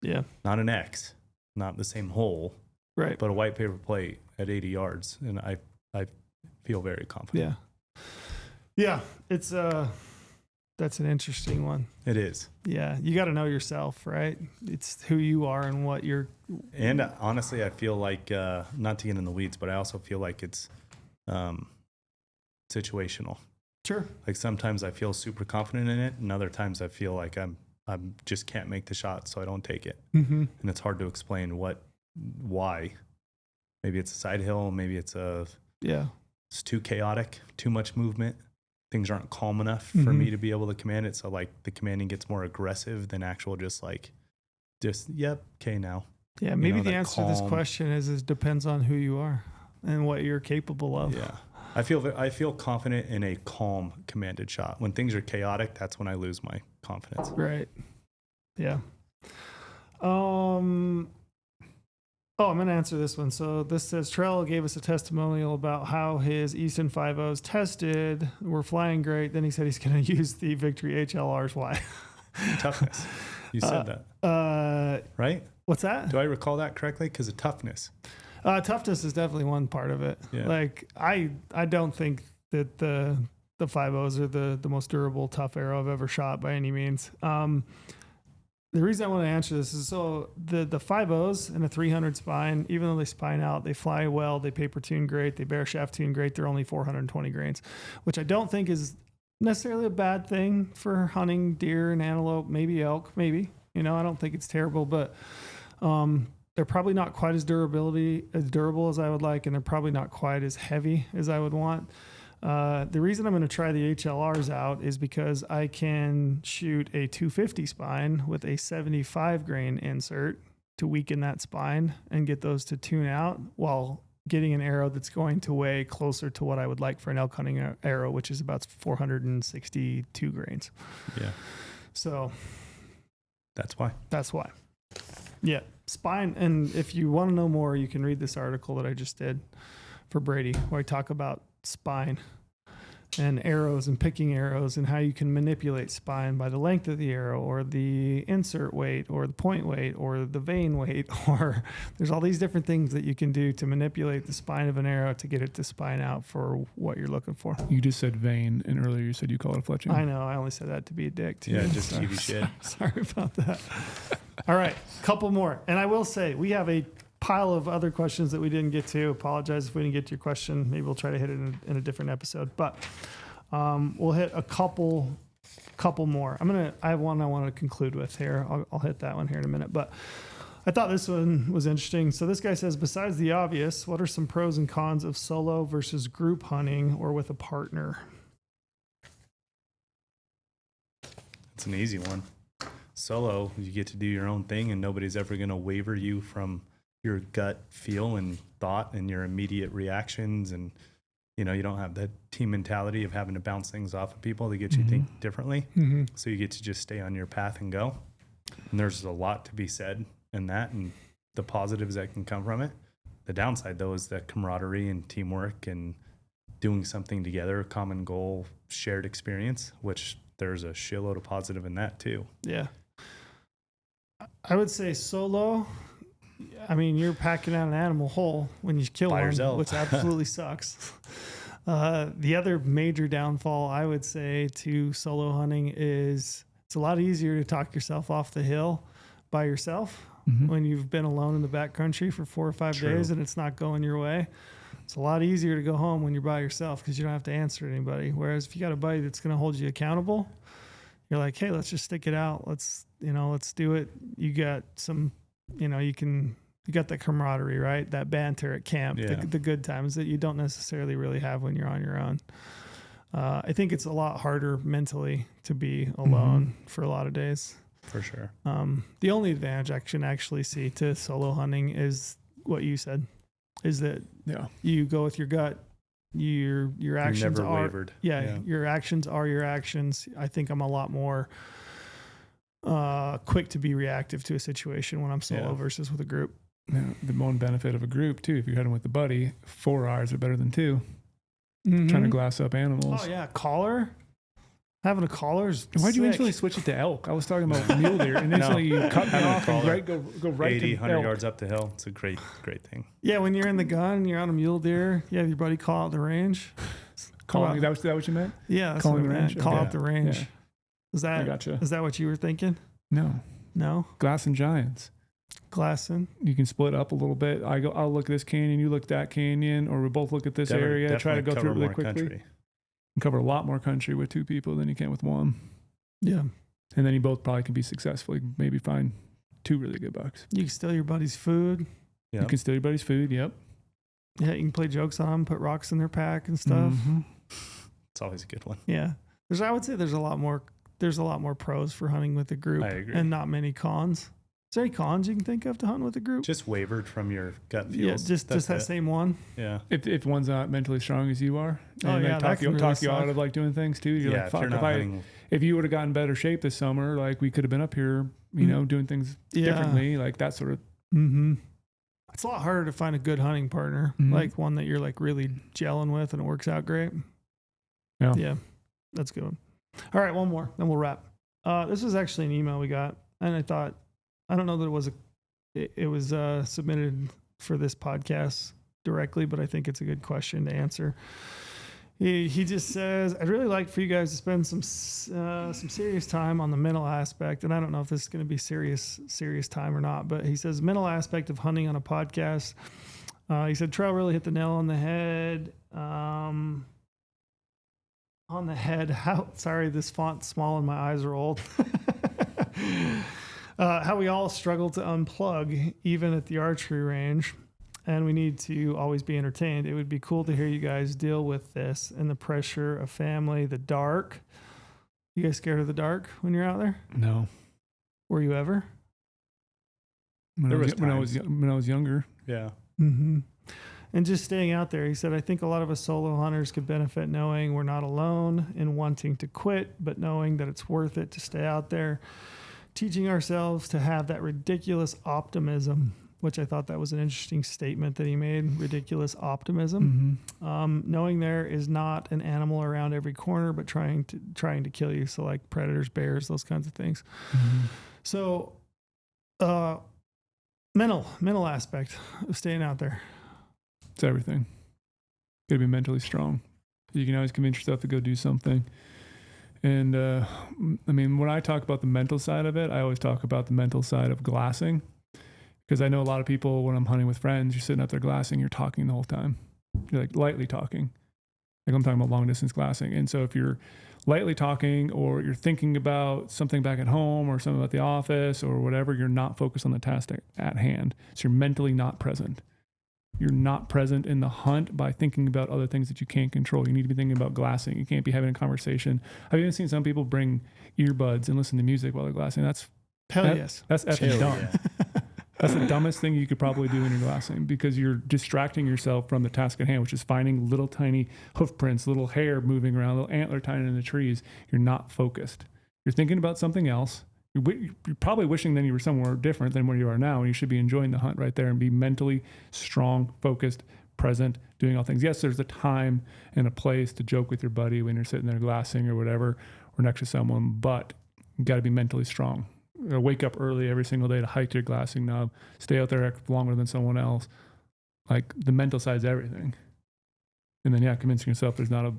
Yeah. Not an X, not the same hole. Right. But a white paper plate at 80 yards. And I feel very confident. Yeah. Yeah. It's that's an interesting one. It is. Yeah. You got to know yourself, right? It's who you are and what you're. And honestly, I feel like, not to get in the weeds, but I also feel like it's situational. Sure. Like sometimes I feel super confident in it, and other times I feel like I'm just can't make the shot, so I don't take it. Mm-hmm. And it's hard to explain why. Maybe it's a side hill. Maybe it's too chaotic, too much movement. Things aren't calm enough for me to be able to command it. So like the commanding gets more aggressive than actual yep, okay now. Yeah, maybe the answer to this question is depends on who you are and what you're capable of. Yeah. I feel confident in a calm commanded shot. When things are chaotic, that's when I lose my confidence. Right. Yeah. I'm going to answer this one. So this says, Trell gave us a testimonial about how his Easton 5.0s tested were flying great. Then he said he's going to use the Victory HLRs. Why? Toughness. You said that. Right? What's that? Do I recall that correctly? Because of toughness. Toughness is definitely one part of it. Yeah. Like I don't think that the 5.0s are the most durable tough arrow I've ever shot by any means. The reason I want to answer this is so the 5.0s and a 300 spine, even though they spine out, they fly well, they paper tune great, they bear shaft tune great. They're only 420 grains, which I don't think is necessarily a bad thing for hunting deer and antelope, maybe elk, maybe. I don't think it's terrible, but they're probably not quite as durable as I would like, and they're probably not quite as heavy as I would want. The reason I'm going to try the HLRs out is because I can shoot a 250 spine with a 75 grain insert to weaken that spine and get those to tune out while getting an arrow that's going to weigh closer to what I would like for an elk hunting arrow, which is about 462 grains. Yeah. So that's why. Yeah. Spine. And if you want to know more, you can read this article that I just did for Brady, where I talk about spine and arrows and picking arrows and how you can manipulate spine by the length of the arrow or the insert weight or the point weight or the vein weight, or there's all these different things that you can do to manipulate the spine of an arrow to get it to spine out for what you're looking for. You just said vein, and earlier you said you call it a fletching. I know. I only said that to be a dick too. Yeah, just TV shit. Sorry about that. All right, couple more. And I will say we have a pile of other questions that we didn't get to. Apologize if we didn't get to your question. Maybe we'll try to hit it in a different episode. But we'll hit a couple more. I have one I want to conclude with here. I'll hit that one here in a minute. But I thought this one was interesting. So this guy says, besides the obvious, what are some pros and cons of solo versus group hunting or with a partner? It's an easy one. Solo, you get to do your own thing, and nobody's ever going to waver you from your gut feel and thought and your immediate reactions. And, you don't have that team mentality of having to bounce things off of people to get you think differently. Mm-hmm. So you get to just stay on your path and go. And there's a lot to be said in that and the positives that can come from it. The downside, though, is that camaraderie and teamwork and doing something together, common goal, shared experience, which there's a shitload of positive in that too. Yeah. I would say solo. I mean, you're packing out an animal whole when you kill By one, yourself. which absolutely sucks. The other major downfall I would say to solo hunting is it's a lot easier to talk yourself off the hill by yourself when you've been alone in the backcountry for 4 or 5 True. days and it's not going your way. It's a lot easier to go home when you're by yourself because you don't have to answer to anybody. Whereas if you got a buddy that's going to hold you accountable, you're like, hey, let's just stick it out. Let's do it. You got some, you got that camaraderie, right? That banter at camp, the good times that you don't necessarily really have when you're on your own. I think it's a lot harder mentally to be alone for a lot of days. For sure. The only advantage I can actually see to solo hunting is what you said, is that you go with your gut. Your actions never are wavered. Your actions are your actions. I think I'm a lot more quick to be reactive to a situation when I'm solo versus with a group. Yeah, the one benefit of a group too, if you're heading with a buddy, 4 eyes are better than 2. Trying to glass up animals. Oh yeah, collar. Having a collar is Why'd you sick. instantly switch it to elk? I was talking about mule deer, and instantly you cut me off and go right 80, to 100 elk. yards up the hill. It's a great thing. Yeah, when you're in the gun, you're on a mule deer. You have your buddy call out the range. Calling, that what you meant? Yeah, that's Calling what I the meant. range? Call Okay. out the range. Yeah. Is I that gotcha. is that what you were thinking? No, No, glassing giants. glassing. You can split up a little bit. I'll look at this canyon, you look at that canyon, or we both look at this area. Try to go through it really quickly. Country. You can cover a lot more country with 2 people than you can with 1. Yeah, And then you both probably can be successful. You can maybe find 2 really good bucks. you can steal your buddy's food. Yeah. You can steal your buddy's food. Yep. Yeah, you can play jokes on them, put rocks in their pack and stuff. It's always a good one. Yeah, I would say there's a lot more pros for hunting with a group, I agree. and not many cons. Is there any cons you can think of to hunt with a group? Just wavered from your gut feels. Yeah, just That's that it. same one. Yeah. If one's not mentally strong as you are, Oh, and yeah, they that talk can you really out suck. of like doing things too. You're Yeah, like, if fuck, you're not hunting, if you would have gotten better shape this summer, like we could have been up here, doing things differently, like that sort of. Mm-hmm. It's a lot harder to find a good hunting partner, Mhm. like one that you're like really gelling with and it works out great. Yeah. Yeah, that's a good one. All right, one more, then we'll wrap. This was actually an email we got, and I thought, I don't know that it was submitted for this podcast directly, but I think it's a good question to answer. He just says, I'd really like for you guys to spend some serious time on the mental aspect. And I don't know if this is going to be serious time or not, but he says mental aspect of hunting on a podcast. He said, Trail really hit the nail on the head. Sorry, this font's small and my eyes are old. How we all struggle to unplug, even at the archery range. And we need to always be entertained. It would be cool to hear you guys deal with this and the pressure of family, the dark. You guys scared of the dark when you're out there? No. Were you ever? When I was younger. Yeah. Mm-hmm. And just staying out there, he said, I think a lot of us solo hunters could benefit knowing we're not alone in wanting to quit, but knowing that it's worth it to stay out there, teaching ourselves to have that ridiculous optimism, which I thought that was an interesting statement that he made, ridiculous optimism. Knowing there is not an animal around every corner, but trying to kill you. So like predators, bears, those kinds of things. So, mental aspect of staying out there. It's everything. You gotta be mentally strong. You can always convince yourself to go do something. And I mean, when I talk about the mental side of it, I always talk about the mental side of glassing. Because I know a lot of people, when I'm hunting with friends, you're sitting up there glassing, you're talking the whole time. You're like lightly talking. Like I'm talking about long distance glassing. And so if you're lightly talking or you're thinking about something back at home or something about the office or whatever, you're not focused on the task at hand. So you're mentally not present. You're not present in the hunt by thinking about other things that you can't control. You need to be thinking about glassing. You can't be having a conversation. I've even seen some people bring earbuds and listen to music while they're glassing. That's Yes. That's effing dumb. Yeah. That's the dumbest thing you could probably do when you're glassing because you're distracting yourself from the task at hand, which is finding little tiny hoof prints, little hair moving around, little antler tying in the trees. You're not focused. You're thinking about something else. You're probably wishing then you were somewhere different than where you are now, and you should be enjoying the hunt right there and be mentally strong, focused, present, doing all things. Yes, there's a time and a place to joke with your buddy when you're sitting there glassing or whatever, or next to someone, but you got to be mentally strong. Wake up early every single day to hike your glassing knob, stay out there longer than someone else. Like the mental side is everything. And then, convincing yourself there's not a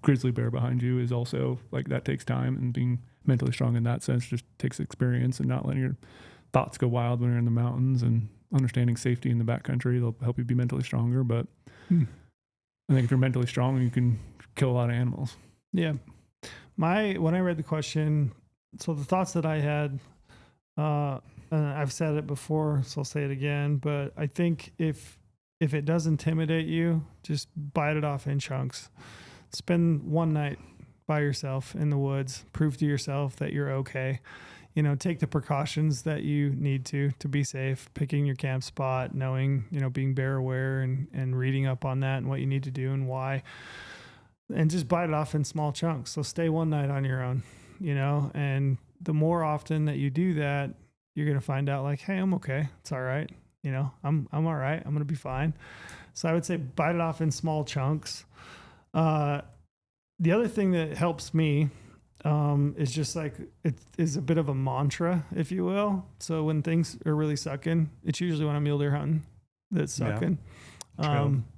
grizzly bear behind you is also like, that takes time, and being mentally strong in that sense just takes experience, and not letting your thoughts go wild when you're in the mountains, and understanding safety in the backcountry. They'll help you be mentally stronger. But I think if you're mentally strong, you can kill a lot of animals. Yeah. When I read the question, so the thoughts that I had, and I've said it before, so I'll say it again, but I think if it does intimidate you, just bite it off in chunks. Spend one night by yourself in the woods, prove to yourself that you're okay. Take the precautions that you need to be safe, picking your camp spot, knowing, being bear aware, and reading up on that and what you need to do and why, and just bite it off in small chunks. So stay one night on your own, and the more often that you do that, you're going to find out like, hey, I'm okay. It's all right. I'm all right. I'm going to be fine. So I would say bite it off in small chunks. The other thing that helps me, is just like, it is a bit of a mantra, if you will. So when things are really sucking, it's usually when I'm mule deer hunting that's sucking.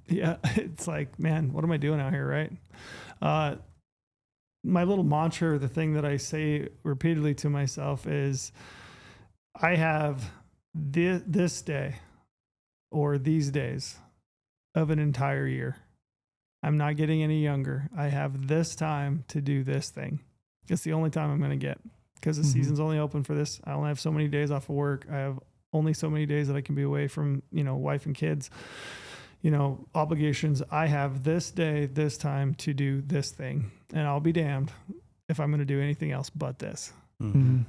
It's like, man, what am I doing out here? Right. My little mantra, the thing that I say repeatedly to myself is, I have this day or these days of an entire year. I'm not getting any younger. I have this time to do this thing. It's the only time I'm going to get, because the season's only open for this. I only have so many days off of work. I have only so many days that I can be away from, wife and kids, obligations. I have this day, this time to do this thing, and I'll be damned if I'm going to do anything else but this.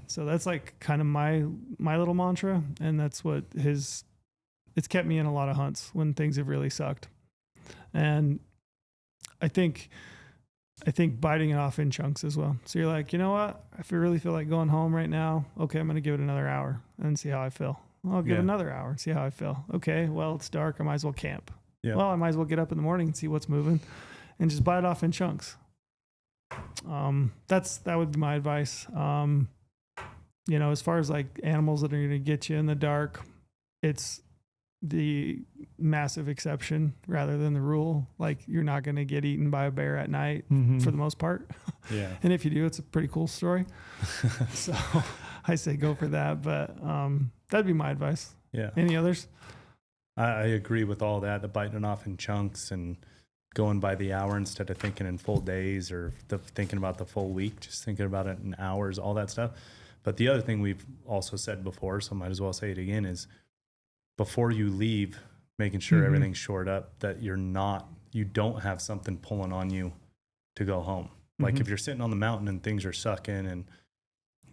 So that's like kind of my little mantra. And that's what it's kept me in a lot of hunts when things have really sucked. And I think biting it off in chunks as well. So you're like, you know what? If I really feel like going home right now, okay, I'm going to give it another hour and see how I feel. I'll give it another hour and see how I feel. Okay, well, it's dark. I might as well camp. Yeah. Well, I might as well get up in the morning and see what's moving, and just bite it off in chunks. That would be my advice. As far as like animals that are going to get you in the dark, it's the massive exception rather than the rule. Like, you're not going to get eaten by a bear at night for the most part. Yeah. And if you do, it's a pretty cool story. So I say go for that, but that'd be my advice. Yeah. Any others? I agree with all that, the biting it off in chunks and going by the hour instead of thinking in full days or thinking about the full week, just thinking about it in hours, all that stuff. But the other thing we've also said before, so might as well say it again, is before you leave, making sure everything's shored up, that you don't have something pulling on you to go home. Like if you're sitting on the mountain and things are sucking and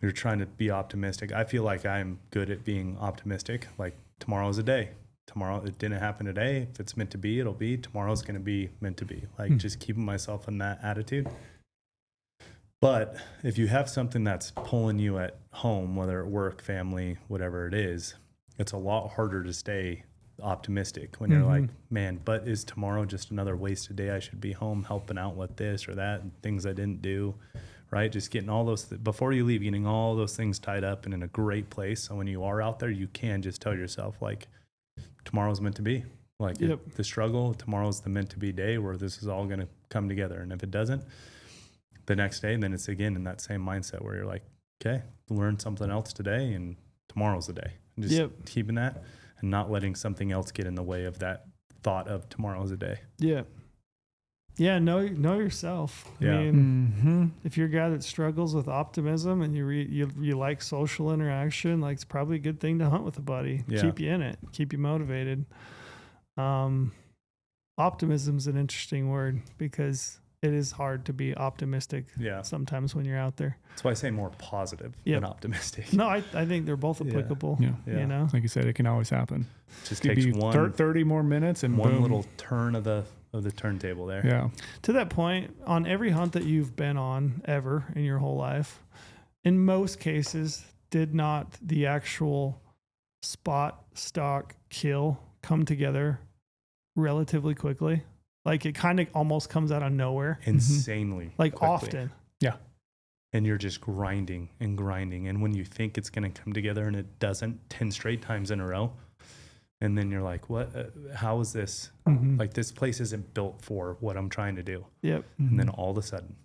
you're trying to be optimistic, I feel like I'm good at being optimistic. Like, tomorrow's a day. Tomorrow, it didn't happen today. If it's meant to be, it'll be. Tomorrow's going to be meant to be. Like, just keeping myself in that attitude. But if you have something that's pulling you at home, whether at work, family, whatever it is, it's a lot harder to stay optimistic when you're like, man, but is tomorrow just another wasted day? I should be home helping out with this or that and things I didn't do, right? Just getting all those, before you leave, getting all those things tied up and in a great place. So when you are out there, you can just tell yourself, like, tomorrow's meant to be. Like, the struggle, tomorrow's the meant to be day where this is all going to come together. And if it doesn't, the next day, then it's again in that same mindset where you're like, okay, learn something else today and tomorrow's the day. And just keeping that and not letting something else get in the way of that thought of tomorrow's a day. Yeah. Yeah. Know yourself. I mean, if you're a guy that struggles with optimism and you like social interaction, like, it's probably a good thing to hunt with a buddy. Yeah. Keep you in it, keep you motivated. Optimism's an interesting word because it is hard to be optimistic sometimes when you're out there. That's why I say more positive than optimistic. No, I think they're both applicable. Yeah. You know, like you said, it can always happen. Just takes 30 more minutes and one boom. Little turn of the turntable there. Yeah. To that point, on every hunt that you've been on ever in your whole life, in most cases, did not the actual spot, stalk, kill come together relatively quickly? Like, it kind of almost comes out of nowhere. Insanely. Like, quickly. Often. Yeah. And you're just grinding and grinding. And when you think it's going to come together and it doesn't 10 straight times in a row, And then you're like, what, how is this? Mm-hmm. Like this place isn't built for what I'm trying to do. Yep. And then all of a sudden,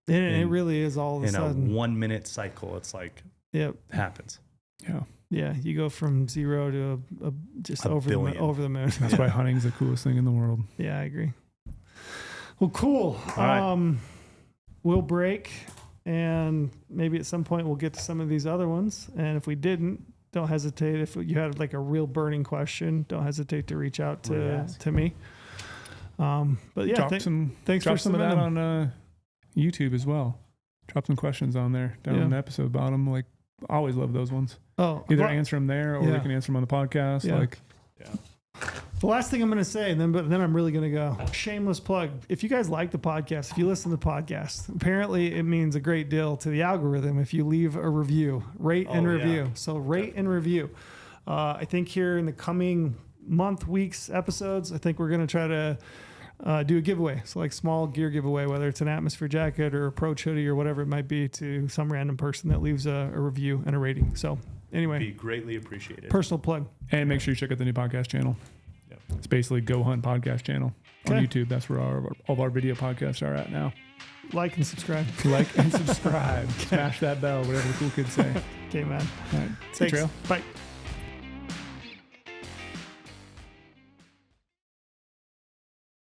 And it really is all of a in sudden. a 1 minute cycle, it's like, Yep. happens. Yeah. Yeah. You go from 0 to just A over billion. over the moon. That's why hunting's the coolest thing in the world. Yeah, I agree. Well, cool. All right. We'll break, and maybe at some point we'll get to some of these other ones. And if we didn't, don't hesitate. If you had like a real burning question, don't hesitate to reach out to me. But yeah, Drop some thanks drop for some of that submitting on YouTube as well. Drop some questions on there down in the episode bottom. Like, I always love those ones. Oh, Either answer them there, or we can answer them on the podcast. Yeah. Like, the last thing I'm going to say, but then I'm really going to go shameless plug. If you guys like the podcast, if you listen to the podcast, apparently it means a great deal to the algorithm if you leave a review, rate and review. Yeah. So rate and review. I think here in the coming month, weeks, episodes, I think we're going to try to do a giveaway. So like small gear giveaway, whether it's an atmosphere jacket or approach hoodie or whatever it might be, to some random person that leaves a review and a rating. So anyway, Be greatly appreciated. personal plug. and make sure you check out the new podcast channel. Yep. It's basically Go Hunt podcast channel on Okay. YouTube. That's where all of our video podcasts are at now. Like and subscribe. Like and subscribe. Smash that bell, whatever the cool kids say. Okay, man. All right. See you, Thanks. Trail. Bye.